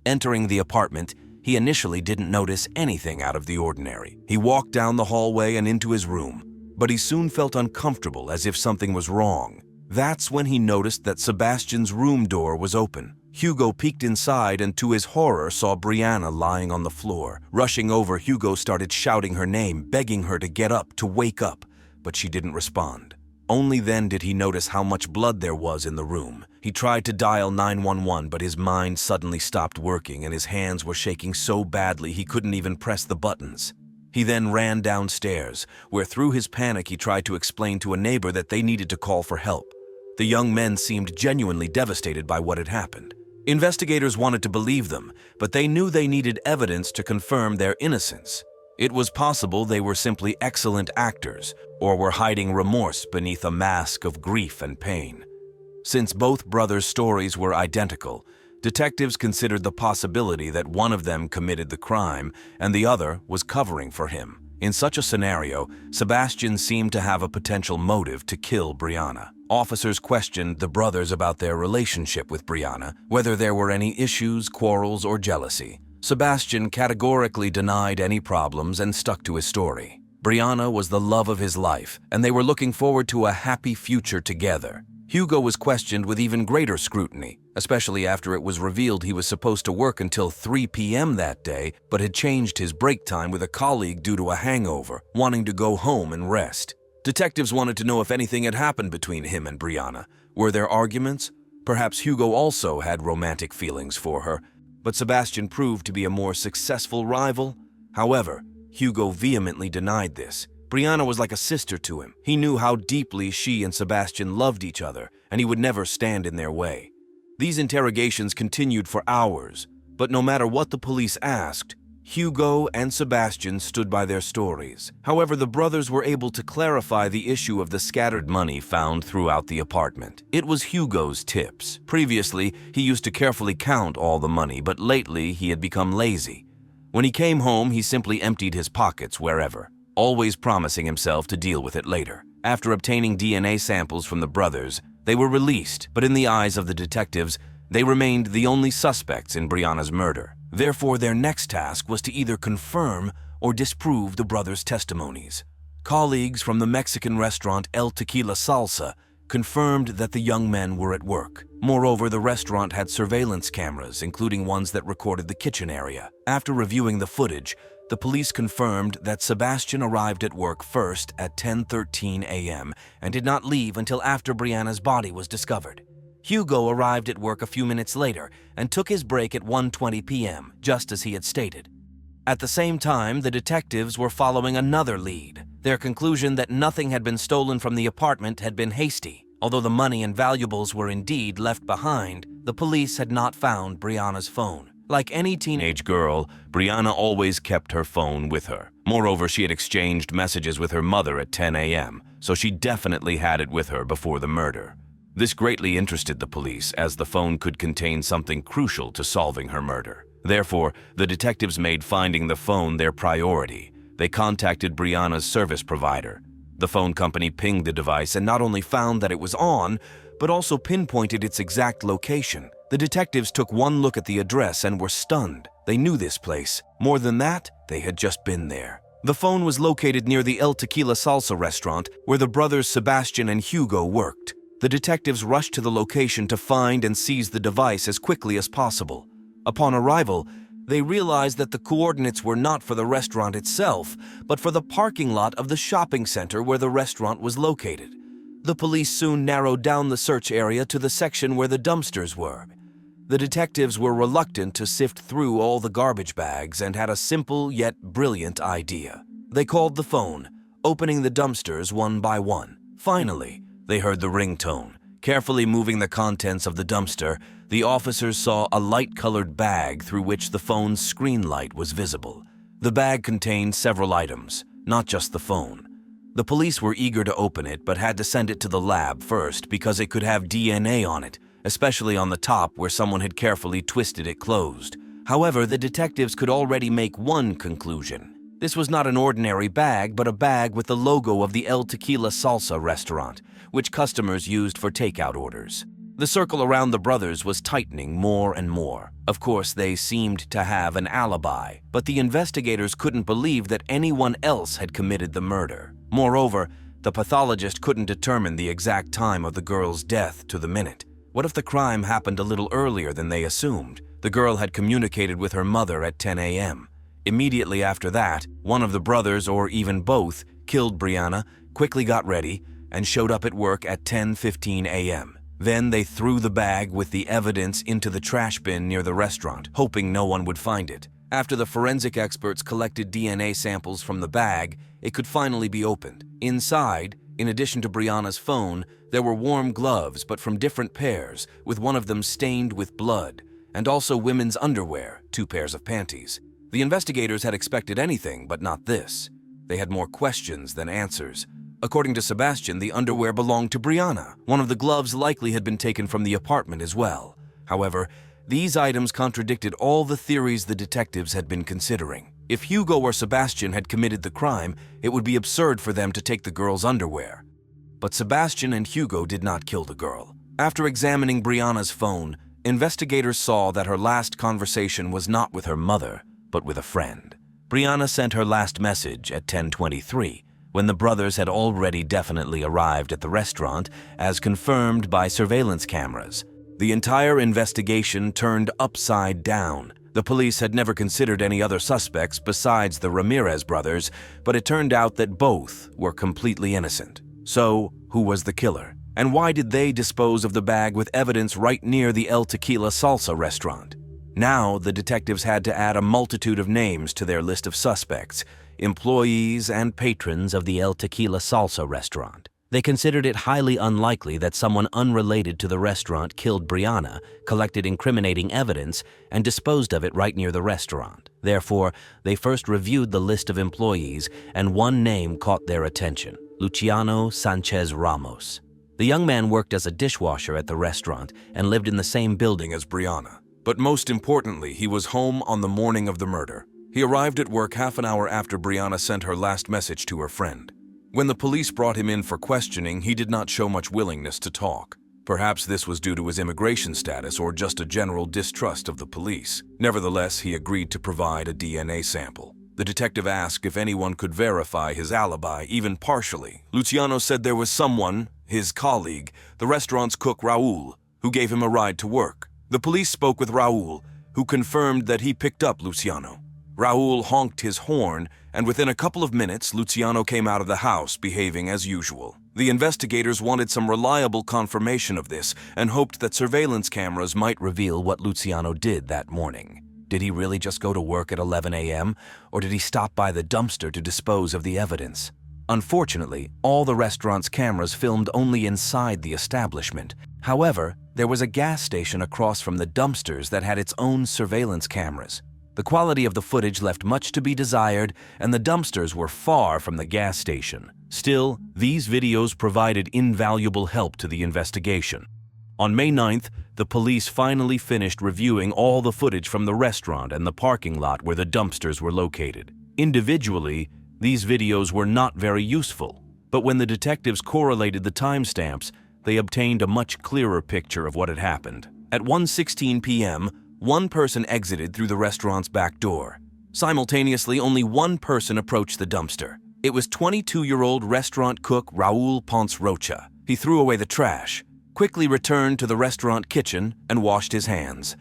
Entering the apartment, he initially didn't notice anything out of the ordinary. He walked down the hallway and into his room, but he soon felt uncomfortable as if something was wrong. That's when he noticed that Sebastian's room door was open. Hugo peeked inside and to his horror saw Brianna lying on the floor. Rushing over, Hugo started shouting her name, begging her to get up, to wake up, but she didn't respond. Only then did he notice how much blood there was in the room. He tried to dial 911, but his mind suddenly stopped working and his hands were shaking so badly he couldn't even press the buttons. He then ran downstairs, where through his panic he tried to explain to a neighbor that they needed to call for help. The young men seemed genuinely devastated by what had happened. Investigators wanted to believe them, but they knew they needed evidence to confirm their innocence. It was possible they were simply excellent actors, or were hiding remorse beneath a mask of grief and pain. Since both brothers' stories were identical, detectives considered the possibility that one of them committed the crime and the other was covering for him. In such a scenario, Sebastian seemed to have a potential motive to kill Brianna. Officers questioned the brothers about their relationship with Brianna, whether there were any issues, quarrels, or jealousy. Sebastian categorically denied any problems and stuck to his story. Brianna was the love of his life, and they were looking forward to a happy future together. Hugo was questioned with even greater scrutiny, especially after it was revealed he was supposed to work until 3 p.m. that day, but had changed his break time with a colleague due to a hangover, wanting to go home and rest. Detectives wanted to know if anything had happened between him and Brianna. Were there arguments? Perhaps Hugo also had romantic feelings for her, but Sebastian proved to be a more successful rival. However, Hugo vehemently denied this. Brianna was like a sister to him. He knew how deeply she and Sebastian loved each other, and he would never stand in their way. These interrogations continued for hours, but no matter what the police asked, Hugo and Sebastian stood by their stories. However, the brothers were able to clarify the issue of the scattered money found throughout the apartment. It was Hugo's tips. Previously, he used to carefully count all the money, but lately he had become lazy. When he came home, he simply emptied his pockets wherever, always promising himself to deal with it later. After obtaining DNA samples from the brothers, they were released, but in the eyes of the detectives, they remained the only suspects in Brianna's murder. Therefore, their next task was to either confirm or disprove the brothers' testimonies. Colleagues from the Mexican restaurant El Tequila Salsa confirmed that the young men were at work. Moreover, the restaurant had surveillance cameras, including ones that recorded the kitchen area. After reviewing the footage, the police confirmed that Sebastian arrived at work first at 10:13 a.m. and did not leave until after Brianna's body was discovered. Hugo arrived at work a few minutes later and took his break at 1:20 p.m., just as he had stated. At the same time, the detectives were following another lead. Their conclusion that nothing had been stolen from the apartment had been hasty. Although the money and valuables were indeed left behind, the police had not found Brianna's phone. Like any teenage girl, Brianna always kept her phone with her. Moreover, she had exchanged messages with her mother at 10 a.m., so she definitely had it with her before the murder. This greatly interested the police, as the phone could contain something crucial to solving her murder. Therefore, the detectives made finding the phone their priority. They contacted Brianna's service provider. The phone company pinged the device and not only found that it was on, but also pinpointed its exact location. The detectives took one look at the address and were stunned. They knew this place. More than that, they had just been there. The phone was located near the El Tequila Salsa restaurant, where the brothers Sebastian and Hugo worked. The detectives rushed to the location to find and seize the device as quickly as possible. Upon arrival, they realized that the coordinates were not for the restaurant itself, but for the parking lot of the shopping center where the restaurant was located. The police soon narrowed down the search area to the section where the dumpsters were. The detectives were reluctant to sift through all the garbage bags and had a simple yet brilliant idea. They called the phone, opening the dumpsters one by one. Finally, they heard the ringtone. Carefully moving the contents of the dumpster, the officers saw a light-colored bag through which the phone's screen light was visible. The bag contained several items, not just the phone. The police were eager to open it, but had to send it to the lab first because it could have DNA on it, especially on the top where someone had carefully twisted it closed. However, the detectives could already make one conclusion. This was not an ordinary bag, but a bag with the logo of the El Tequila Salsa restaurant, which customers used for takeout orders. The circle around the brothers was tightening more and more. Of course, they seemed to have an alibi, but the investigators couldn't believe that anyone else had committed the murder. Moreover, the pathologist couldn't determine the exact time of the girl's death to the minute. What if the crime happened a little earlier than they assumed? The girl had communicated with her mother at 10 a.m. Immediately after that, one of the brothers, or even both, killed Brianna, quickly got ready, and showed up at work at 10:15 a.m. Then they threw the bag with the evidence into the trash bin near the restaurant, hoping no one would find it. After the forensic experts collected DNA samples from the bag, it could finally be opened. Inside, in addition to Brianna's phone, there were warm gloves, but from different pairs, with one of them stained with blood, and also women's underwear, 2 pairs of panties. The investigators had expected anything, but not this. They had more questions than answers. According to Sebastian, the underwear belonged to Brianna. One of the gloves likely had been taken from the apartment as well. However, these items contradicted all the theories the detectives had been considering. If Hugo or Sebastian had committed the crime, it would be absurd for them to take the girl's underwear. But Sebastian and Hugo did not kill the girl. After examining Brianna's phone, investigators saw that her last conversation was not with her mother, but with a friend. Brianna sent her last message at 10:23, when the brothers had already definitely arrived at the restaurant, as confirmed by surveillance cameras. The entire investigation turned upside down. The police had never considered any other suspects besides the Ramirez brothers, but it turned out that both were completely innocent. So, who was the killer? And why did they dispose of the bag with evidence right near the El Tequila Salsa restaurant? Now, the detectives had to add a multitude of names to their list of suspects, employees and patrons of the El Tequila Salsa restaurant. They considered it highly unlikely that someone unrelated to the restaurant killed Brianna, collected incriminating evidence, and disposed of it right near the restaurant. Therefore, they first reviewed the list of employees, and one name caught their attention: Luciano Sanchez Ramos. The young man worked as a dishwasher at the restaurant and lived in the same building as Brianna. But most importantly, he was home on the morning of the murder. He arrived at work half an hour after Brianna sent her last message to her friend. When the police brought him in for questioning, he did not show much willingness to talk. Perhaps this was due to his immigration status or just a general distrust of the police. Nevertheless, he agreed to provide a DNA sample. The detective asked if anyone could verify his alibi, even partially. Luciano said there was someone, his colleague, the restaurant's cook Raul, who gave him a ride to work. The police spoke with Raul, who confirmed that he picked up Luciano. Raul honked his horn, and within a couple of minutes, Luciano came out of the house, behaving as usual. The investigators wanted some reliable confirmation of this and hoped that surveillance cameras might reveal what Luciano did that morning. Did he really just go to work at 11 a.m., or did he stop by the dumpster to dispose of the evidence? Unfortunately, all the restaurant's cameras filmed only inside the establishment. However, there was a gas station across from the dumpsters that had its own surveillance cameras. The quality of the footage left much to be desired, and the dumpsters were far from the gas station. Still, these videos provided invaluable help to the investigation. On May 9th, the police finally finished reviewing all the footage from the restaurant and the parking lot where the dumpsters were located. Individually, these videos were not very useful, but when the detectives correlated the timestamps, they obtained a much clearer picture of what had happened. At 1:16 p.m., one person exited through the restaurant's back door. Simultaneously, only one person approached the dumpster. It was 22-year-old restaurant cook Raul Ponce Rocha. He threw away the trash, quickly returned to the restaurant kitchen, and washed his hands.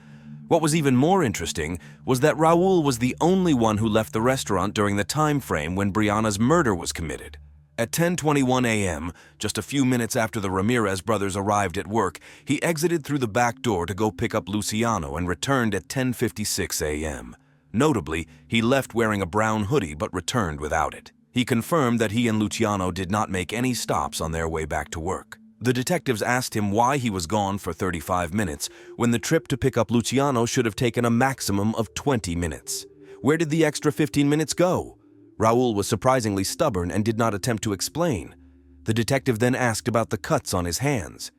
What was even more interesting was that Raul was the only one who left the restaurant during the time frame when Brianna's murder was committed. At 10:21 a.m., just a few minutes after the Ramirez brothers arrived at work, he exited through the back door to go pick up Luciano and returned at 10:56 a.m. Notably, he left wearing a brown hoodie but returned without it. He confirmed that he and Luciano did not make any stops on their way back to work. The detectives asked him why he was gone for 35 minutes when the trip to pick up Luciano should have taken a maximum of 20 minutes. Where did the extra 15 minutes go? Raul was surprisingly stubborn and did not attempt to explain. The detective then asked about the cuts on his hands.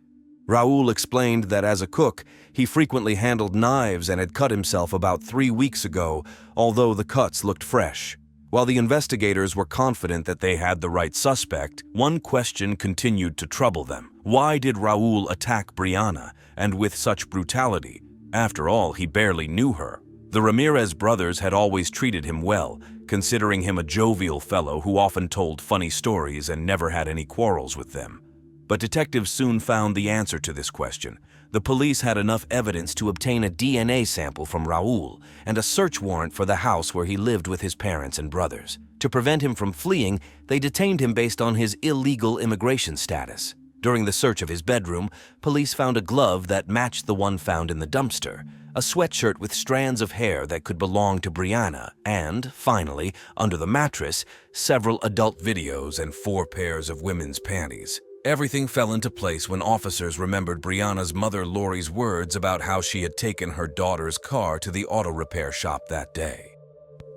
Raul explained that as a cook, he frequently handled knives and had cut himself about 3 weeks ago, although the cuts looked fresh. While the investigators were confident that they had the right suspect, one question continued to trouble them. Why did Raul attack Brianna, and with such brutality? After all, he barely knew her. The Ramirez brothers had always treated him well, considering him a jovial fellow who often told funny stories and never had any quarrels with them. But detectives soon found the answer to this question. The police had enough evidence to obtain a DNA sample from Raul and a search warrant for the house where he lived with his parents and brothers. To prevent him from fleeing, they detained him based on his illegal immigration status. During the search of his bedroom, police found a glove that matched the one found in the dumpster, a sweatshirt with strands of hair that could belong to Brianna, and, finally, under the mattress, several adult videos and 4 pairs of women's panties. Everything fell into place when officers remembered Brianna's mother Lori's words about how she had taken her daughter's car to the auto repair shop that day.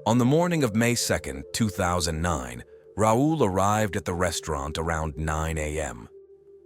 On the morning of May 2, 2009, Raul arrived at the restaurant around 9 a.m.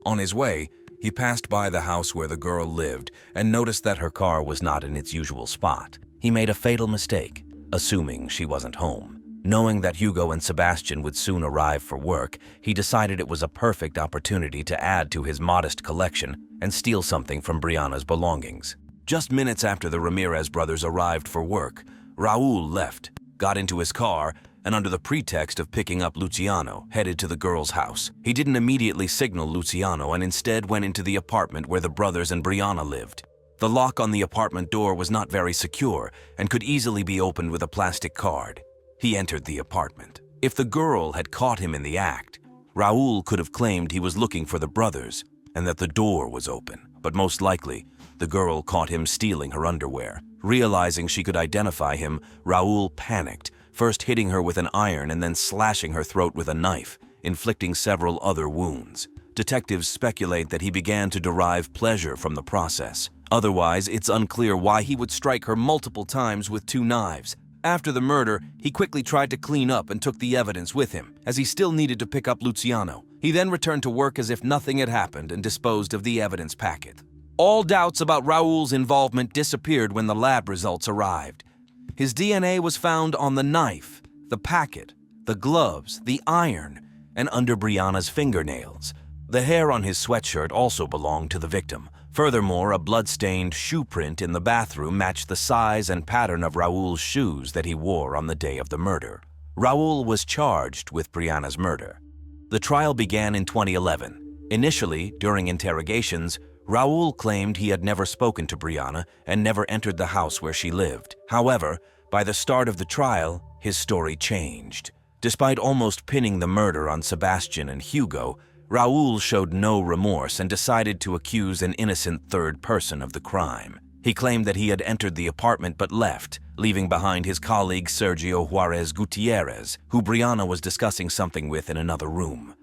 On his way, he passed by the house where the girl lived and noticed that her car was not in its usual spot. He made a fatal mistake, assuming she wasn't home. Knowing that Hugo and Sebastian would soon arrive for work, he decided it was a perfect opportunity to add to his modest collection and steal something from Brianna's belongings. Just minutes after the Ramirez brothers arrived for work, Raul left, got into his car, and under the pretext of picking up Luciano, headed to the girl's house. He didn't immediately signal Luciano and instead went into the apartment where the brothers and Brianna lived. The lock on the apartment door was not very secure and could easily be opened with a plastic card. He entered the apartment. If the girl had caught him in the act, Raul could have claimed he was looking for the brothers and that the door was open. But most likely, the girl caught him stealing her underwear. Realizing she could identify him, Raoul panicked, first hitting her with an iron and then slashing her throat with a knife, inflicting several other wounds. Detectives speculate that he began to derive pleasure from the process. Otherwise, it's unclear why he would strike her multiple times with 2 knives. After the murder, he quickly tried to clean up and took the evidence with him, as he still needed to pick up Luciano. He then returned to work as if nothing had happened and disposed of the evidence packet. All doubts about Raoul's involvement disappeared when the lab results arrived. His DNA was found on the knife, the packet, the gloves, the iron, and under Brianna's fingernails. The hair on his sweatshirt also belonged to the victim. Furthermore, a blood-stained shoe print in the bathroom matched the size and pattern of Raoul's shoes that he wore on the day of the murder. Raoul was charged with Brianna's murder. The trial began in 2011. Initially, during interrogations, Raoul claimed he had never spoken to Brianna and never entered the house where she lived. However, by the start of the trial, his story changed. Despite almost pinning the murder on Sebastian and Hugo, Raoul showed no remorse and decided to accuse an innocent third person of the crime. He claimed that he had entered the apartment but left, leaving behind his colleague Sergio Juarez Gutierrez, who Brianna was discussing something with in another room.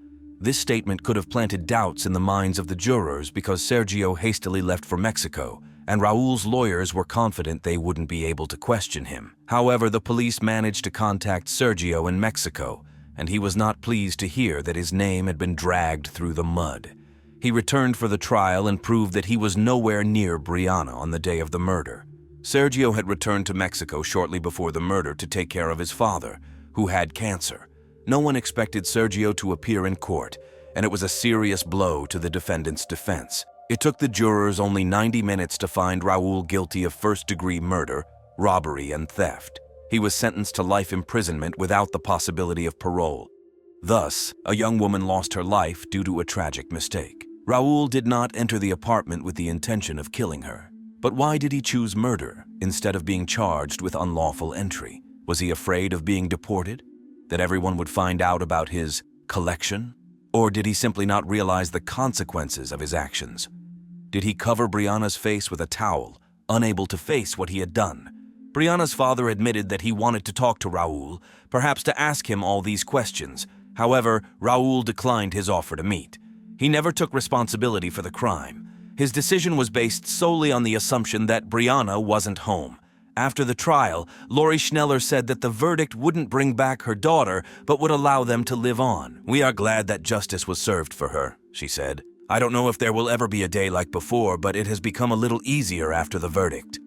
This statement could have planted doubts in the minds of the jurors because Sergio hastily left for Mexico, and Raoul's lawyers were confident they wouldn't be able to question him. However, the police managed to contact Sergio in Mexico, and he was not pleased to hear that his name had been dragged through the mud. He returned for the trial and proved that he was nowhere near Brianna on the day of the murder. Sergio had returned to Mexico shortly before the murder to take care of his father, who had cancer. No one expected Sergio to appear in court, and it was a serious blow to the defendant's defense. It took the jurors only 90 minutes to find Raoul guilty of first-degree murder, robbery, and theft. He was sentenced to life imprisonment without the possibility of parole. Thus, a young woman lost her life due to a tragic mistake. Raoul did not enter the apartment with the intention of killing her. But why did he choose murder instead of being charged with unlawful entry? Was he afraid of being deported? That everyone would find out about his collection? Or did he simply not realize the consequences of his actions? Did he cover Brianna's face with a towel, unable to face what he had done? Brianna's father admitted that he wanted to talk to Raoul, perhaps to ask him all these questions. However, Raoul declined his offer to meet. He never took responsibility for the crime. His decision was based solely on the assumption that Brianna wasn't home. After the trial, Lori Schneller said that the verdict wouldn't bring back her daughter, but would allow them to live on. "We are glad that justice was served for her," she said. "I don't know if there will ever be a day like before, but it has become a little easier after the verdict."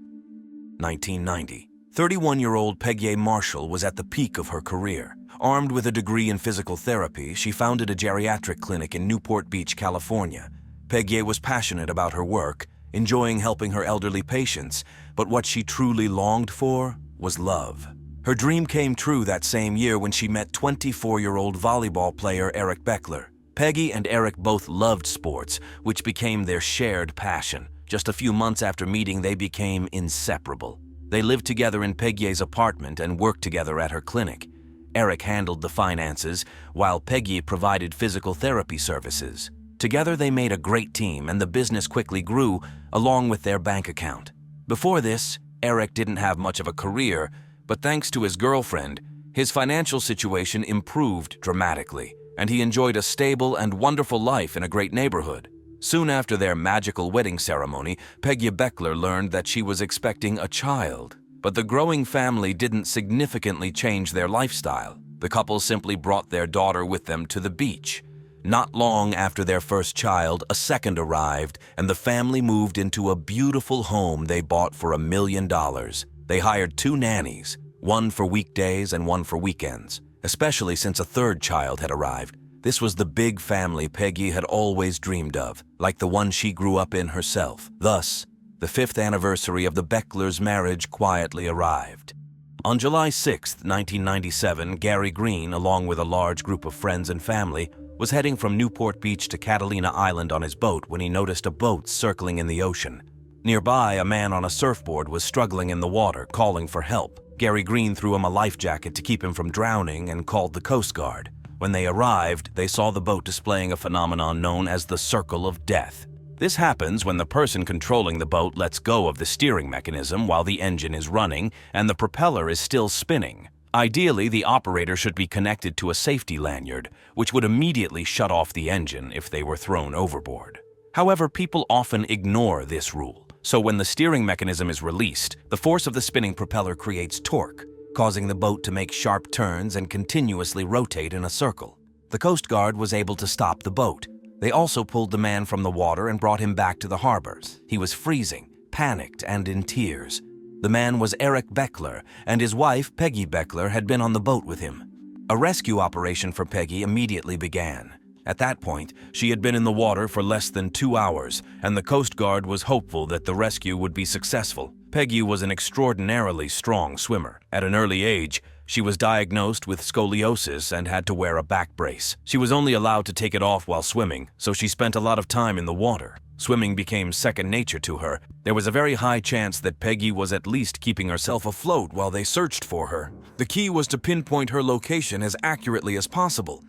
1990. 31-year-old Peggy Marshall was at the peak of her career. Armed with a degree in physical therapy, she founded a geriatric clinic in Newport Beach, California. Peggy was passionate about her work, enjoying helping her elderly patients, but what she truly longed for was love. Her dream came true that same year when she met 24-year-old volleyball player Eric Beckler. Peggy and Eric both loved sports, which became their shared passion. Just a few months after meeting, they became inseparable. They lived together in Peggy's apartment and worked together at her clinic. Eric handled the finances, while Peggy provided physical therapy services. Together they made a great team, and the business quickly grew, along with their bank account. Before this, Eric didn't have much of a career, but thanks to his girlfriend, his financial situation improved dramatically, and he enjoyed a stable and wonderful life in a great neighborhood. Soon after their magical wedding ceremony, Peggy Beckler learned that she was expecting a child. But the growing family didn't significantly change their lifestyle. The couple simply brought their daughter with them to the beach. Not long after their first child, a second arrived, and the family moved into a beautiful home they bought for $1 million. They hired 2 nannies, one for weekdays and one for weekends, especially since a third child had arrived. This was the big family Peggy had always dreamed of, like the one she grew up in herself. Thus, the 5th anniversary of the Becklers' marriage quietly arrived. On July 6, 1997, Gary Green, along with a large group of friends and family, was heading from Newport Beach to Catalina Island on his boat when he noticed a boat circling in the ocean. Nearby, a man on a surfboard was struggling in the water, calling for help. Gary Green threw him a life jacket to keep him from drowning and called the Coast Guard. When they arrived, they saw the boat displaying a phenomenon known as the Circle of Death. This happens when the person controlling the boat lets go of the steering mechanism while the engine is running and the propeller is still spinning. Ideally, the operator should be connected to a safety lanyard, which would immediately shut off the engine if they were thrown overboard. However, people often ignore this rule, so when the steering mechanism is released, the force of the spinning propeller creates torque, causing the boat to make sharp turns and continuously rotate in a circle. The Coast Guard was able to stop the boat. They also pulled the man from the water and brought him back to the harbor. He was freezing, panicked, and in tears. The man was Eric Beckler, and his wife, Peggy Beckler, had been on the boat with him. A rescue operation for Peggy immediately began. At that point, she had been in the water for less than 2 hours, and the Coast Guard was hopeful that the rescue would be successful. Peggy was an extraordinarily strong swimmer. At an early age, she was diagnosed with scoliosis and had to wear a back brace. She was only allowed to take it off while swimming, so she spent a lot of time in the water. Swimming became second nature to her. There was a very high chance that Peggy was at least keeping herself afloat while they searched for her. The key was to pinpoint her location as accurately as possible.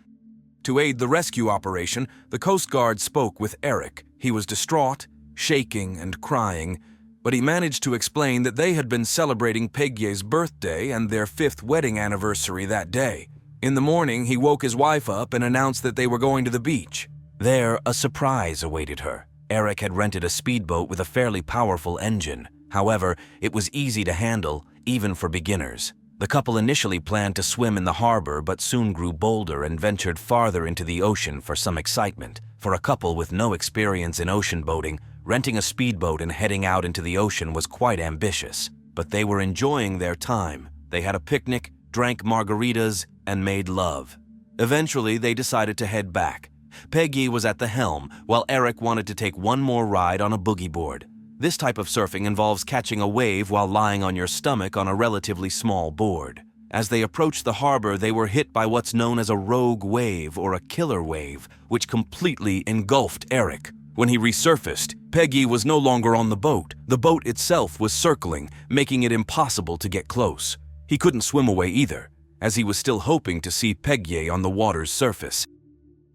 To aid the rescue operation, the Coast Guard spoke with Eric. He was distraught, shaking, and crying, but he managed to explain that they had been celebrating Peggy's birthday and their 5th wedding anniversary that day. In the morning, he woke his wife up and announced that they were going to the beach. There, a surprise awaited her. Eric had rented a speedboat with a fairly powerful engine. However, it was easy to handle, even for beginners. The couple initially planned to swim in the harbor, but soon grew bolder and ventured farther into the ocean for some excitement. For a couple with no experience in ocean boating, renting a speedboat and heading out into the ocean was quite ambitious. But they were enjoying their time. They had a picnic, drank margaritas, and made love. Eventually, they decided to head back. Peggy was at the helm, while Eric wanted to take one more ride on a boogie board. This type of surfing involves catching a wave while lying on your stomach on a relatively small board. As they approached the harbor, they were hit by what's known as a rogue wave or a killer wave, which completely engulfed Eric. When he resurfaced, Peggy was no longer on the boat. The boat itself was circling, making it impossible to get close. He couldn't swim away either, as he was still hoping to see Peggy on the water's surface.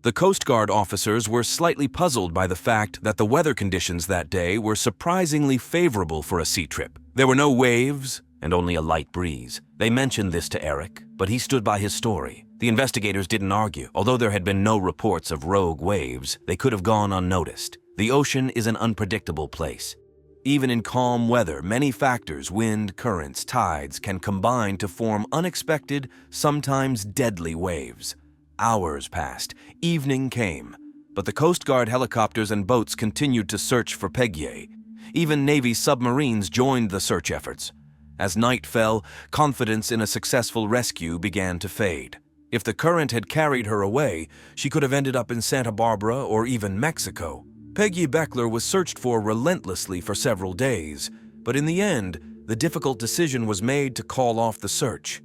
The Coast Guard officers were slightly puzzled by the fact that the weather conditions that day were surprisingly favorable for a sea trip. There were no waves and only a light breeze. They mentioned this to Eric, but he stood by his story. The investigators didn't argue. Although there had been no reports of rogue waves, they could have gone unnoticed. The ocean is an unpredictable place. Even in calm weather, many factors, wind, currents, tides, can combine to form unexpected, sometimes deadly waves. Hours passed. Evening came. But the Coast Guard helicopters and boats continued to search for Peggy. Even Navy submarines joined the search efforts. As night fell, confidence in a successful rescue began to fade. If the current had carried her away, she could have ended up in Santa Barbara or even Mexico. Peggy Beckler was searched for relentlessly for several days, but in the end, the difficult decision was made to call off the search.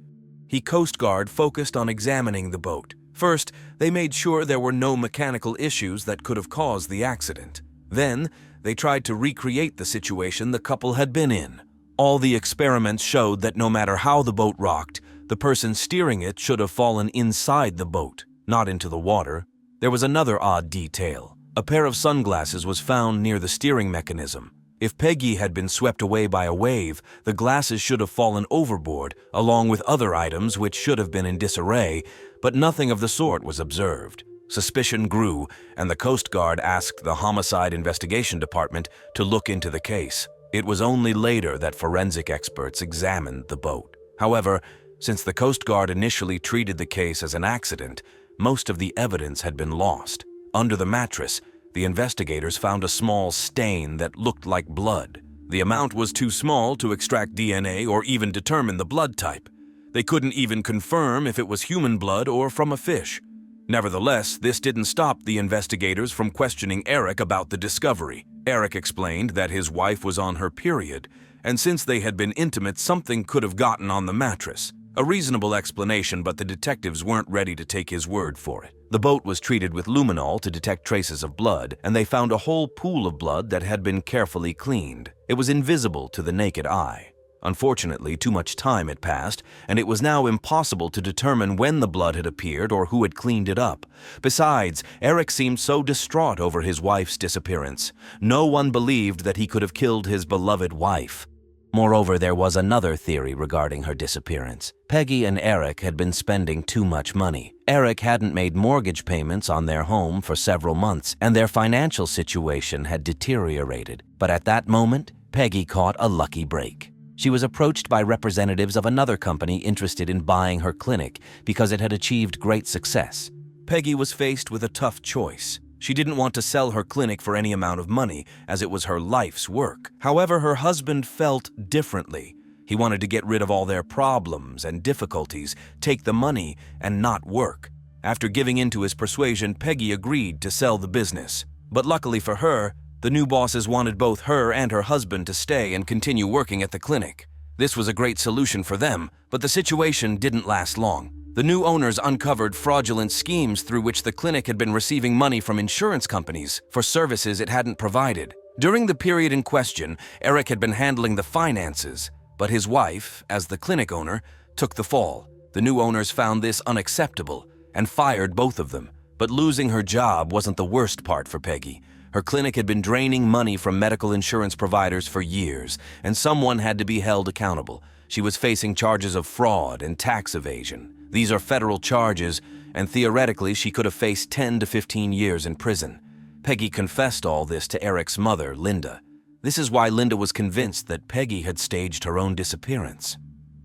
The Coast Guard focused on examining the boat. First, they made sure there were no mechanical issues that could have caused the accident. Then, they tried to recreate the situation the couple had been in. All the experiments showed that no matter how the boat rocked, the person steering it should have fallen inside the boat, not into the water. There was another odd detail. A pair of sunglasses was found near the steering mechanism. If Peggy had been swept away by a wave, the glasses should have fallen overboard, along with other items which should have been in disarray, but nothing of the sort was observed. Suspicion grew, and the Coast Guard asked the Homicide Investigation Department to look into the case. It was only later that forensic experts examined the boat. However, since the Coast Guard initially treated the case as an accident, most of the evidence had been lost. Under the mattress, the investigators found a small stain that looked like blood. The amount was too small to extract DNA or even determine the blood type. They couldn't even confirm if it was human blood or from a fish. Nevertheless, this didn't stop the investigators from questioning Eric about the discovery. Eric explained that his wife was on her period, and since they had been intimate, something could have gotten on the mattress. A reasonable explanation, but the detectives weren't ready to take his word for it. The boat was treated with luminol to detect traces of blood, and they found a whole pool of blood that had been carefully cleaned. It was invisible to the naked eye. Unfortunately, too much time had passed, and it was now impossible to determine when the blood had appeared or who had cleaned it up. Besides, Eric seemed so distraught over his wife's disappearance. No one believed that he could have killed his beloved wife. Moreover, there was another theory regarding her disappearance. Peggy and Eric had been spending too much money. Eric hadn't made mortgage payments on their home for several months, and their financial situation had deteriorated. But at that moment, Peggy caught a lucky break. She was approached by representatives of another company interested in buying her clinic because it had achieved great success. Peggy was faced with a tough choice. She didn't want to sell her clinic for any amount of money, as it was her life's work. However, her husband felt differently. He wanted to get rid of all their problems and difficulties, take the money, and not work. After giving in to his persuasion, Peggy agreed to sell the business. But luckily for her, the new bosses wanted both her and her husband to stay and continue working at the clinic. This was a great solution for them, but the situation didn't last long. The new owners uncovered fraudulent schemes through which the clinic had been receiving money from insurance companies for services it hadn't provided. During the period in question, Eric had been handling the finances, but his wife, as the clinic owner, took the fall. The new owners found this unacceptable and fired both of them. But losing her job wasn't the worst part for Peggy. Her clinic had been draining money from medical insurance providers for years, and someone had to be held accountable. She was facing charges of fraud and tax evasion. These are federal charges, and theoretically she could have faced 10 to 15 years in prison. Peggy confessed all this to Eric's mother, Linda. This is why Linda was convinced that Peggy had staged her own disappearance.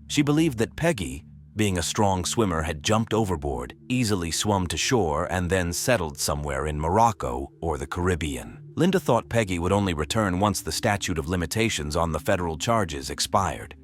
She believed that Peggy, being a strong swimmer, had jumped overboard, easily swum to shore, and then settled somewhere in Morocco or the Caribbean. Linda thought Peggy would only return once the statute of limitations on the federal charges expired.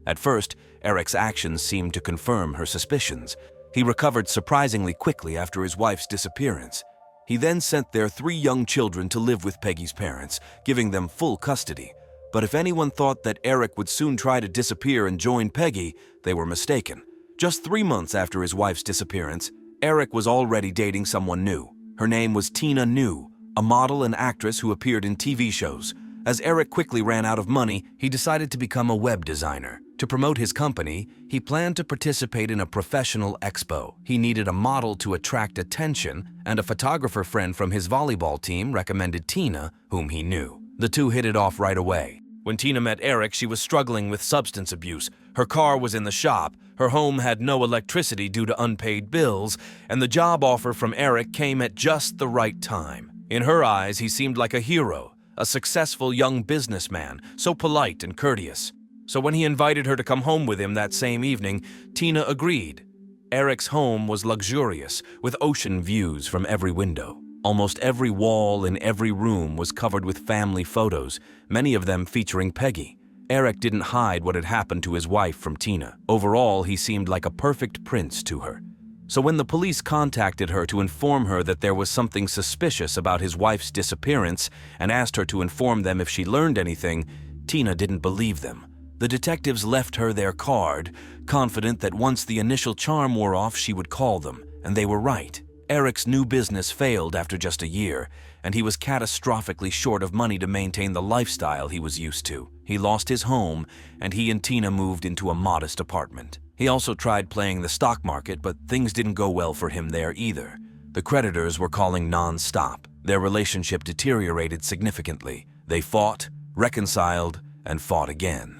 At first, Eric's actions seemed to confirm her suspicions. He recovered surprisingly quickly after his wife's disappearance. He then sent their 3 young children to live with Peggy's parents, giving them full custody. But if anyone thought that Eric would soon try to disappear and join Peggy, they were mistaken. Just 3 months after his wife's disappearance, Eric was already dating someone new. Her name was Tina New, a model and actress who appeared in TV shows. As Eric quickly ran out of money, he decided to become a web designer. To promote his company, he planned to participate in a professional expo. He needed a model to attract attention, and a photographer friend from his volleyball team recommended Tina, whom he knew. The two hit it off right away. When Tina met Eric, she was struggling with substance abuse. Her car was in the shop, her home had no electricity due to unpaid bills, and the job offer from Eric came at just the right time. In her eyes, he seemed like a hero, a successful young businessman, so polite and courteous. So when he invited her to come home with him that same evening, Tina agreed. Eric's home was luxurious, with ocean views from every window. Almost every wall in every room was covered with family photos, many of them featuring Peggy. Eric didn't hide what had happened to his wife from Tina. Overall, he seemed like a perfect prince to her. So when the police contacted her to inform her that there was something suspicious about his wife's disappearance and asked her to inform them if she learned anything, Tina didn't believe them. The detectives left her their card, confident that once the initial charm wore off, she would call them, and they were right. Eric's new business failed after just a year, and he was catastrophically short of money to maintain the lifestyle he was used to. He lost his home, and he and Tina moved into a modest apartment. He also tried playing the stock market, but things didn't go well for him there either. The creditors were calling non-stop. Their relationship deteriorated significantly. They fought, reconciled, and fought again.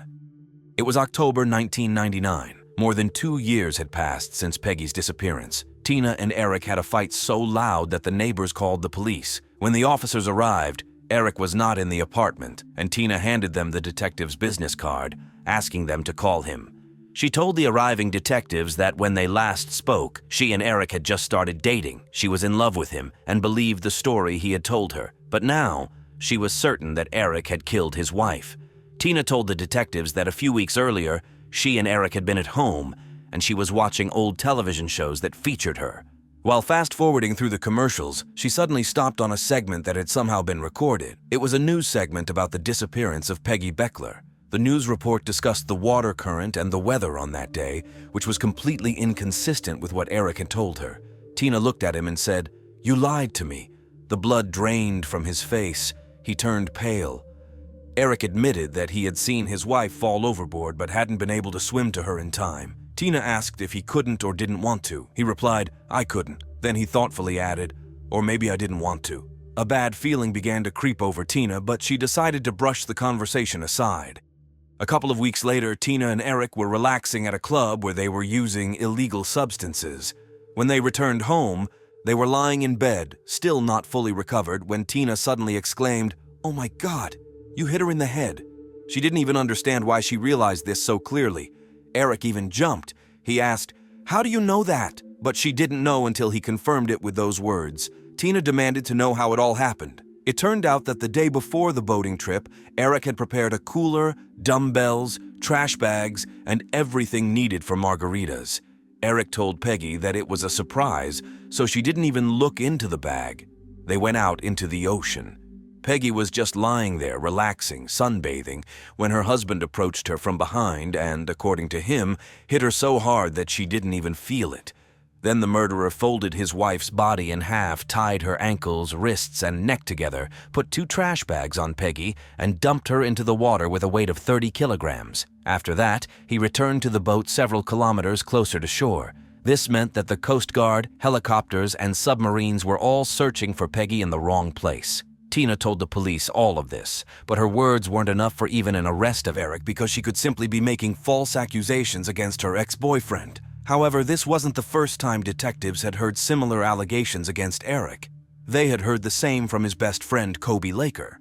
It was October 1999. More than 2 years had passed since Peggy's disappearance. Tina and Eric had a fight so loud that the neighbors called the police. When the officers arrived, Eric was not in the apartment, and Tina handed them the detective's business card, asking them to call him. She told the arriving detectives that when they last spoke, she and Eric had just started dating. She was in love with him and believed the story he had told her. But now, she was certain that Eric had killed his wife. Tina told the detectives that a few weeks earlier, she and Eric had been at home, and she was watching old television shows that featured her. While fast-forwarding through the commercials, she suddenly stopped on a segment that had somehow been recorded. It was a news segment about the disappearance of Peggy Beckler. The news report discussed the water current and the weather on that day, which was completely inconsistent with what Eric had told her. Tina looked at him and said, "You lied to me." The blood drained from his face. He turned pale. Eric admitted that he had seen his wife fall overboard but hadn't been able to swim to her in time. Tina asked if he couldn't or didn't want to. He replied, "I couldn't." Then he thoughtfully added, "Or maybe I didn't want to." A bad feeling began to creep over Tina, but she decided to brush the conversation aside. A couple of weeks later, Tina and Eric were relaxing at a club where they were using illegal substances. When they returned home, they were lying in bed, still not fully recovered, when Tina suddenly exclaimed, "Oh my God, you hit her in the head." She didn't even understand why she realized this so clearly. Eric even jumped. He asked, "How do you know that?" But she didn't know until he confirmed it with those words. Tina demanded to know how it all happened. It turned out that the day before the boating trip, Eric had prepared a cooler, dumbbells, trash bags, and everything needed for margaritas. Eric told Peggy that it was a surprise, so she didn't even look into the bag. They went out into the ocean. Peggy was just lying there, relaxing, sunbathing, when her husband approached her from behind and, according to him, hit her so hard that she didn't even feel it. Then the murderer folded his wife's body in half, tied her ankles, wrists, and neck together, put 2 trash bags on Peggy, and dumped her into the water with a weight of 30 kilograms. After that, he returned to the boat several kilometers closer to shore. This meant that the Coast Guard, helicopters, and submarines were all searching for Peggy in the wrong place. Tina told the police all of this, but her words weren't enough for even an arrest of Eric because she could simply be making false accusations against her ex-boyfriend. However, this wasn't the first time detectives had heard similar allegations against Eric. They had heard the same from his best friend, Kobe Laker.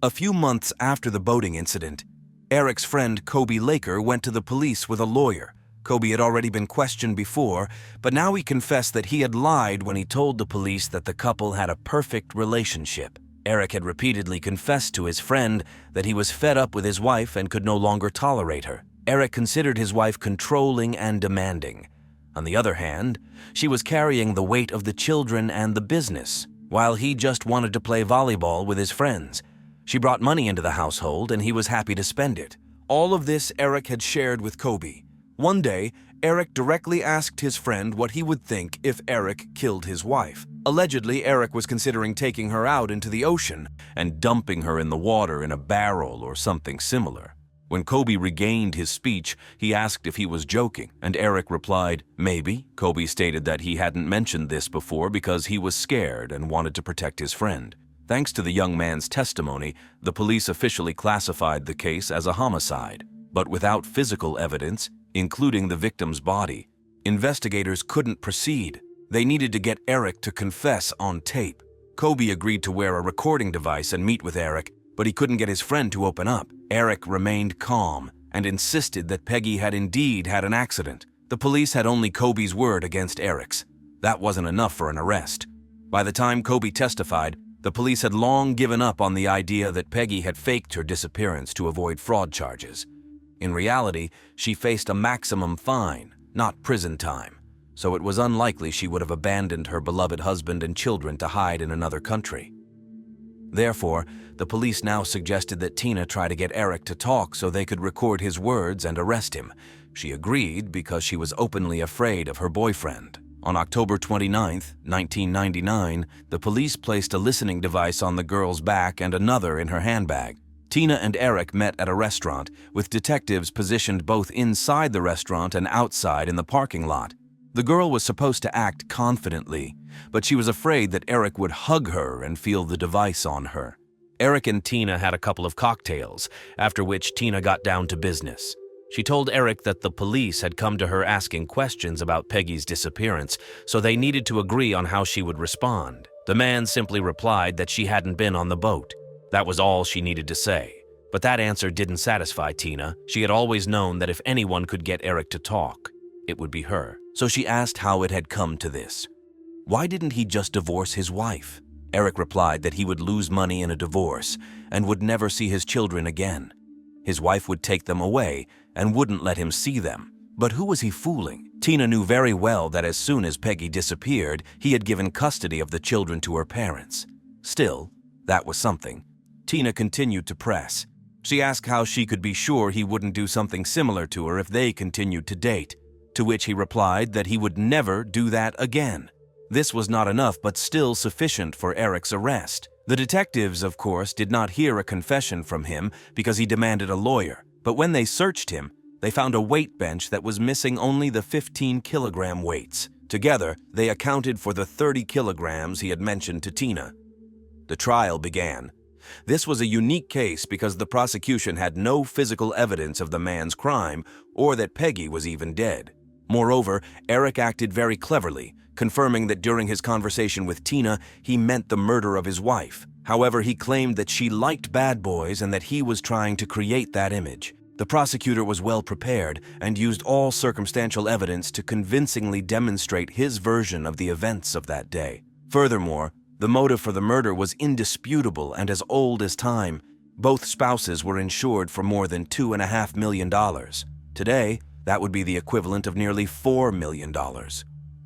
A few months after the boating incident, Eric's friend, Kobe Laker, went to the police with a lawyer. Kobe had already been questioned before, but now he confessed that he had lied when he told the police that the couple had a perfect relationship. Eric had repeatedly confessed to his friend that he was fed up with his wife and could no longer tolerate her. Eric considered his wife controlling and demanding. On the other hand, she was carrying the weight of the children and the business, while he just wanted to play volleyball with his friends. She brought money into the household and he was happy to spend it. All of this Eric had shared with Kobe. One day, Eric directly asked his friend what he would think if Eric killed his wife. Allegedly, Eric was considering taking her out into the ocean and dumping her in the water in a barrel or something similar. When Kobe regained his speech, he asked if he was joking, and Eric replied, "Maybe." Kobe stated that he hadn't mentioned this before because he was scared and wanted to protect his friend. Thanks to the young man's testimony, the police officially classified the case as a homicide. But without physical evidence, including the victim's body, investigators couldn't proceed. They needed to get Eric to confess on tape. Kobe agreed to wear a recording device and meet with Eric, but he couldn't get his friend to open up. Eric remained calm and insisted that Peggy had indeed had an accident. The police had only Kobe's word against Eric's. That wasn't enough for an arrest. By the time Kobe testified, the police had long given up on the idea that Peggy had faked her disappearance to avoid fraud charges. In reality, she faced a maximum fine, not prison time, so it was unlikely she would have abandoned her beloved husband and children to hide in another country. Therefore, the police now suggested that Tina try to get Eric to talk so they could record his words and arrest him. She agreed because she was openly afraid of her boyfriend. On October 29, 1999, the police placed a listening device on the girl's back and another in her handbag. Tina and Eric met at a restaurant, with detectives positioned both inside the restaurant and outside in the parking lot. The girl was supposed to act confidently, but she was afraid that Eric would hug her and feel the device on her. Eric and Tina had a couple of cocktails, after which Tina got down to business. She told Eric that the police had come to her asking questions about Peggy's disappearance, so they needed to agree on how she would respond. The man simply replied that she hadn't been on the boat. That was all she needed to say. But that answer didn't satisfy Tina. She had always known that if anyone could get Eric to talk, it would be her. So she asked how it had come to this. Why didn't he just divorce his wife? Eric replied that he would lose money in a divorce and would never see his children again. His wife would take them away and wouldn't let him see them. But who was he fooling? Tina knew very well that as soon as Peggy disappeared, he had given custody of the children to her parents. Still, that was something. Tina continued to press. She asked how she could be sure he wouldn't do something similar to her if they continued to date, to which he replied that he would never do that again. This was not enough, but still sufficient for Eric's arrest. The detectives, of course, did not hear a confession from him because he demanded a lawyer, but when they searched him, they found a weight bench that was missing only the 15-kilogram weights. Together, they accounted for the 30 kilograms he had mentioned to Tina. The trial began. This was a unique case because the prosecution had no physical evidence of the man's crime or that Peggy was even dead. Moreover, Eric acted very cleverly, confirming that during his conversation with Tina, he meant the murder of his wife. However, he claimed that she liked bad boys and that he was trying to create that image. The prosecutor was well prepared and used all circumstantial evidence to convincingly demonstrate his version of the events of that day. Furthermore, the motive for the murder was indisputable and as old as time. Both spouses were insured for more than $2.5 million. Today, that would be the equivalent of nearly $4 million.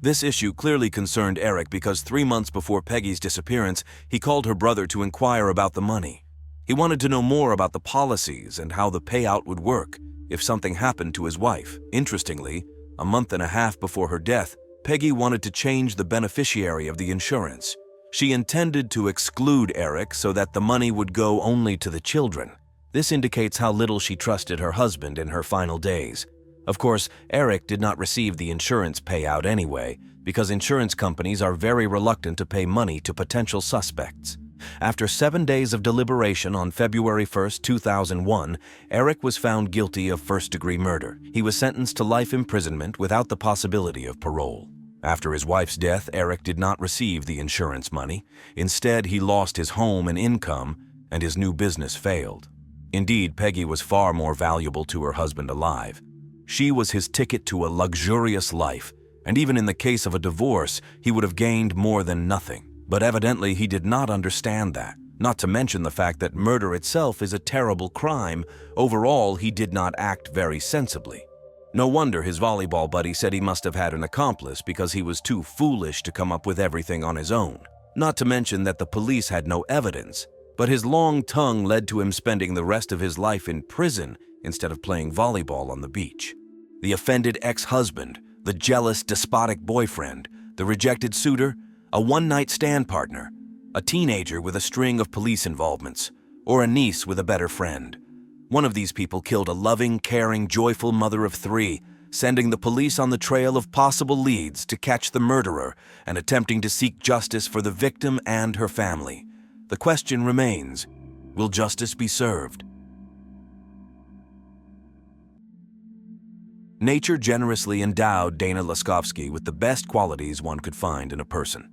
This issue clearly concerned Eric because 3 months before Peggy's disappearance, he called her brother to inquire about the money. He wanted to know more about the policies and how the payout would work if something happened to his wife. Interestingly, a month and a half before her death, Peggy wanted to change the beneficiary of the insurance. She intended to exclude Eric so that the money would go only to the children. This indicates how little she trusted her husband in her final days. Of course, Eric did not receive the insurance payout anyway, because insurance companies are very reluctant to pay money to potential suspects. After 7 days of deliberation on February 1, 2001, Eric was found guilty of first-degree murder. He was sentenced to life imprisonment without the possibility of parole. After his wife's death, Eric did not receive the insurance money. Instead, he lost his home and income, and his new business failed. Indeed, Peggy was far more valuable to her husband alive. She was his ticket to a luxurious life, and even in the case of a divorce, he would have gained more than nothing. But evidently, he did not understand that, not to mention the fact that murder itself is a terrible crime. Overall, he did not act very sensibly. No wonder his volleyball buddy said he must have had an accomplice because he was too foolish to come up with everything on his own. Not to mention that the police had no evidence, but his long tongue led to him spending the rest of his life in prison instead of playing volleyball on the beach. The offended ex-husband, the jealous, despotic boyfriend, the rejected suitor, a one-night stand partner, a teenager with a string of police involvements, or a niece with a better friend. One of these people killed a loving, caring, joyful mother of 3, sending the police on the trail of possible leads to catch the murderer and attempting to seek justice for the victim and her family. The question remains, will justice be served? Nature generously endowed Dana Laskovsky with the best qualities one could find in a person.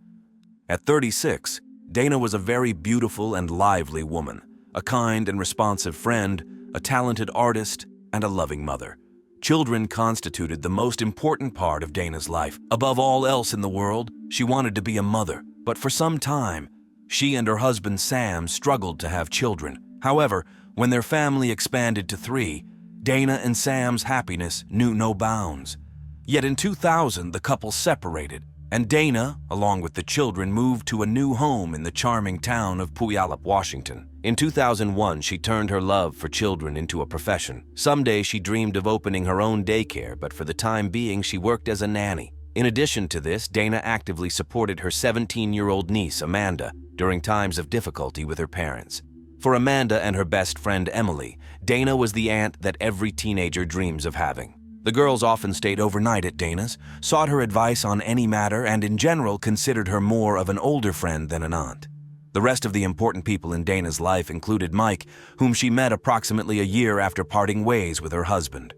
At 36, Dana was a very beautiful and lively woman, a kind and responsive friend, a talented artist, and a loving mother. Children constituted the most important part of Dana's life. Above all else in the world, she wanted to be a mother, but for some time, she and her husband Sam struggled to have children. However, when their family expanded to 3, Dana and Sam's happiness knew no bounds. Yet in 2000, the couple separated, and Dana, along with the children, moved to a new home in the charming town of Puyallup, Washington. In 2001, she turned her love for children into a profession. Someday she dreamed of opening her own daycare, but for the time being, she worked as a nanny. In addition to this, Dana actively supported her 17-year-old niece, Amanda, during times of difficulty with her parents. For Amanda and her best friend, Emily, Dana was the aunt that every teenager dreams of having. The girls often stayed overnight at Dana's, sought her advice on any matter, and in general considered her more of an older friend than an aunt. The rest of the important people in Dana's life included Mike, whom she met approximately a year after parting ways with her husband.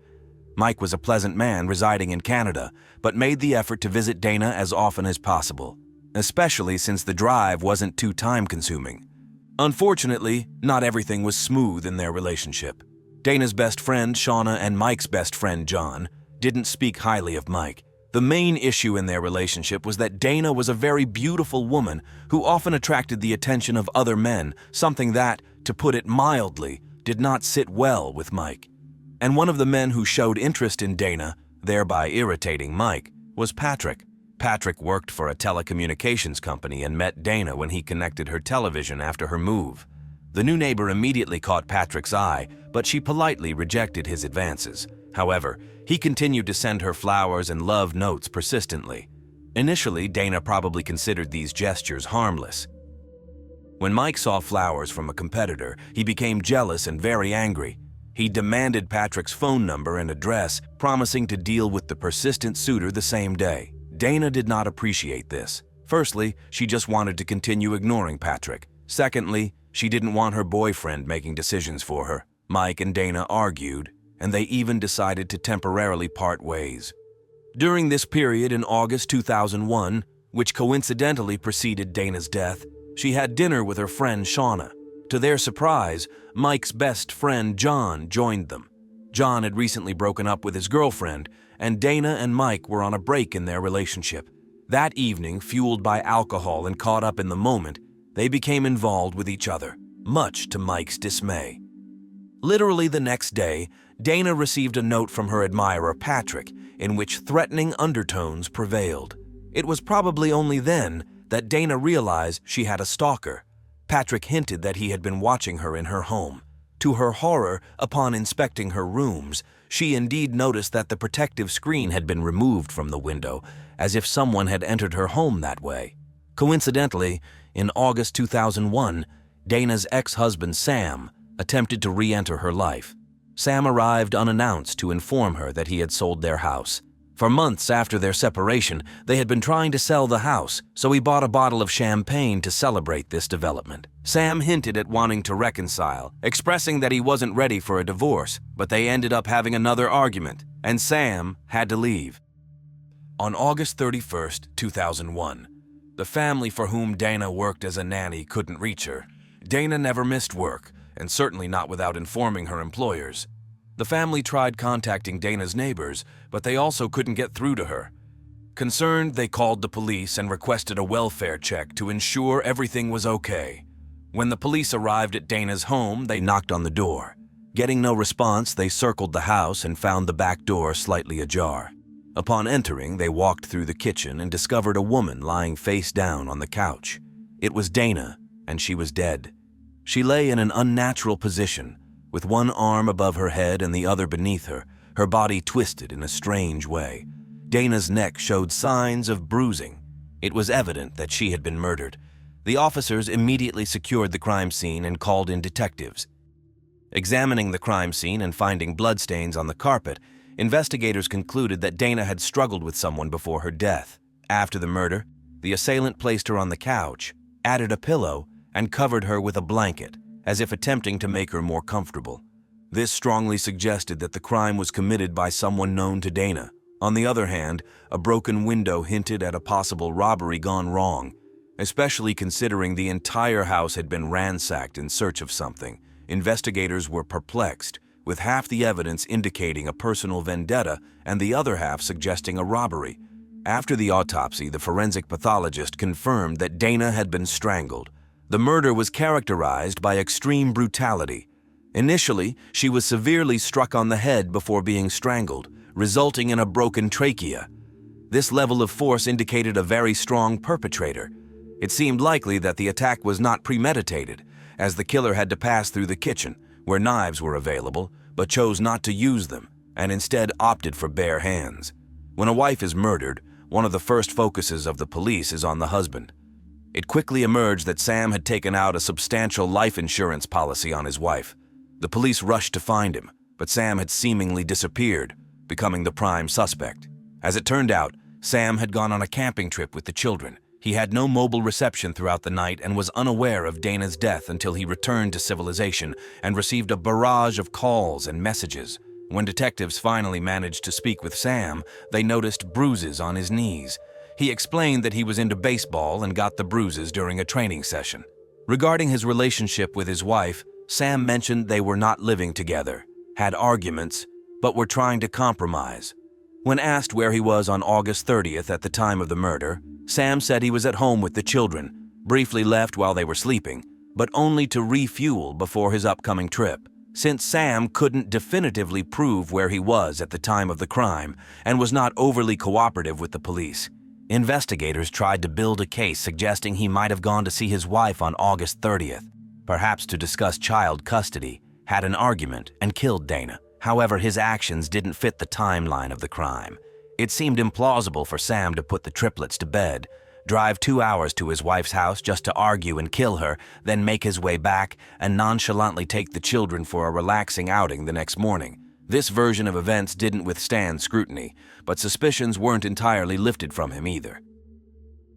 Mike was a pleasant man residing in Canada, but made the effort to visit Dana as often as possible, especially since the drive wasn't too time-consuming. Unfortunately, not everything was smooth in their relationship. Dana's best friend, Shauna, and Mike's best friend, John, didn't speak highly of Mike. The main issue in their relationship was that Dana was a very beautiful woman who often attracted the attention of other men, something that, to put it mildly, did not sit well with Mike. And one of the men who showed interest in Dana, thereby irritating Mike, was Patrick. Patrick worked for a telecommunications company and met Dana when he connected her television after her move. The new neighbor immediately caught Patrick's eye, but she politely rejected his advances. However, he continued to send her flowers and love notes persistently. Initially, Dana probably considered these gestures harmless. When Mike saw flowers from a competitor, he became jealous and very angry. He demanded Patrick's phone number and address, promising to deal with the persistent suitor the same day. Dana did not appreciate this. Firstly, she just wanted to continue ignoring Patrick. Secondly, she didn't want her boyfriend making decisions for her. Mike and Dana argued, and they even decided to temporarily part ways. During this period in August 2001, which coincidentally preceded Dana's death, she had dinner with her friend Shauna. To their surprise, Mike's best friend John joined them. John had recently broken up with his girlfriend, and Dana and Mike were on a break in their relationship. That evening, fueled by alcohol and caught up in the moment, they became involved with each other, much to Mike's dismay. Literally the next day, Dana received a note from her admirer Patrick, in which threatening undertones prevailed. It was probably only then that Dana realized she had a stalker. Patrick hinted that he had been watching her in her home. To her horror, upon inspecting her rooms, she indeed noticed that the protective screen had been removed from the window, as if someone had entered her home that way. Coincidentally, in August 2001, Dana's ex-husband Sam attempted to re-enter her life. Sam arrived unannounced to inform her that he had sold their house. For months after their separation, they had been trying to sell the house, so he bought a bottle of champagne to celebrate this development. Sam hinted at wanting to reconcile, expressing that he wasn't ready for a divorce, but they ended up having another argument, and Sam had to leave. On August 31st, 2001, the family for whom Dana worked as a nanny couldn't reach her. Dana never missed work, and certainly not without informing her employers. The family tried contacting Dana's neighbors, but they also couldn't get through to her. Concerned, they called the police and requested a welfare check to ensure everything was okay. When the police arrived at Dana's home, they knocked on the door. Getting no response, they circled the house and found the back door slightly ajar. Upon entering, they walked through the kitchen and discovered a woman lying face down on the couch. It was Dana, and she was dead. She lay in an unnatural position, with one arm above her head and the other beneath her, her body twisted in a strange way. Dana's neck showed signs of bruising. It was evident that she had been murdered. The officers immediately secured the crime scene and called in detectives. Examining the crime scene and finding bloodstains on the carpet, investigators concluded that Dana had struggled with someone before her death. After the murder, the assailant placed her on the couch, added a pillow, and covered her with a blanket, as if attempting to make her more comfortable. This strongly suggested that the crime was committed by someone known to Dana. On the other hand, a broken window hinted at a possible robbery gone wrong, especially considering the entire house had been ransacked in search of something. Investigators were perplexed, with half the evidence indicating a personal vendetta and the other half suggesting a robbery. After the autopsy, the forensic pathologist confirmed that Dana had been strangled. The murder was characterized by extreme brutality. Initially, she was severely struck on the head before being strangled, resulting in a broken trachea. This level of force indicated a very strong perpetrator. It seemed likely that the attack was not premeditated, as the killer had to pass through the kitchen, where knives were available, but chose not to use them, and instead opted for bare hands. When a wife is murdered, one of the first focuses of the police is on the husband. It quickly emerged that Sam had taken out a substantial life insurance policy on his wife. The police rushed to find him, but Sam had seemingly disappeared, becoming the prime suspect. As it turned out, Sam had gone on a camping trip with the children. He had no mobile reception throughout the night and was unaware of Dana's death until he returned to civilization and received a barrage of calls and messages. When detectives finally managed to speak with Sam, they noticed bruises on his knees. He explained that he was into baseball and got the bruises during a training session. Regarding his relationship with his wife, Sam mentioned they were not living together, had arguments, but were trying to compromise. When asked where he was on August 30th at the time of the murder, Sam said he was at home with the children, briefly left while they were sleeping, but only to refuel before his upcoming trip. Since Sam couldn't definitively prove where he was at the time of the crime and was not overly cooperative with the police, investigators tried to build a case suggesting he might have gone to see his wife on August 30th, perhaps to discuss child custody, had an argument, and killed Dana. However, his actions didn't fit the timeline of the crime. It seemed implausible for Sam to put the triplets to bed, drive 2 hours to his wife's house just to argue and kill her, then make his way back and nonchalantly take the children for a relaxing outing the next morning. This version of events didn't withstand scrutiny, but suspicions weren't entirely lifted from him either.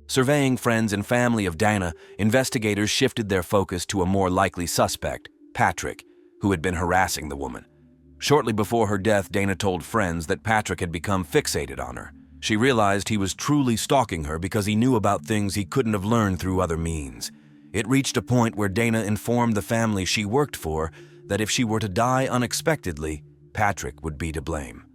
Surveying friends and family of Dana, investigators shifted their focus to a more likely suspect, Patrick, who had been harassing the woman. Shortly before her death, Dana told friends that Patrick had become fixated on her. She realized he was truly stalking her because he knew about things he couldn't have learned through other means. It reached a point where Dana informed the family she worked for that if she were to die unexpectedly, Patrick would be to blame.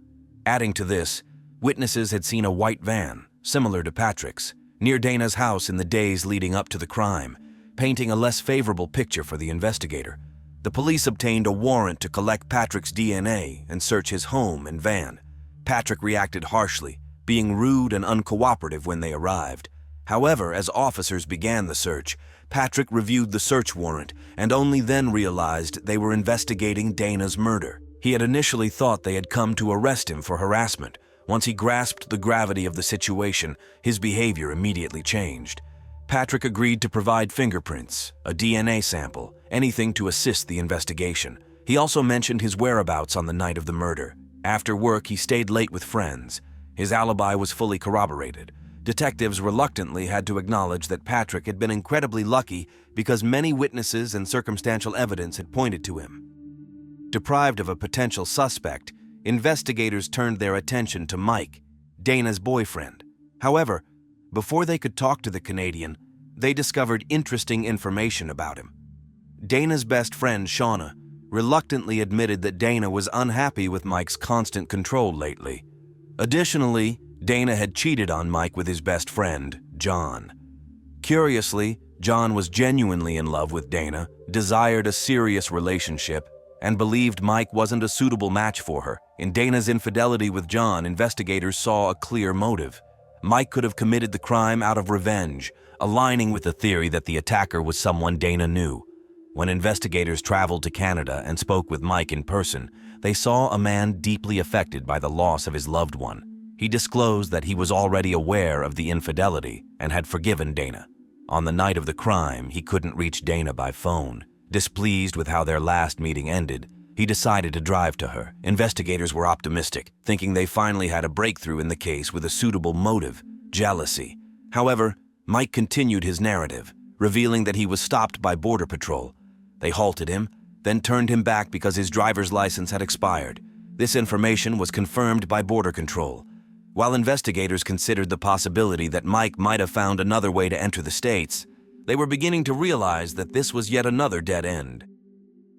Adding to this, witnesses had seen a white van, similar to Patrick's, near Dana's house in the days leading up to the crime, painting a less favorable picture for the investigator. The police obtained a warrant to collect Patrick's DNA and search his home and van. Patrick reacted harshly, being rude and uncooperative when they arrived. However, as officers began the search, Patrick reviewed the search warrant and only then realized they were investigating Dana's murder. He had initially thought they had come to arrest him for harassment. Once he grasped the gravity of the situation, his behavior immediately changed. Patrick agreed to provide fingerprints, a DNA sample, anything to assist the investigation. He also mentioned his whereabouts on the night of the murder. After work, he stayed late with friends. His alibi was fully corroborated. Detectives reluctantly had to acknowledge that Patrick had been incredibly lucky because many witnesses and circumstantial evidence had pointed to him. Deprived of a potential suspect, investigators turned their attention to Mike, Dana's boyfriend. However, before they could talk to the Canadian, they discovered interesting information about him. Dana's best friend, Shauna, reluctantly admitted that Dana was unhappy with Mike's constant control lately. Additionally, Dana had cheated on Mike with his best friend, John. Curiously, John was genuinely in love with Dana, desired a serious relationship, and believed Mike wasn't a suitable match for her. In Dana's infidelity with John, investigators saw a clear motive. Mike could have committed the crime out of revenge, aligning with the theory that the attacker was someone Dana knew. When investigators traveled to Canada and spoke with Mike in person, they saw a man deeply affected by the loss of his loved one. He disclosed that he was already aware of the infidelity and had forgiven Dana. On the night of the crime, he couldn't reach Dana by phone. Displeased with how their last meeting ended, he decided to drive to her. Investigators were optimistic, thinking they finally had a breakthrough in the case with a suitable motive, jealousy. However, Mike continued his narrative, revealing that he was stopped by Border Patrol. They halted him, then turned him back because his driver's license had expired. This information was confirmed by Border Control. While investigators considered the possibility that Mike might have found another way to enter the States, they were beginning to realize that this was yet another dead end.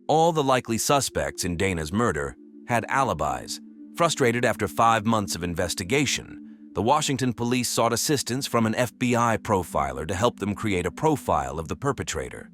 All the likely suspects in Dana's murder had alibis. Frustrated after 5 months of investigation, the Washington police sought assistance from an FBI profiler to help them create a profile of the perpetrator.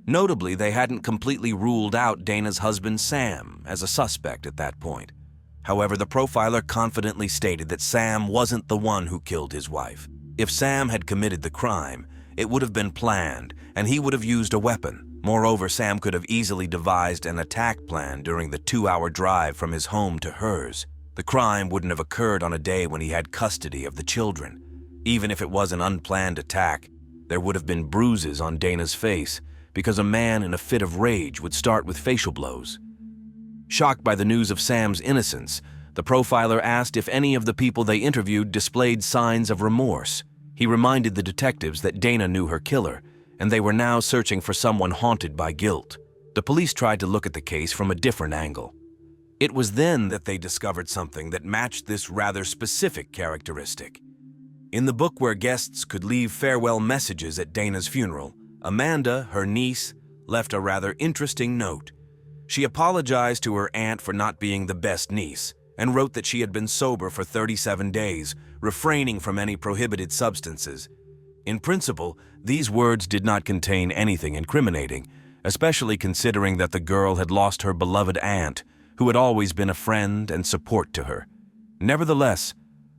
Notably, they hadn't completely ruled out Dana's husband Sam as a suspect at that point. However, the profiler confidently stated that Sam wasn't the one who killed his wife. If Sam had committed the crime, it would have been planned, and he would have used a weapon. Moreover, Sam could have easily devised an attack plan during the 2-hour drive from his home to hers. The crime wouldn't have occurred on a day when he had custody of the children. Even if it was an unplanned attack, there would have been bruises on Dana's face, because a man in a fit of rage would start with facial blows. Shocked by the news of Sam's innocence, the profiler asked if any of the people they interviewed displayed signs of remorse. He reminded the detectives that Dana knew her killer, and they were now searching for someone haunted by guilt. The police tried to look at the case from a different angle. It was then that they discovered something that matched this rather specific characteristic. In the book where guests could leave farewell messages at Dana's funeral, Amanda, her niece, left a rather interesting note. She apologized to her aunt for not being the best niece, and wrote that she had been sober for 37 days, refraining from any prohibited substances. In principle, these words did not contain anything incriminating, especially considering that the girl had lost her beloved aunt, who had always been a friend and support to her. Nevertheless,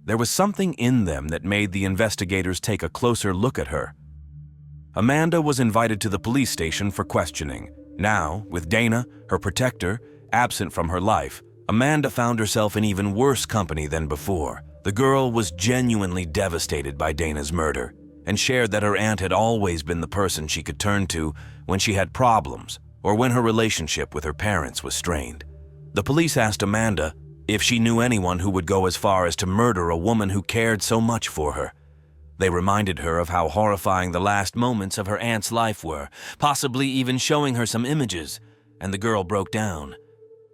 there was something in them that made the investigators take a closer look at her. Amanda was invited to the police station for questioning. Now, with Dana, her protector, absent from her life, Amanda found herself in even worse company than before. The girl was genuinely devastated by Dana's murder. and shared that her aunt had always been the person she could turn to when she had problems or when her relationship with her parents was strained. The police asked Amanda if she knew anyone who would go as far as to murder a woman who cared so much for her. They reminded her of how horrifying the last moments of her aunt's life were, possibly even showing her some images, and the girl broke down.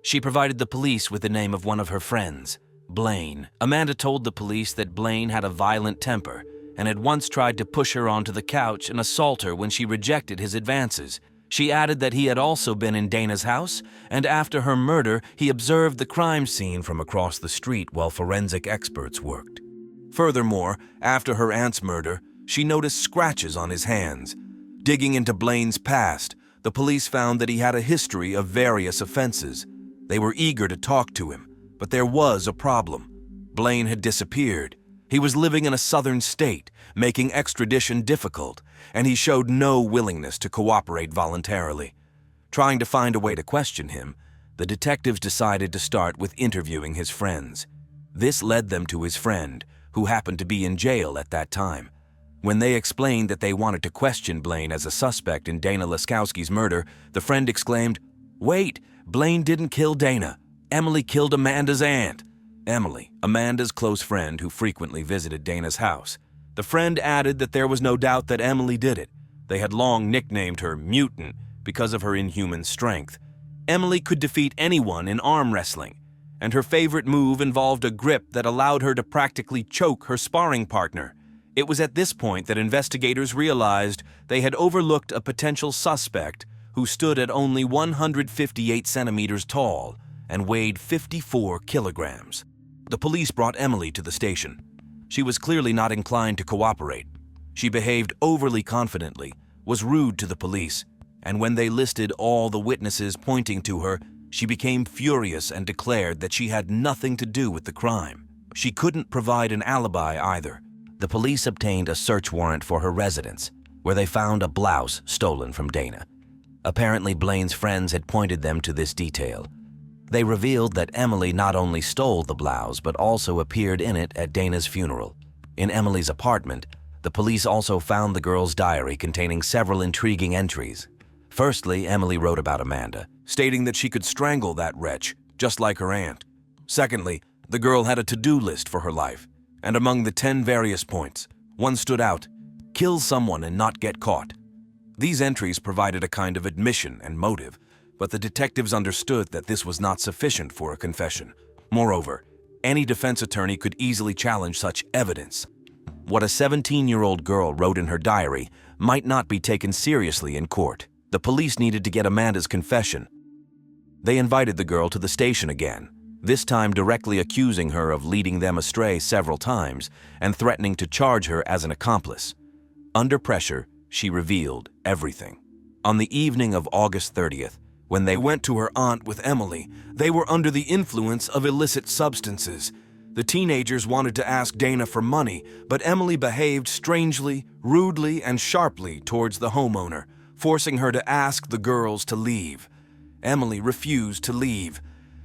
She provided the police with the name of one of her friends, Blaine. Amanda told the police that Blaine had a violent temper and had once tried to push her onto the couch and assault her when she rejected his advances. She added that he had also been in Dana's house, and after her murder, he observed the crime scene from across the street while forensic experts worked. Furthermore, after her aunt's murder, she noticed scratches on his hands. Digging into Blaine's past, the police found that he had a history of various offenses. They were eager to talk to him, but there was a problem. Blaine had disappeared. He was living in a southern state, making extradition difficult, and he showed no willingness to cooperate voluntarily. Trying to find a way to question him, the detectives decided to start with interviewing his friends. This led them to his friend, who happened to be in jail at that time. When they explained that they wanted to question Blaine as a suspect in Dana Laskowski's murder, the friend exclaimed, "Wait, Blaine didn't kill Dana. Emily killed Amanda's aunt." Emily, Amanda's close friend who frequently visited Dana's house. The friend added that there was no doubt that Emily did it. They had long nicknamed her Mutant because of her inhuman strength. Emily could defeat anyone in arm wrestling, and her favorite move involved a grip that allowed her to practically choke her sparring partner. It was at this point that investigators realized they had overlooked a potential suspect who stood at only 158 centimeters tall and weighed 54 kilograms. The police brought Emily to the station. She was clearly not inclined to cooperate. She behaved overly confidently, was rude to the police, and when they listed all the witnesses pointing to her, she became furious and declared that she had nothing to do with the crime. She couldn't provide an alibi either. The police obtained a search warrant for her residence, where they found a blouse stolen from Dana. Apparently, Blaine's friends had pointed them to this detail. They revealed that Emily not only stole the blouse, but also appeared in it at Dana's funeral. In Emily's apartment, the police also found the girl's diary containing several intriguing entries. Firstly, Emily wrote about Amanda, stating that she could strangle that wretch, just like her aunt. Secondly, the girl had a to-do list for her life, and among the 10 various points, one stood out: kill someone and not get caught. These entries provided a kind of admission and motive, but the detectives understood that this was not sufficient for a confession. Moreover, any defense attorney could easily challenge such evidence. What a 17-year-old girl wrote in her diary might not be taken seriously in court. The police needed to get Amanda's confession. They invited the girl to the station again, this time directly accusing her of leading them astray several times and threatening to charge her as an accomplice. Under pressure, she revealed everything. On the evening of August 30th, when they went to her aunt with Emily, they were under the influence of illicit substances. The teenagers wanted to ask Dana for money, but Emily behaved strangely, rudely, and sharply towards the homeowner, forcing her to ask the girls to leave. Emily refused to leave.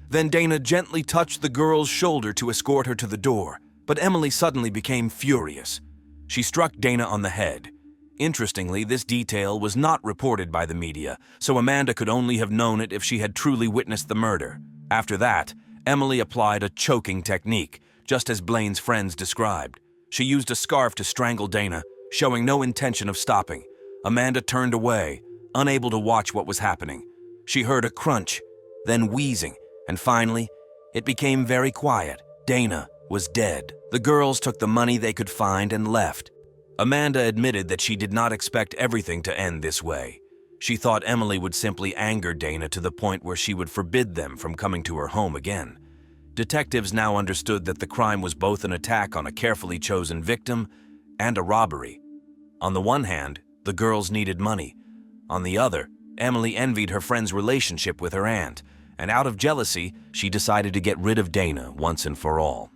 Then Dana gently touched the girl's shoulder to escort her to the door, but Emily suddenly became furious. She struck Dana on the head. Interestingly, this detail was not reported by the media, so Amanda could only have known it if she had truly witnessed the murder. After that, Emily applied a choking technique, just as Blaine's friends described. She used a scarf to strangle Dana, showing no intention of stopping. Amanda turned away, unable to watch what was happening. She heard a crunch, then wheezing, and finally, it became very quiet. Dana was dead. The girls took the money they could find and left. Amanda admitted that she did not expect everything to end this way. She thought Emily would simply anger Dana to the point where she would forbid them from coming to her home again. Detectives now understood that the crime was both an attack on a carefully chosen victim and a robbery. On the one hand, the girls needed money. On the other, Emily envied her friend's relationship with her aunt, and out of jealousy, she decided to get rid of Dana once and for all.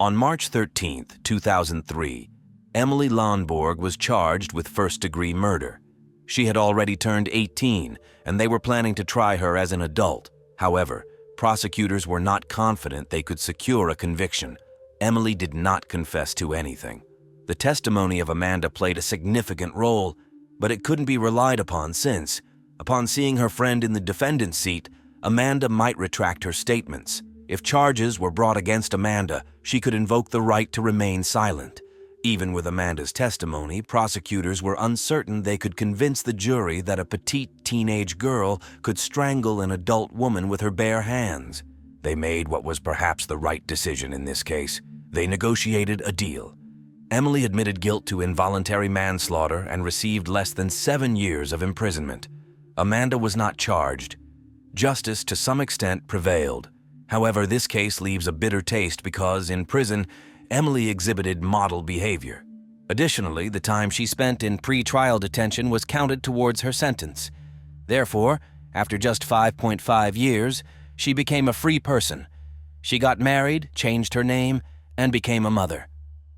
On March 13, 2003, Emily Lonborg was charged with first-degree murder. She had already turned 18, and they were planning to try her as an adult. However, prosecutors were not confident they could secure a conviction. Emily did not confess to anything. The testimony of Amanda played a significant role, but it couldn't be relied upon since, upon seeing her friend in the defendant's seat, Amanda might retract her statements. If charges were brought against Amanda, she could invoke the right to remain silent. Even with Amanda's testimony, prosecutors were uncertain they could convince the jury that a petite teenage girl could strangle an adult woman with her bare hands. They made what was perhaps the right decision in this case. They negotiated a deal. Emily admitted guilt to involuntary manslaughter and received less than 7 years of imprisonment. Amanda was not charged. Justice, to some extent, prevailed. However, this case leaves a bitter taste because, in prison, Emily exhibited model behavior. Additionally, the time she spent in pre-trial detention was counted towards her sentence. Therefore, after just 5.5 years, she became a free person. She got married, changed her name, and became a mother.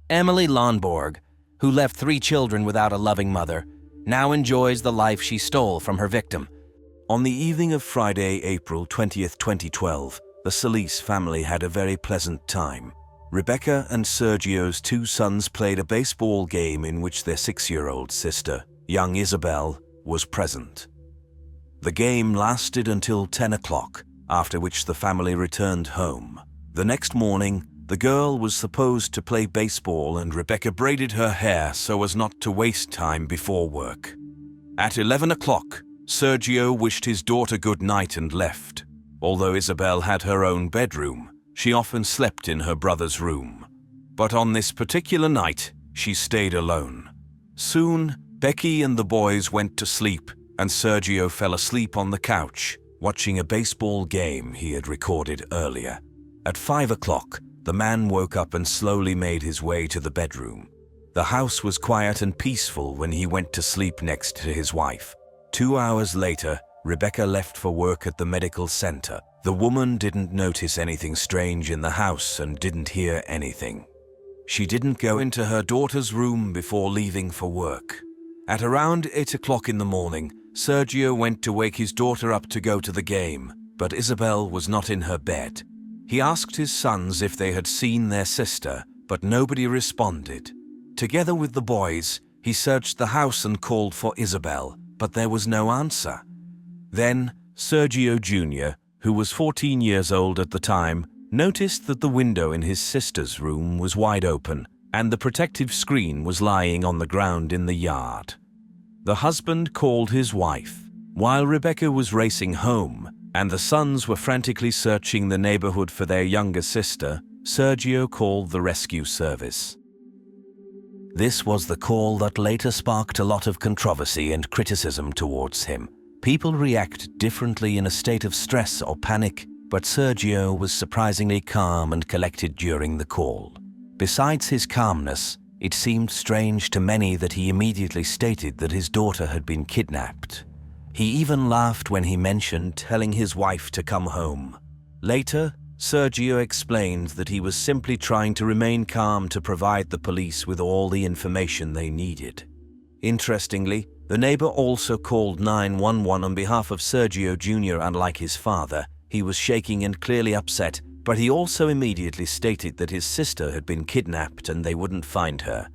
Emily Lonborg, who left 3 children without a loving mother, now enjoys the life she stole from her victim. On the evening of Friday, April 20th, 2012, the Solis family had a very pleasant time. Rebecca and Sergio's 2 sons played a baseball game in which their 6-year-old sister, young Isabel, was present. The game lasted until 10 o'clock, after which the family returned home. The next morning, the girl was supposed to play baseball and Rebecca braided her hair so as not to waste time before work. At 11 o'clock, Sergio wished his daughter good night and left. Although Isabel had her own bedroom, she often slept in her brother's room. But on this particular night, she stayed alone. Soon, Becky and the boys went to sleep, and Sergio fell asleep on the couch, watching a baseball game he had recorded earlier. At 5 o'clock, the man woke up and slowly made his way to the bedroom. The house was quiet and peaceful when he went to sleep next to his wife. 2 hours later, Rebecca left for work at the medical center. The woman didn't notice anything strange in the house and didn't hear anything. She didn't go into her daughter's room before leaving for work. At around 8 o'clock in the morning, Sergio went to wake his daughter up to go to the game, but Isabel was not in her bed. He asked his sons if they had seen their sister, but nobody responded. Together with the boys, he searched the house and called for Isabel, but there was no answer. Then, Sergio Jr., who was 14 years old at the time, noticed that the window in his sister's room was wide open and the protective screen was lying on the ground in the yard. The husband called his wife. While Rebecca was racing home and the sons were frantically searching the neighborhood for their younger sister, Sergio called the rescue service. This was the call that later sparked a lot of controversy and criticism towards him. People react differently in a state of stress or panic, but Sergio was surprisingly calm and collected during the call. Besides his calmness, it seemed strange to many that he immediately stated that his daughter had been kidnapped. He even laughed when he mentioned telling his wife to come home. Later, Sergio explained that he was simply trying to remain calm to provide the police with all the information they needed. Interestingly, the neighbor also called 911 on behalf of Sergio Jr. Unlike his father, he was shaking and clearly upset, but he also immediately stated that his sister had been kidnapped and they wouldn't find her.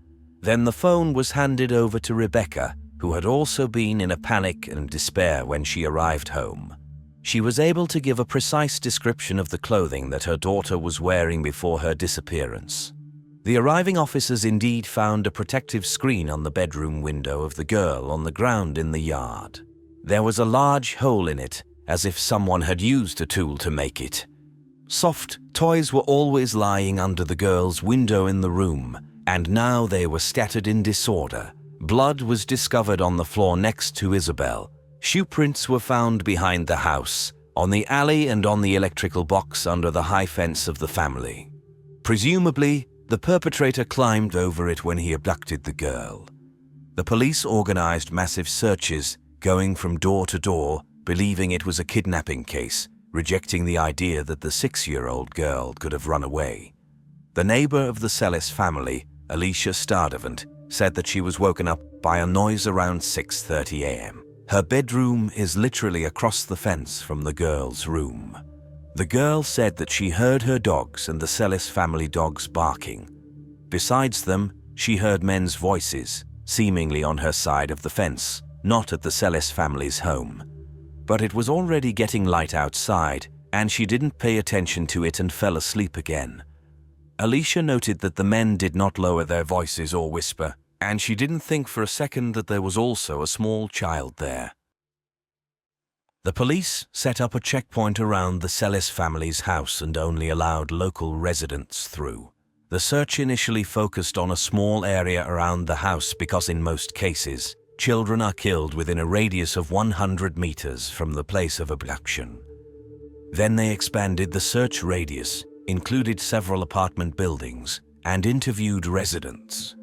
Then the phone was handed over to Rebecca, who had also been in a panic and despair when she arrived home. She was able to give a precise description of the clothing that her daughter was wearing before her disappearance. The arriving officers indeed found a protective screen on the bedroom window of the girl on the ground in the yard. There was a large hole in it, as if someone had used a tool to make it. Soft toys were always lying under the girl's window in the room, and now they were scattered in disorder. Blood was discovered on the floor next to Isabel. Shoe prints were found behind the house, on the alley and on the electrical box under the high fence of the family. Presumably, the perpetrator climbed over it when he abducted the girl. The police organized massive searches, going from door to door, believing it was a kidnapping case, rejecting the idea that the 6-year-old girl could have run away. The neighbor of the Sellis family, Alicia Stardevant, said that she was woken up by a noise around 6:30 a.m. Her bedroom is literally across the fence from the girl's room. The girl said that she heard her dogs and the Sellis family dogs barking. Besides them, she heard men's voices, seemingly on her side of the fence, not at the Sellis family's home. But it was already getting light outside, and she didn't pay attention to it and fell asleep again. Alicia noted that the men did not lower their voices or whisper, and she didn't think for a second that there was also a small child there. The police set up a checkpoint around the Sellis family's house and only allowed local residents through. The search initially focused on a small area around the house because in most cases, children are killed within a radius of 100 meters from the place of abduction. Then they expanded the search radius, included several apartment buildings, and interviewed residents.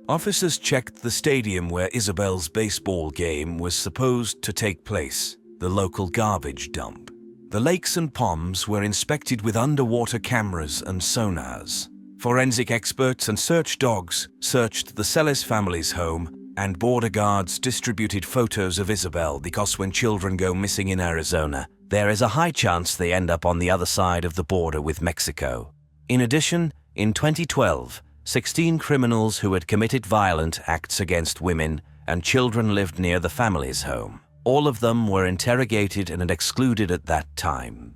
Officers checked the stadium where Isabel's baseball game was supposed to take place, the local garbage dump. The lakes and ponds were inspected with underwater cameras and sonars. Forensic experts and search dogs searched the Sellis family's home, and border guards distributed photos of Isabel because when children go missing in Arizona, there is a high chance they end up on the other side of the border with Mexico. In addition, in 2012, 16 criminals who had committed violent acts against women and children lived near the family's home. All of them were interrogated and excluded at that time.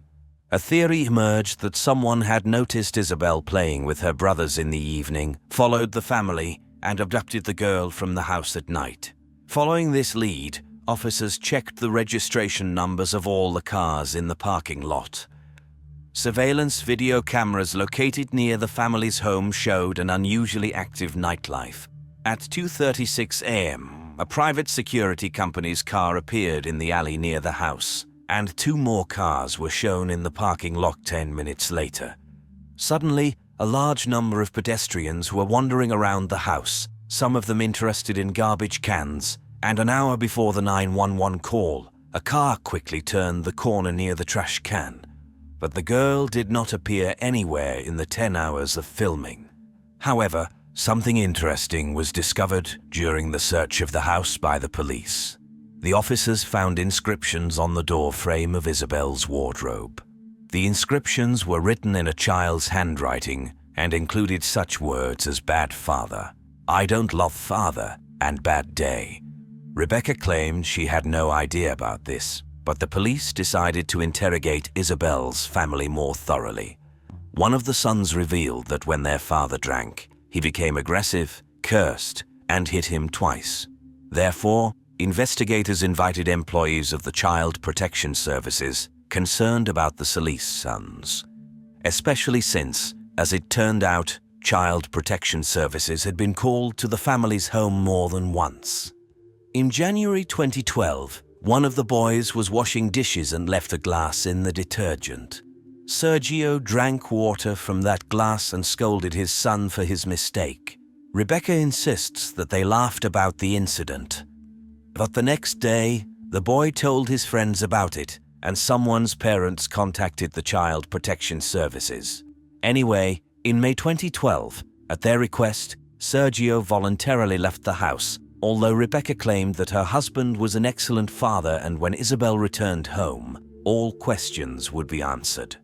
A theory emerged that someone had noticed Isabel playing with her brothers in the evening, followed the family, and abducted the girl from the house at night. Following this lead, officers checked the registration numbers of all the cars in the parking lot. Surveillance video cameras located near the family's home showed an unusually active nightlife. At 2:36 a.m., a private security company's car appeared in the alley near the house, and 2 more cars were shown in the parking lot 10 minutes later. Suddenly, a large number of pedestrians were wandering around the house, some of them interested in garbage cans, and an hour before the 911 call, a car quickly turned the corner near the trash can. But the girl did not appear anywhere in the 10 hours of filming. However, something interesting was discovered during the search of the house by the police. The officers found inscriptions on the door frame of Isabel's wardrobe. The inscriptions were written in a child's handwriting and included such words as bad father, I don't love father, and bad day. Rebecca claimed she had no idea about this, but the police decided to interrogate Isabel's family more thoroughly. One of the sons revealed that when their father drank, he became aggressive, cursed, and hit him twice. Therefore, investigators invited employees of the Child Protection Services concerned about the Sellis sons, especially since, as it turned out, Child Protection Services had been called to the family's home more than once. In January 2012, one of the boys was washing dishes and left a glass in the detergent. Sergio drank water from that glass and scolded his son for his mistake. Rebecca insists that they laughed about the incident. But the next day, the boy told his friends about it, and someone's parents contacted the Child Protection Services. Anyway, in May 2012, at their request, Sergio voluntarily left the house, although Rebecca claimed that her husband was an excellent father and when Isabel returned home, all questions would be answered.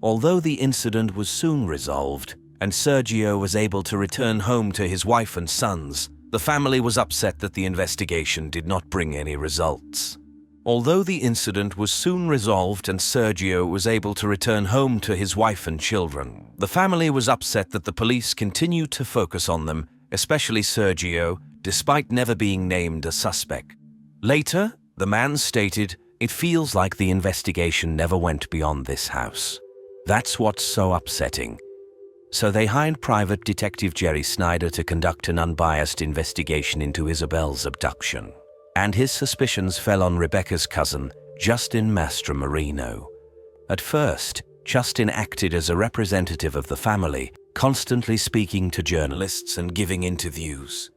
Although the incident was soon resolved, and Sergio was able to return home to his wife and sons, the family was upset that the investigation did not bring any results. Although the incident was soon resolved and Sergio was able to return home to his wife and children, the family was upset that the police continued to focus on them, especially Sergio, despite never being named a suspect. Later, the man stated, "It feels like the investigation never went beyond this house. That's what's so upsetting." So they hired private detective Jerry Snyder to conduct an unbiased investigation into Isabel's abduction. And his suspicions fell on Rebecca's cousin, Justin Mastromarino. At first, Justin acted as a representative of the family, constantly speaking to journalists and giving interviews.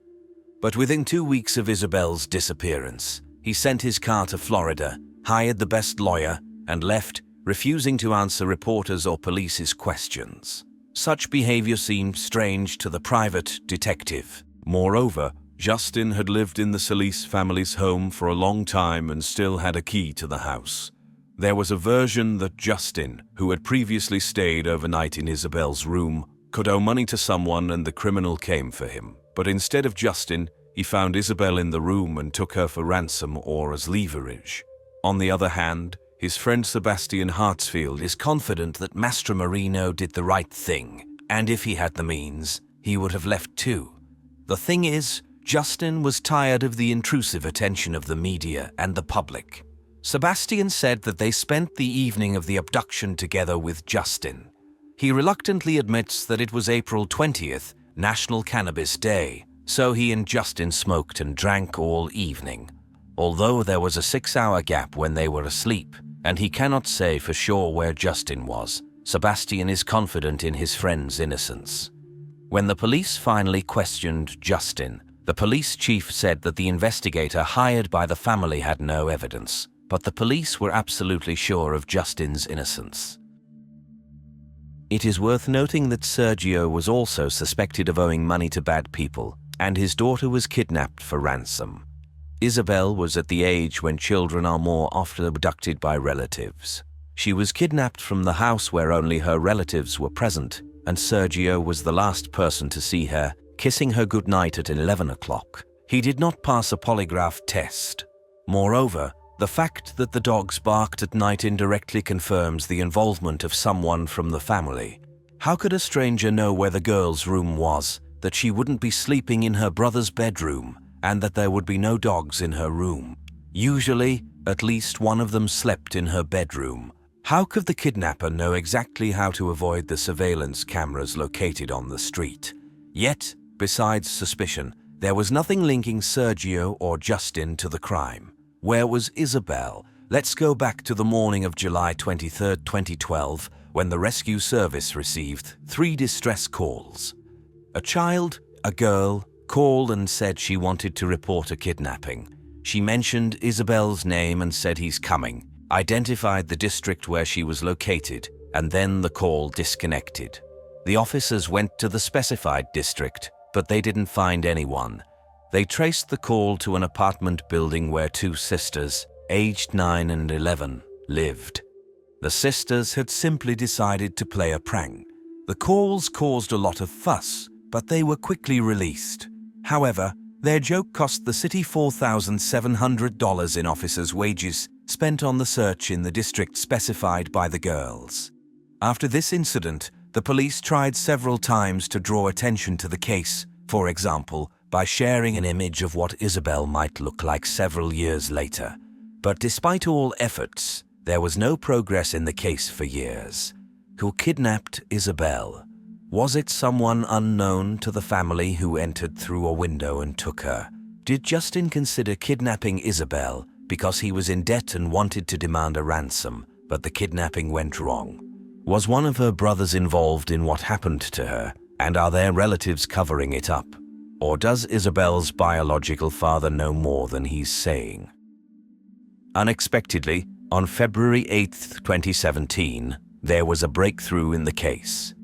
But within 2 weeks of Isabel's disappearance, he sent his car to Florida, hired the best lawyer, and left, refusing to answer reporters or police's questions. Such behavior seemed strange to the private detective. Moreover, Justin had lived in the Sellis family's home for a long time and still had a key to the house. There was a version that Justin, who had previously stayed overnight in Isabel's room, could owe money to someone and the criminal came for him. But instead of Justin, he found Isabel in the room and took her for ransom or as leverage. On the other hand, his friend Sebastian Hartsfield is confident that Mastro Marino did the right thing, and if he had the means, he would have left too. The thing is, Justin was tired of the intrusive attention of the media and the public. Sebastian said that they spent the evening of the abduction together with Justin. He reluctantly admits that it was April 20th, National Cannabis Day, so he and Justin smoked and drank all evening, although there was a 6-hour gap when they were asleep, and he cannot say for sure where Justin was. Sebastian is confident in his friend's innocence. When the police finally questioned Justin, the police chief said that the investigator hired by the family had no evidence, but the police were absolutely sure of Justin's innocence. It is worth noting that Sergio was also suspected of owing money to bad people, and his daughter was kidnapped for ransom. Isabel was at the age when children are more often abducted by relatives. She was kidnapped from the house where only her relatives were present, and Sergio was the last person to see her, kissing her goodnight at 11 o'clock. He did not pass a polygraph test. Moreover, the fact that the dogs barked at night indirectly confirms the involvement of someone from the family. How could a stranger know where the girl's room was, that she wouldn't be sleeping in her brother's bedroom, and that there would be no dogs in her room? Usually, at least one of them slept in her bedroom. How could the kidnapper know exactly how to avoid the surveillance cameras located on the street? Yet, besides suspicion, there was nothing linking Sergio or Justin to the crime. Where was Isabel? Let's go back to the morning of July 23, 2012, when the rescue service received 3 distress calls. A child, a girl, called and said she wanted to report a kidnapping. She mentioned Isabel's name and said he's coming, identified the district where she was located, and then the call disconnected. The officers went to the specified district, but they didn't find anyone. They traced the call to an apartment building where 2 sisters, aged 9 and 11, lived. The sisters had simply decided to play a prank. The calls caused a lot of fuss, but they were quickly released. However, their joke cost the city $4,700 in officers' wages spent on the search in the district specified by the girls. After this incident, the police tried several times to draw attention to the case, for example, by sharing an image of what Isabel might look like several years later. But despite all efforts, there was no progress in the case for years. Who kidnapped Isabel? Was it someone unknown to the family who entered through a window and took her? Did Justin consider kidnapping Isabel because he was in debt and wanted to demand a ransom, but the kidnapping went wrong? Was one of her brothers involved in what happened to her, and are their relatives covering it up? Or does Isabel's biological father know more than he's saying? Unexpectedly, on February 8, 2017, there was a breakthrough in the case.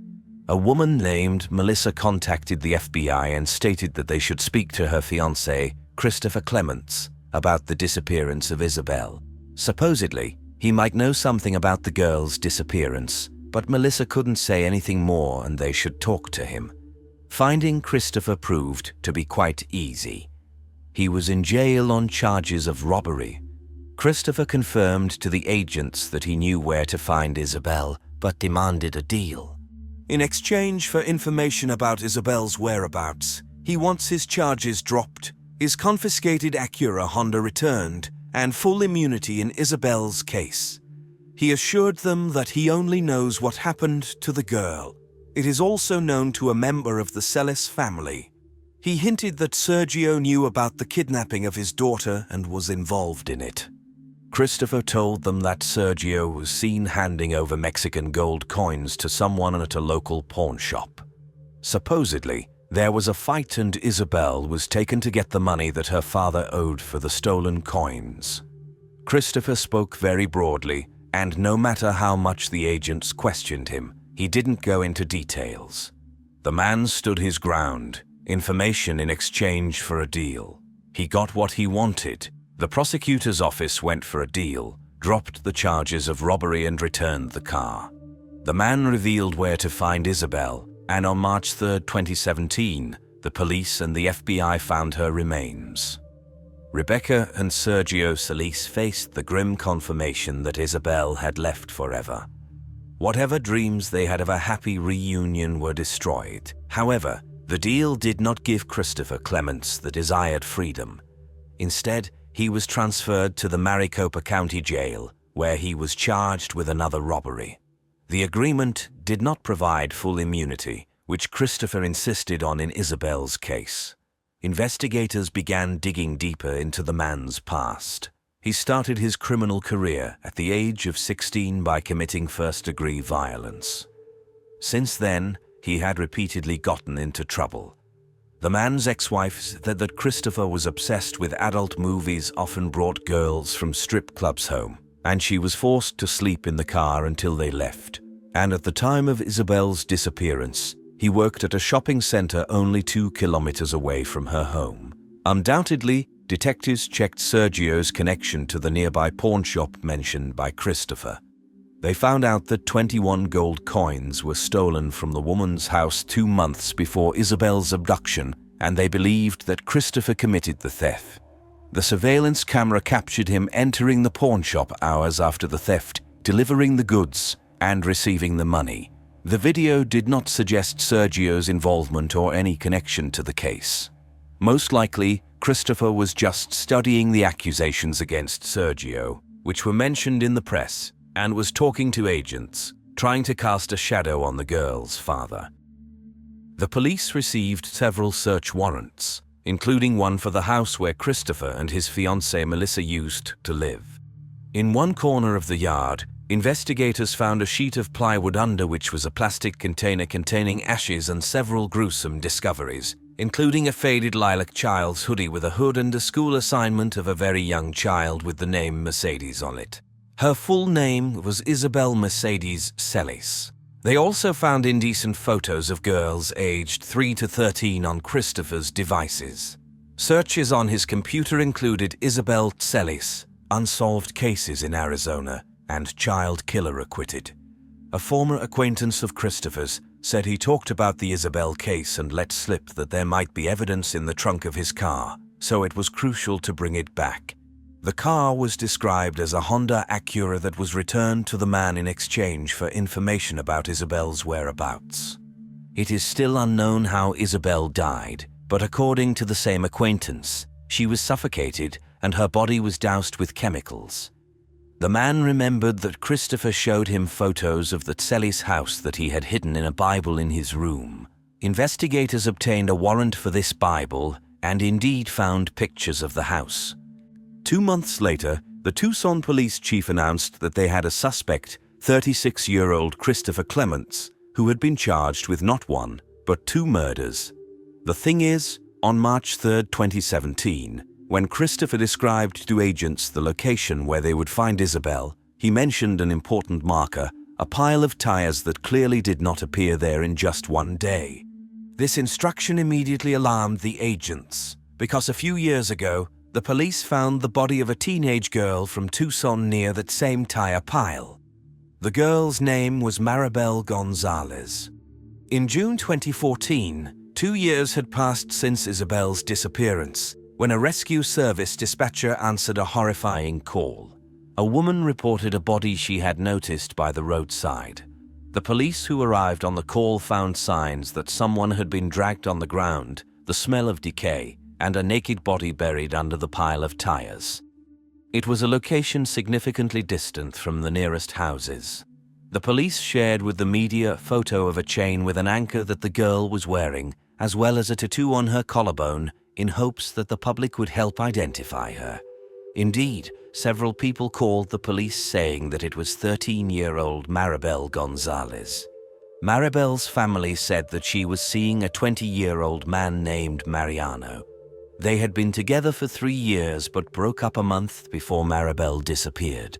A woman named Melissa contacted the FBI and stated that they should speak to her fiancé, Christopher Clements, about the disappearance of Isabel. Supposedly, he might know something about the girl's disappearance, but Melissa couldn't say anything more and they should talk to him. Finding Christopher proved to be quite easy. He was in jail on charges of robbery. Christopher confirmed to the agents that he knew where to find Isabel, but demanded a deal. In exchange for information about Isabel's whereabouts, he wants his charges dropped, his confiscated Acura Honda returned, and full immunity in Isabel's case. He assured them that he only knows what happened to the girl. It is also known to a member of the Celis family. He hinted that Sergio knew about the kidnapping of his daughter and was involved in it. Christopher told them that Sergio was seen handing over Mexican gold coins to someone at a local pawn shop. Supposedly, there was a fight and Isabel was taken to get the money that her father owed for the stolen coins. Christopher spoke very broadly, and no matter how much the agents questioned him, he didn't go into details. The man stood his ground, information in exchange for a deal. He got what he wanted. The prosecutor's office went for a deal, dropped the charges of robbery and returned the car. The man revealed where to find Isabel, and on March 3, 2017, the police and the FBI found her remains. Rebecca and Sergio Solis faced the grim confirmation that Isabel had left forever. Whatever dreams they had of a happy reunion were destroyed. However, the deal did not give Christopher Clements the desired freedom. Instead, he was transferred to the Maricopa County Jail, where he was charged with another robbery. The agreement did not provide full immunity, which Christopher insisted on in Isabel's case. Investigators began digging deeper into the man's past. He started his criminal career at the age of 16 by committing first-degree violence. Since then, he had repeatedly gotten into trouble. The man's ex-wife said that Christopher was obsessed with adult movies, often brought girls from strip clubs home, and she was forced to sleep in the car until they left. And at the time of Isabel's disappearance, he worked at a shopping center only 2 kilometers away from her home. Undoubtedly, detectives checked Sergio's connection to the nearby pawn shop mentioned by Christopher. They found out that 21 gold coins were stolen from the woman's house 2 months before Isabel's abduction, and they believed that Christopher committed the theft. The surveillance camera captured him entering the pawn shop hours after the theft, delivering the goods, and receiving the money. The video did not suggest Sergio's involvement or any connection to the case. Most likely, Christopher was just studying the accusations against Sergio, which were mentioned in the press, and was talking to agents, trying to cast a shadow on the girl's father. The police received several search warrants, including one for the house where Christopher and his fiancée Melissa used to live. In one corner of the yard, investigators found a sheet of plywood under which was a plastic container containing ashes and several gruesome discoveries, including a faded lilac child's hoodie with a hood and a school assignment of a very young child with the name Mercedes on it. Her full name was Isabel Mercedes Celis. They also found indecent photos of girls aged 3 to 13 on Christopher's devices. Searches on his computer included Isabel Celis, unsolved cases in Arizona, and child killer acquitted. A former acquaintance of Christopher's said he talked about the Isabel case and let slip that there might be evidence in the trunk of his car, so it was crucial to bring it back. The car was described as a Honda Acura that was returned to the man in exchange for information about Isabel's whereabouts. It is still unknown how Isabel died, but according to the same acquaintance, she was suffocated and her body was doused with chemicals. The man remembered that Christopher showed him photos of the Celis house that he had hidden in a Bible in his room. Investigators obtained a warrant for this Bible and indeed found pictures of the house. 2 months later, the Tucson police chief announced that they had a suspect, 36-year-old Christopher Clements, who had been charged with not 1, but 2 murders. The thing is, on March 3, 2017, when Christopher described to agents the location where they would find Isabel, he mentioned an important marker, a pile of tires that clearly did not appear there in just 1 day. This instruction immediately alarmed the agents, because a few years ago, the police found the body of a teenage girl from Tucson near that same tire pile. The girl's name was Maribel Gonzalez. In June 2014, 2 years had passed since Isabel's disappearance, when a rescue service dispatcher answered a horrifying call. A woman reported a body she had noticed by the roadside. The police who arrived on the call found signs that someone had been dragged on the ground, the smell of decay, and a naked body buried under the pile of tires. It was a location significantly distant from the nearest houses. The police shared with the media a photo of a chain with an anchor that the girl was wearing, as well as a tattoo on her collarbone, in hopes that the public would help identify her. Indeed, several people called the police saying that it was 13-year-old Maribel Gonzalez. Maribel's family said that she was seeing a 20-year-old man named Mariano. They had been together for 3 years but broke up a month before Maribel disappeared.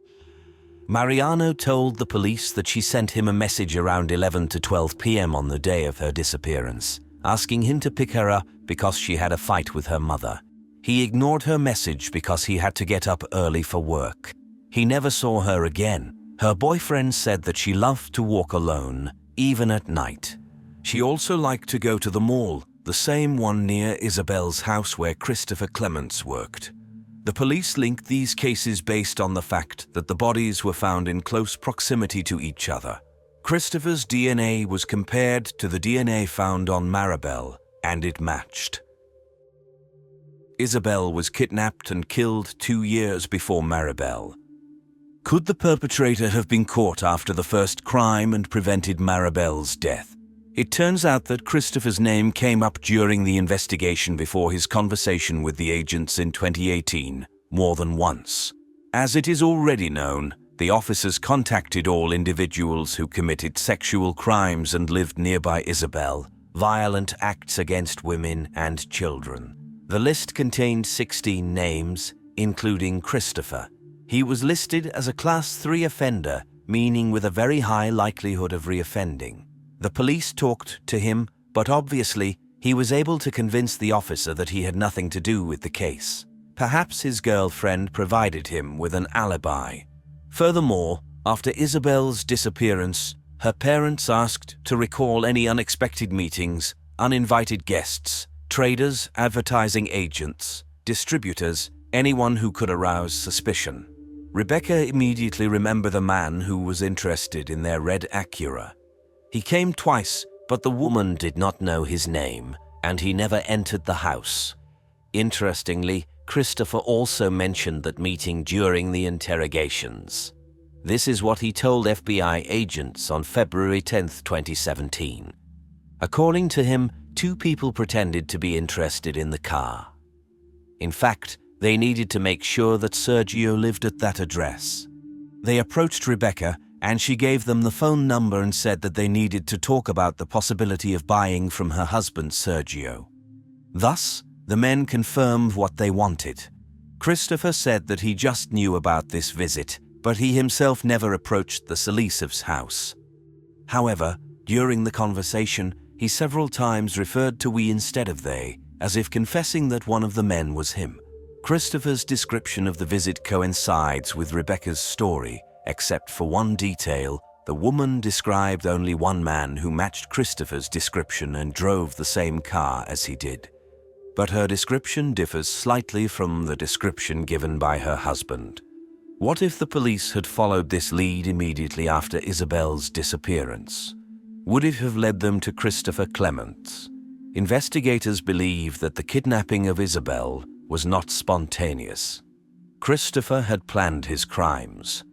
Mariano told the police that she sent him a message around 11 to 12 p.m. on the day of her disappearance, asking him to pick her up because she had a fight with her mother. He ignored her message because he had to get up early for work. He never saw her again. Her boyfriend said that she loved to walk alone, even at night. She also liked to go to the mall, the same one near Isabel's house where Christopher Clements worked. The police linked these cases based on the fact that the bodies were found in close proximity to each other. Christopher's DNA was compared to the DNA found on Maribel, and it matched. Isabel was kidnapped and killed 2 years before Maribel. Could the perpetrator have been caught after the first crime and prevented Maribel's death? It turns out that Christopher's name came up during the investigation before his conversation with the agents in 2018, more than once. As it is already known, the officers contacted all individuals who committed sexual crimes and lived nearby Isabel, violent acts against women and children. The list contained 16 names, including Christopher. He was listed as a Class 3 offender, meaning with a very high likelihood of reoffending. The police talked to him, but obviously he was able to convince the officer that he had nothing to do with the case. Perhaps his girlfriend provided him with an alibi. Furthermore, after Isabel's disappearance, her parents asked to recall any unexpected meetings, uninvited guests, traders, advertising agents, distributors, anyone who could arouse suspicion. Rebecca immediately remembered a man who was interested in their red Acura. He came twice, but the woman did not know his name, and he never entered the house. Interestingly, Christopher also mentioned that meeting during the interrogations. This is what he told FBI agents on February 10, 2017. According to him, 2 people pretended to be interested in the car. In fact, they needed to make sure that Sergio lived at that address. They approached Rebecca, and she gave them the phone number and said that they needed to talk about the possibility of buying from her husband Sergio. Thus, the men confirmed what they wanted. Christopher said that he just knew about this visit, but he himself never approached the Solisev's house. However, during the conversation, he several times referred to we instead of they, as if confessing that one of the men was him. Christopher's description of the visit coincides with Rebecca's story, except for one detail. The woman described only one man who matched Christopher's description and drove the same car as he did. But her description differs slightly from the description given by her husband. What if the police had followed this lead immediately after Isabel's disappearance? Would it have led them to Christopher Clements? Investigators believe that the kidnapping of Isabel was not spontaneous. Christopher had planned his crimes.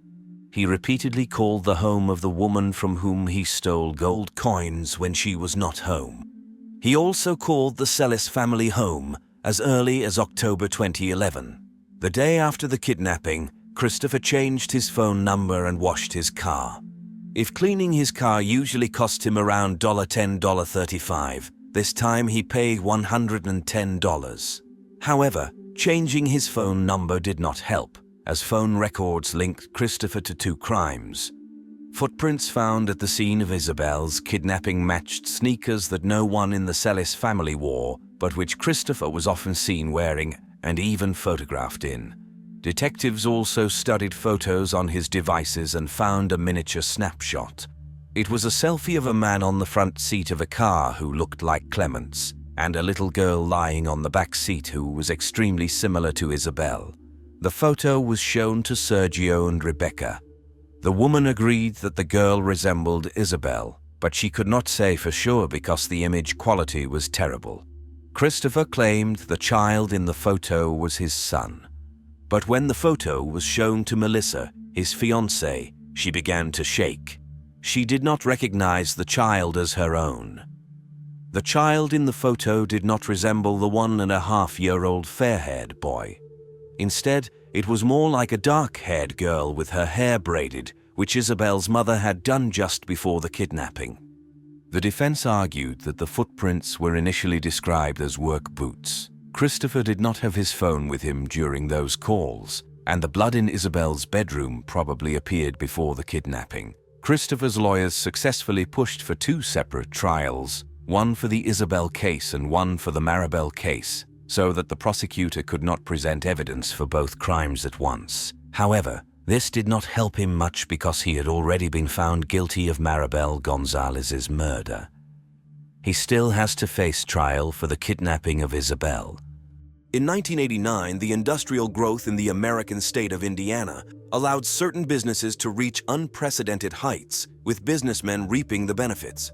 He repeatedly called the home of the woman from whom he stole gold coins when she was not home. He also called the Celis family home as early as October 2011. The day after the kidnapping, Christopher changed his phone number and washed his car. If cleaning his car usually cost him around $10, $35, this time he paid $110. However, changing his phone number did not help, as phone records linked Christopher to 2 crimes. Footprints found at the scene of Isabel's kidnapping matched sneakers that no one in the Celis family wore, but which Christopher was often seen wearing and even photographed in. Detectives also studied photos on his devices and found a miniature snapshot. It was a selfie of a man on the front seat of a car who looked like Clements, and a little girl lying on the back seat who was extremely similar to Isabel. The photo was shown to Sergio and Rebecca. The woman agreed that the girl resembled Isabel, but she could not say for sure because the image quality was terrible. Christopher claimed the child in the photo was his son. But when the photo was shown to Melissa, his fiancée, she began to shake. She did not recognize the child as her own. The child in the photo did not resemble the 1.5-year-old fair-haired boy. Instead, it was more like a dark-haired girl with her hair braided, which Isabel's mother had done just before the kidnapping. The defense argued that the footprints were initially described as work boots. Christopher did not have his phone with him during those calls, and the blood in Isabel's bedroom probably appeared before the kidnapping. Christopher's lawyers successfully pushed for 2 separate trials, one for the Isabel case and one for the Maribel case, so that the prosecutor could not present evidence for both crimes at once. However, this did not help him much because he had already been found guilty of Maribel Gonzalez's murder. he still has to face trial for the kidnapping of Isabel. In 1989, the industrial growth in the American state of Indiana allowed certain businesses to reach unprecedented heights, with businessmen reaping the benefits.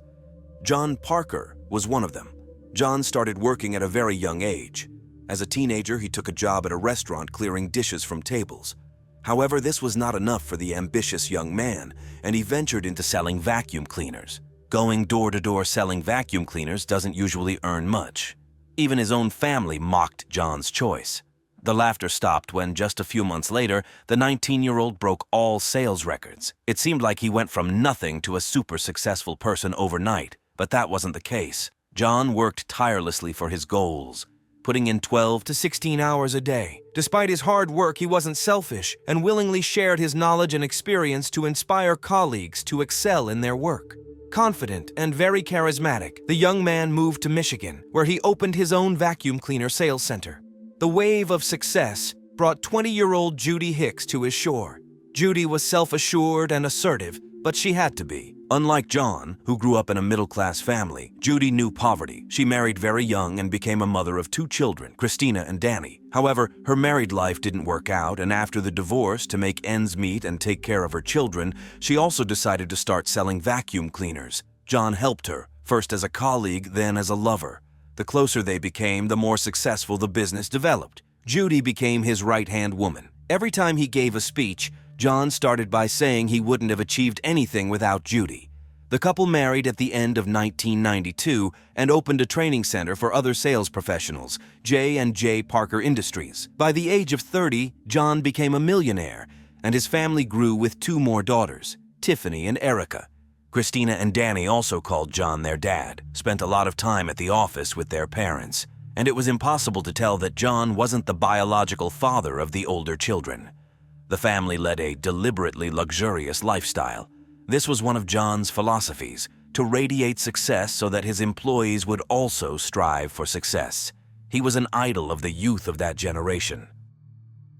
John Parker was one of them. John started working at a very young age. As a teenager, he took a job at a restaurant clearing dishes from tables. However, this was not enough for the ambitious young man, and he ventured into selling vacuum cleaners. Going door-to-door selling vacuum cleaners doesn't usually earn much. Even his own family mocked John's choice. The laughter stopped when, just a few months later, the 19-year-old broke all sales records. It seemed like he went from nothing to a super successful person overnight, but that wasn't the case. John worked tirelessly for his goals, putting in 12 to 16 hours a day. Despite his hard work, he wasn't selfish and willingly shared his knowledge and experience to inspire colleagues to excel in their work. Confident and very charismatic, the young man moved to Michigan, where he opened his own vacuum cleaner sales center. The wave of success brought 20-year-old Judy Hicks to his shore. Judy was self-assured and assertive, but she had to be. Unlike John, who grew up in a middle-class family, Judy knew poverty. She married very young and became a mother of 2 children, Christina and Danny. However, her married life didn't work out, and after the divorce, to make ends meet and take care of her children, she also decided to start selling vacuum cleaners. John helped her, first as a colleague, then as a lover. The closer they became, the more successful the business developed. Judy became his right-hand woman. Every time he gave a speech, John started by saying he wouldn't have achieved anything without Judy. The couple married at the end of 1992 and opened a training center for other sales professionals, J&J Parker Industries. By the age of 30, John became a millionaire, and his family grew with 2 more daughters, Tiffany and Erica. Christina and Danny also called John their dad, spent a lot of time at the office with their parents, and it was impossible to tell that John wasn't the biological father of the older children. The family led a deliberately luxurious lifestyle. This was one of John's philosophies, to radiate success so that his employees would also strive for success. He was an idol of the youth of that generation.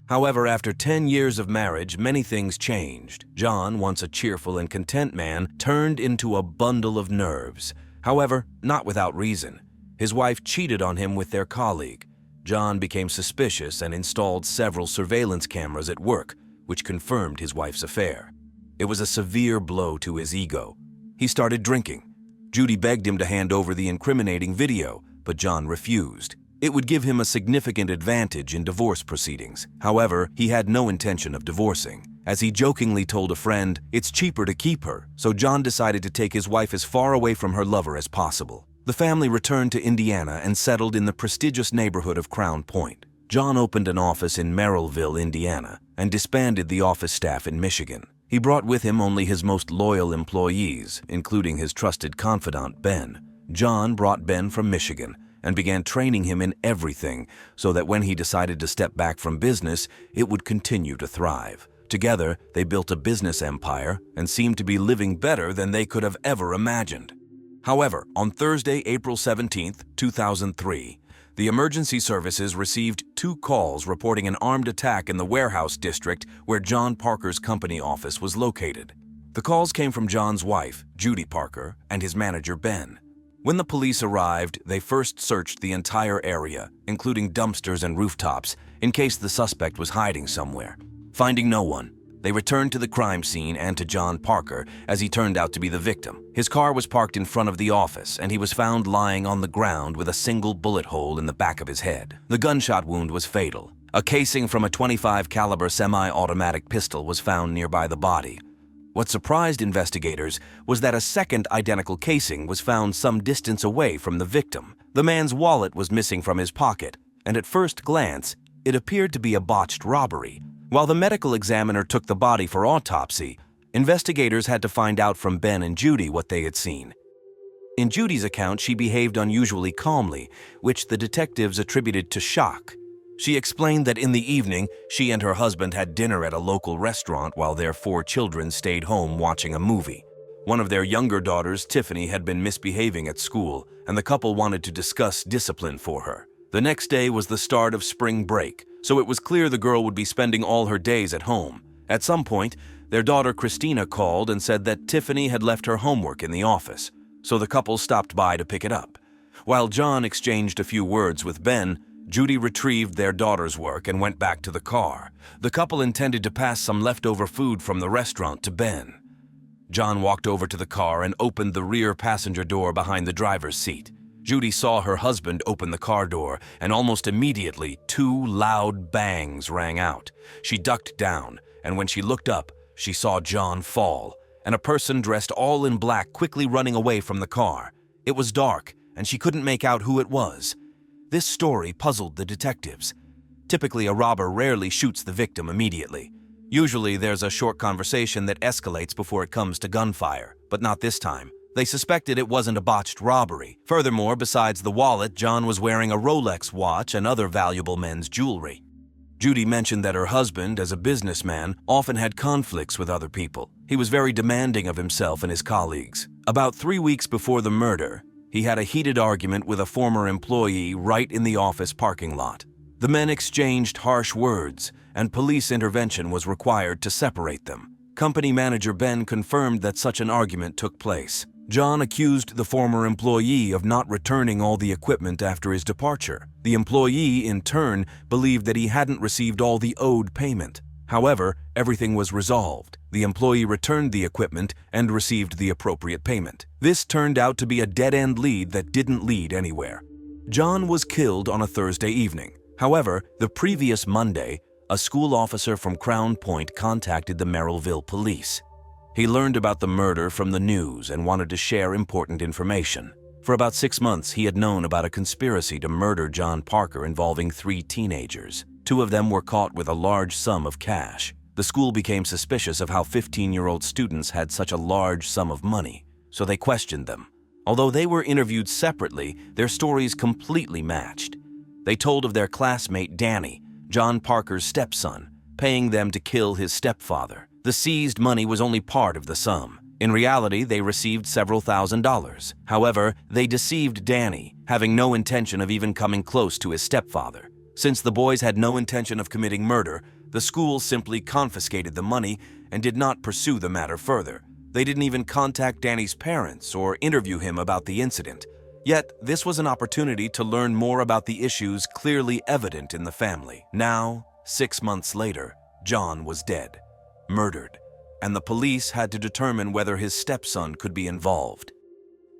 However, after 10 years of marriage, many things changed. John, once a cheerful and content man, turned into a bundle of nerves. However, not without reason. His wife cheated on him with their colleague. John became suspicious and installed several surveillance cameras at work, which confirmed his wife's affair. It was a severe blow to his ego. He started drinking. Judy begged him to hand over the incriminating video, but John refused. It would give him a significant advantage in divorce proceedings. However, he had no intention of divorcing. As he jokingly told a friend, it's cheaper to keep her, so John decided to take his wife as far away from her lover as possible. The family returned to Indiana and settled in the prestigious neighborhood of Crown Point. John opened an office in Merrillville, Indiana, and disbanded the office staff in Michigan. He brought with him only his most loyal employees, including his trusted confidant, Ben. John brought Ben from Michigan and began training him in everything so that when he decided to step back from business, it would continue to thrive. Together, they built a business empire and seemed to be living better than they could have ever imagined. However, on Thursday, April 17, 2003, the emergency services received 2 calls reporting an armed attack in the warehouse district where John Parker's company office was located. The calls came from John's wife, Judy Parker, and his manager, Ben. When the police arrived, they first searched the entire area, including dumpsters and rooftops, in case the suspect was hiding somewhere. Finding no one, they returned to the crime scene and to John Parker, as he turned out to be the victim. His car was parked in front of the office, and he was found lying on the ground with a single bullet hole in the back of his head. The gunshot wound was fatal. A casing from a .25 caliber semi-automatic pistol was found nearby the body. What surprised investigators was that a second identical casing was found some distance away from the victim. The man's wallet was missing from his pocket, and at first glance, it appeared to be a botched robbery. While the medical examiner took the body for autopsy, investigators had to find out from Ben and Judy what they had seen. In Judy's account, she behaved unusually calmly, which the detectives attributed to shock. She explained that in the evening, she and her husband had dinner at a local restaurant while their 4 children stayed home watching a movie. One of their younger daughters, Tiffany, had been misbehaving at school, and the couple wanted to discuss discipline for her. The next day was the start of spring break, so it was clear the girl would be spending all her days at home. At some point, their daughter Christina called and said that Tiffany had left her homework in the office. so the couple stopped by to pick it up. While John exchanged a few words with Ben, Judy retrieved their daughter's work and went back to the car. The couple intended to pass some leftover food from the restaurant to Ben. John walked over to the car and opened the rear passenger door behind the driver's seat. Judy saw her husband open the car door, and almost immediately, 2 loud bangs rang out. She ducked down, and when she looked up, she saw John fall, and a person dressed all in black quickly running away from the car. It was dark, and she couldn't make out who it was. This story puzzled the detectives. Typically, a robber rarely shoots the victim immediately. Usually, there's a short conversation that escalates before it comes to gunfire, but not this time. They suspected it wasn't a botched robbery. Furthermore, besides the wallet, John was wearing a Rolex watch and other valuable men's jewelry. Judy mentioned that her husband, as a businessman, often had conflicts with other people. He was very demanding of himself and his colleagues. About 3 weeks before the murder, he had a heated argument with a former employee right in the office parking lot. The men exchanged harsh words, and police intervention was required to separate them. Company manager Ben confirmed that such an argument took place. John accused the former employee of not returning all the equipment after his departure. The employee, in turn, believed that he hadn't received all the owed payment. However, everything was resolved. The employee returned the equipment and received the appropriate payment. This turned out to be a dead-end lead that didn't lead anywhere. John was killed on a Thursday evening. However, the previous Monday, a school officer from Crown Point contacted the Merrillville police. He learned about the murder from the news and wanted to share important information. For about 6 months, he had known about a conspiracy to murder John Parker involving 3 teenagers. 2 of them were caught with a large sum of cash. The school became suspicious of how 15-year-old students had such a large sum of money, so they questioned them. Although they were interviewed separately, their stories completely matched. They told of their classmate Danny, John Parker's stepson, paying them to kill his stepfather. The seized money was only part of the sum. In reality, they received several $1,000s. However, they deceived Danny, having no intention of even coming close to his stepfather. Since the boys had no intention of committing murder, the school simply confiscated the money and did not pursue the matter further. They didn't even contact Danny's parents or interview him about the incident. Yet, this was an opportunity to learn more about the issues clearly evident in the family. Now, 6 months later, John was dead, murdered, and the police had to determine whether his stepson could be involved.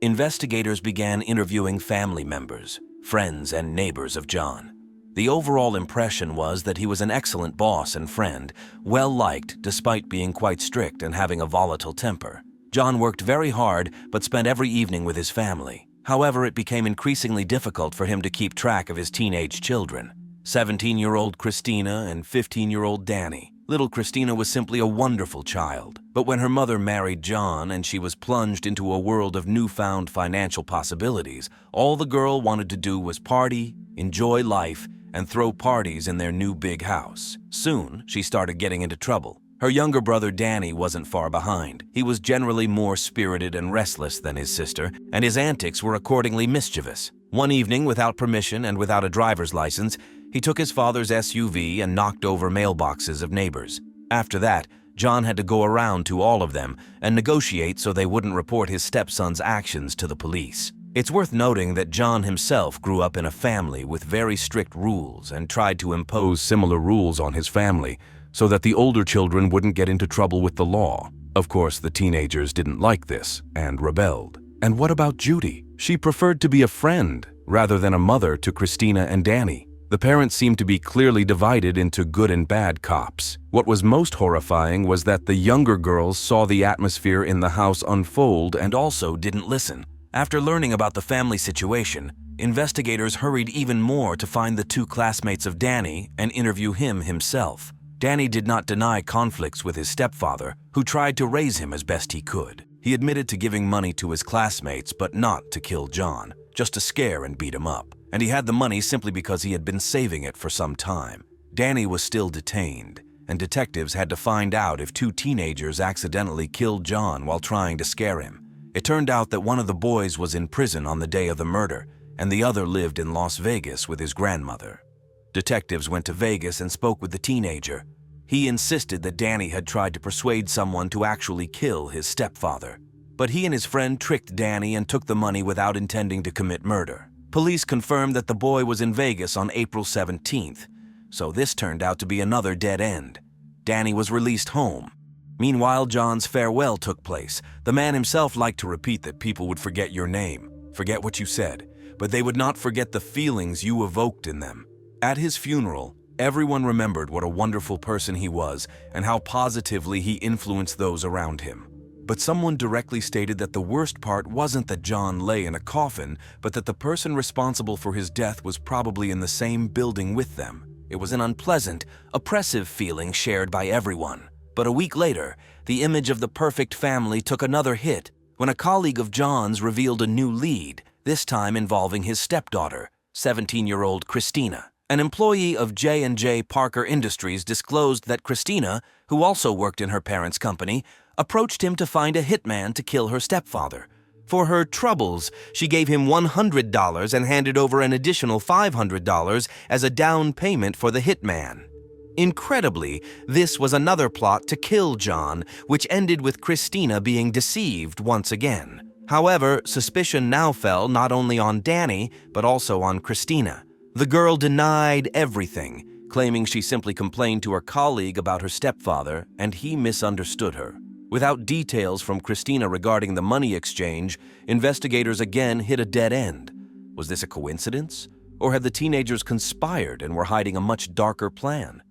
Investigators began interviewing family members, friends, and neighbors of John. The overall impression was that he was an excellent boss and friend, well-liked despite being quite strict and having a volatile temper. John worked very hard but spent every evening with his family. However, it became increasingly difficult for him to keep track of his teenage children, 17-year-old Christina and 15-year-old Danny. Little Christina was simply a wonderful child, but when her mother married John and she was plunged into a world of newfound financial possibilities, all the girl wanted to do was party, enjoy life, and throw parties in their new big house. Soon, she started getting into trouble. Her younger brother Danny wasn't far behind. He was generally more spirited and restless than his sister, and his antics were accordingly mischievous. One evening, without permission and without a driver's license, he took his father's SUV and knocked over mailboxes of neighbors. After that, John had to go around to all of them and negotiate so they wouldn't report his stepson's actions to the police. It's worth noting that John himself grew up in a family with very strict rules and tried to impose similar rules on his family so that the older children wouldn't get into trouble with the law. Of course, the teenagers didn't like this and rebelled. And what about Judy? She preferred to be a friend rather than a mother to Christina and Danny. The parents seemed to be clearly divided into good and bad cops. What was most horrifying was that the younger girls saw the atmosphere in the house unfold and also didn't listen. After learning about the family situation, investigators hurried even more to find the 2 classmates of Danny and interview him himself. Danny did not deny conflicts with his stepfather, who tried to raise him as best he could. He admitted to giving money to his classmates, but not to kill John, just to scare and beat him up. And he had the money simply because he had been saving it for some time. Danny was still detained, and detectives had to find out if 2 teenagers accidentally killed John while trying to scare him. It turned out that one of the boys was in prison on the day of the murder, and the other lived in Las Vegas with his grandmother. Detectives went to Vegas and spoke with the teenager. He insisted that Danny had tried to persuade someone to actually kill his stepfather. but he and his friend tricked Danny and took the money without intending to commit murder. Police confirmed that the boy was in Vegas on April 17th, so this turned out to be another dead end. Danny was released home. Meanwhile, John's farewell took place. The man himself liked to repeat that people would forget your name, forget what you said, but they would not forget the feelings you evoked in them. At his funeral, everyone remembered what a wonderful person he was and how positively he influenced those around him. But someone directly stated that the worst part wasn't that John lay in a coffin, but that the person responsible for his death was probably in the same building with them. It was an unpleasant, oppressive feeling shared by everyone. But a week later, the image of the perfect family took another hit when a colleague of John's revealed a new lead, this time involving his stepdaughter, 17-year-old Christina. An employee of J&J Parker Industries disclosed that Christina, who also worked in her parents' company, approached him to find a hitman to kill her stepfather. For her troubles, she gave him $100 and handed over an additional $500 as a down payment for the hitman. Incredibly, this was another plot to kill John, which ended with Christina being deceived once again. However, suspicion now fell not only on Danny, but also on Christina. The girl denied everything, claiming she simply complained to her colleague about her stepfather, and he misunderstood her. Without details from Christina regarding the money exchange, investigators again hit a dead end. Was this a coincidence? Or had the teenagers conspired and were hiding a much darker plan?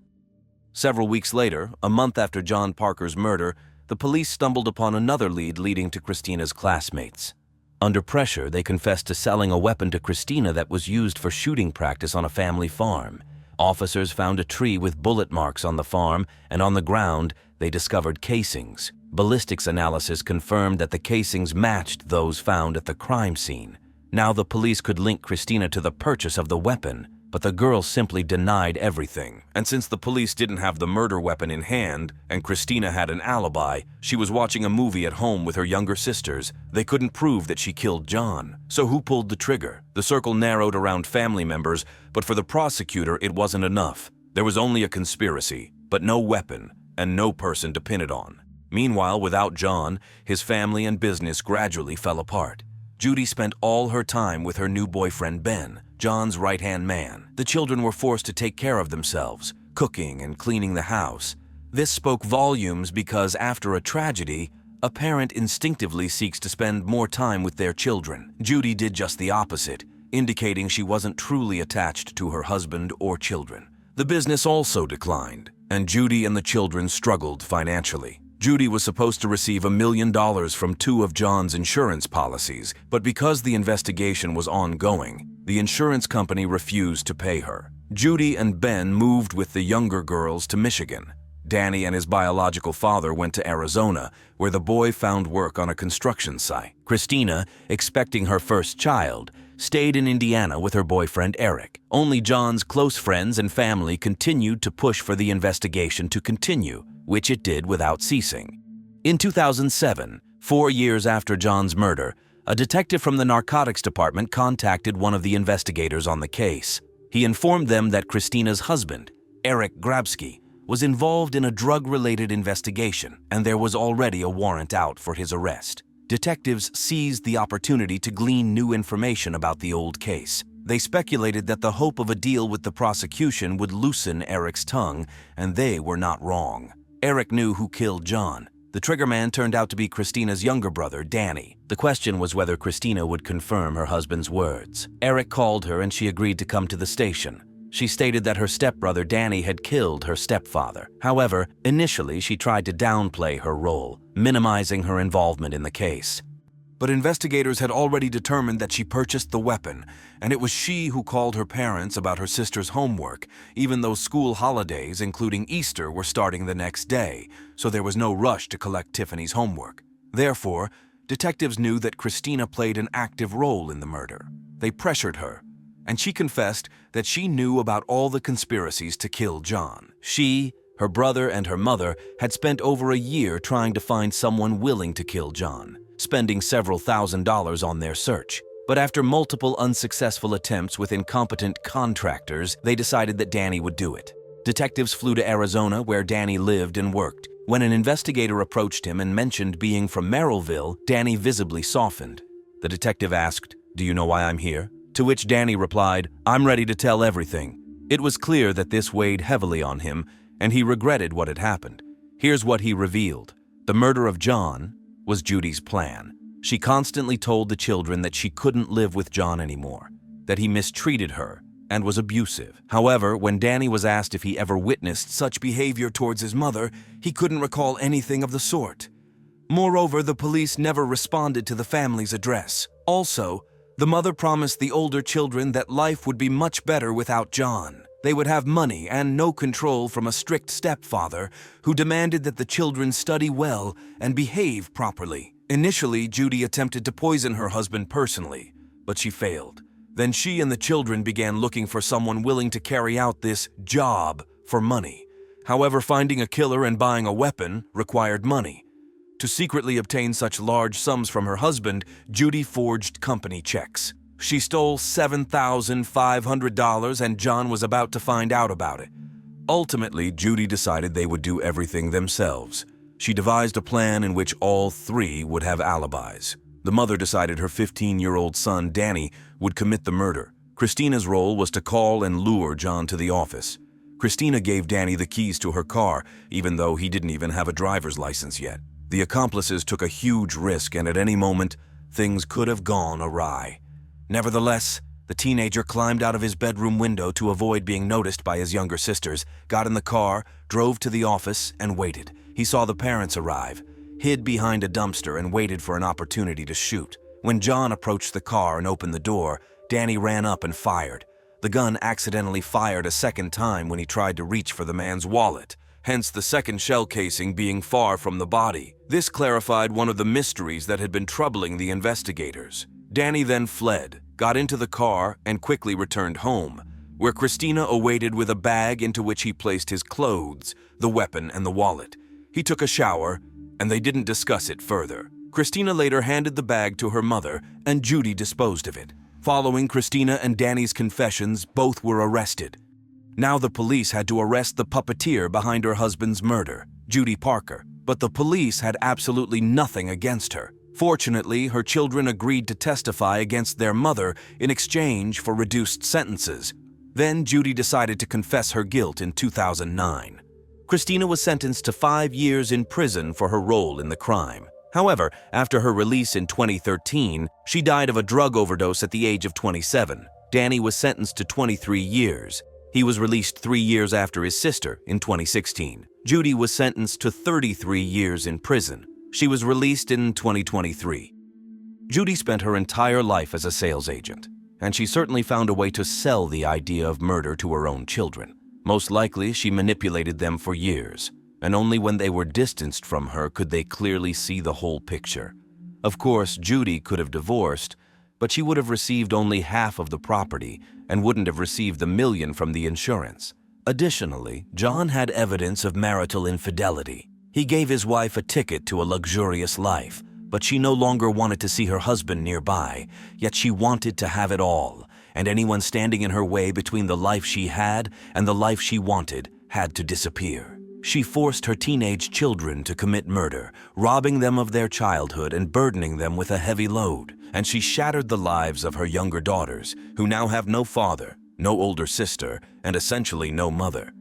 Several weeks later, a month after John Parker's murder, the police stumbled upon another lead leading to Christina's classmates. Under pressure, they confessed to selling a weapon to Christina that was used for shooting practice on a family farm. Officers found a tree with bullet marks on the farm, and on the ground, they discovered casings. Ballistics analysis confirmed that the casings matched those found at the crime scene. Now the police could link Christina to the purchase of the weapon, but the girl simply denied everything. And since the police didn't have the murder weapon in hand, and Christina had an alibi, she was watching a movie at home with her younger sisters, they couldn't prove that she killed John. So who pulled the trigger? The circle narrowed around family members, but for the prosecutor it wasn't enough. There was only a conspiracy, but no weapon, and no person to pin it on. Meanwhile, without John, his family and business gradually fell apart. Judy spent all her time with her new boyfriend Ben, John's right-hand man. The children were forced to take care of themselves, cooking and cleaning the house. This spoke volumes because after a tragedy, a parent instinctively seeks to spend more time with their children. Judy did just the opposite, indicating she wasn't truly attached to her husband or children. The business also declined, and Judy and the children struggled financially. Judy was supposed to receive $1 million from 2 of John's insurance policies, but because the investigation was ongoing, the insurance company refused to pay her. Judy and Ben moved with the younger girls to Michigan. Danny and his biological father went to Arizona, where the boy found work on a construction site. Christina, expecting her first child, stayed in Indiana with her boyfriend Eric. Only John's close friends and family continued to push for the investigation to continue, which it did without ceasing. In 2007, 4 years after John's murder, a detective from the narcotics department contacted one of the investigators on the case. He informed them that Christina's husband, Eric Grabsky, was involved in a drug-related investigation, and there was already a warrant out for his arrest. Detectives seized the opportunity to glean new information about the old case. They speculated that the hope of a deal with the prosecution would loosen Eric's tongue, and they were not wrong. Eric knew who killed John. The triggerman turned out to be Christina's younger brother, Danny. The question was whether Christina would confirm her husband's words. Eric called her and she agreed to come to the station. She stated that her stepbrother Danny had killed her stepfather. However, initially she tried to downplay her role, minimizing her involvement in the case. But investigators had already determined that she purchased the weapon, and it was she who called her parents about her sister's homework, even though school holidays, including Easter, were starting the next day, so there was no rush to collect Tiffany's homework. Therefore, detectives knew that Christina played an active role in the murder. They pressured her, and she confessed that she knew about all the conspiracies to kill John. She, her brother, and her mother had spent over a year trying to find someone willing to kill John, spending several $1,000s on their search. But after multiple unsuccessful attempts with incompetent contractors, they decided that Danny would do it. Detectives flew to Arizona, where Danny lived and worked. When an investigator approached him and mentioned being from Merrillville, Danny visibly softened. The detective asked, "Do you know why I'm here?" To which Danny replied, "I'm ready to tell everything." It was clear that this weighed heavily on him, and he regretted what had happened. Here's what he revealed. The murder of John was Judy's plan. She constantly told the children that she couldn't live with John anymore, that he mistreated her and was abusive. However, when Danny was asked if he ever witnessed such behavior towards his mother, he couldn't recall anything of the sort. Moreover, the police never responded to the family's address. Also, the mother promised the older children that life would be much better without John. They would have money and no control from a strict stepfather who demanded that the children study well and behave properly. Initially, Judy attempted to poison her husband personally, but she failed. Then she and the children began looking for someone willing to carry out this job for money. However, finding a killer and buying a weapon required money. To secretly obtain such large sums from her husband, Judy forged company checks. She stole $7,500 and John was about to find out about it. Ultimately, Judy decided they would do everything themselves. She devised a plan in which all three would have alibis. The mother decided her 15-year-old son, Danny, would commit the murder. Christina's role was to call and lure John to the office. Christina gave Danny the keys to her car, even though he didn't even have a driver's license yet. The accomplices took a huge risk, and at any moment, things could have gone awry. Nevertheless, the teenager climbed out of his bedroom window to avoid being noticed by his younger sisters, got in the car, drove to the office, and waited. He saw the parents arrive, hid behind a dumpster, and waited for an opportunity to shoot. When John approached the car and opened the door, Danny ran up and fired. The gun accidentally fired a second time when he tried to reach for the man's wallet, hence the second shell casing being far from the body. This clarified one of the mysteries that had been troubling the investigators. Danny then fled, got into the car, and quickly returned home, where Christina awaited with a bag into which he placed his clothes, the weapon, and the wallet. He took a shower, and they didn't discuss it further. Christina later handed the bag to her mother, and Judy disposed of it. Following Christina and Danny's confessions, both were arrested. Now the police had to arrest the puppeteer behind her husband's murder, Judy Parker, but the police had absolutely nothing against her. Fortunately, her children agreed to testify against their mother in exchange for reduced sentences. Then Judy decided to confess her guilt in 2009. Christina was sentenced to 5 years in prison for her role in the crime. However, after her release in 2013, she died of a drug overdose at the age of 27. Danny was sentenced to 23 years. He was released 3 years after his sister in 2016. Judy was sentenced to 33 years in prison. She was released in 2023. Judy spent her entire life as a sales agent, and she certainly found a way to sell the idea of murder to her own children. Most likely, she manipulated them for years, and only when they were distanced from her could they clearly see the whole picture. Of course, Judy could have divorced, but she would have received only half of the property and wouldn't have received the $1 million from the insurance. Additionally, John had evidence of marital infidelity. He gave his wife a ticket to a luxurious life, but she no longer wanted to see her husband nearby, yet she wanted to have it all, and anyone standing in her way between the life she had and the life she wanted had to disappear. She forced her teenage children to commit murder, robbing them of their childhood and burdening them with a heavy load. And she shattered the lives of her younger daughters, who now have no father, no older sister, and essentially no mother.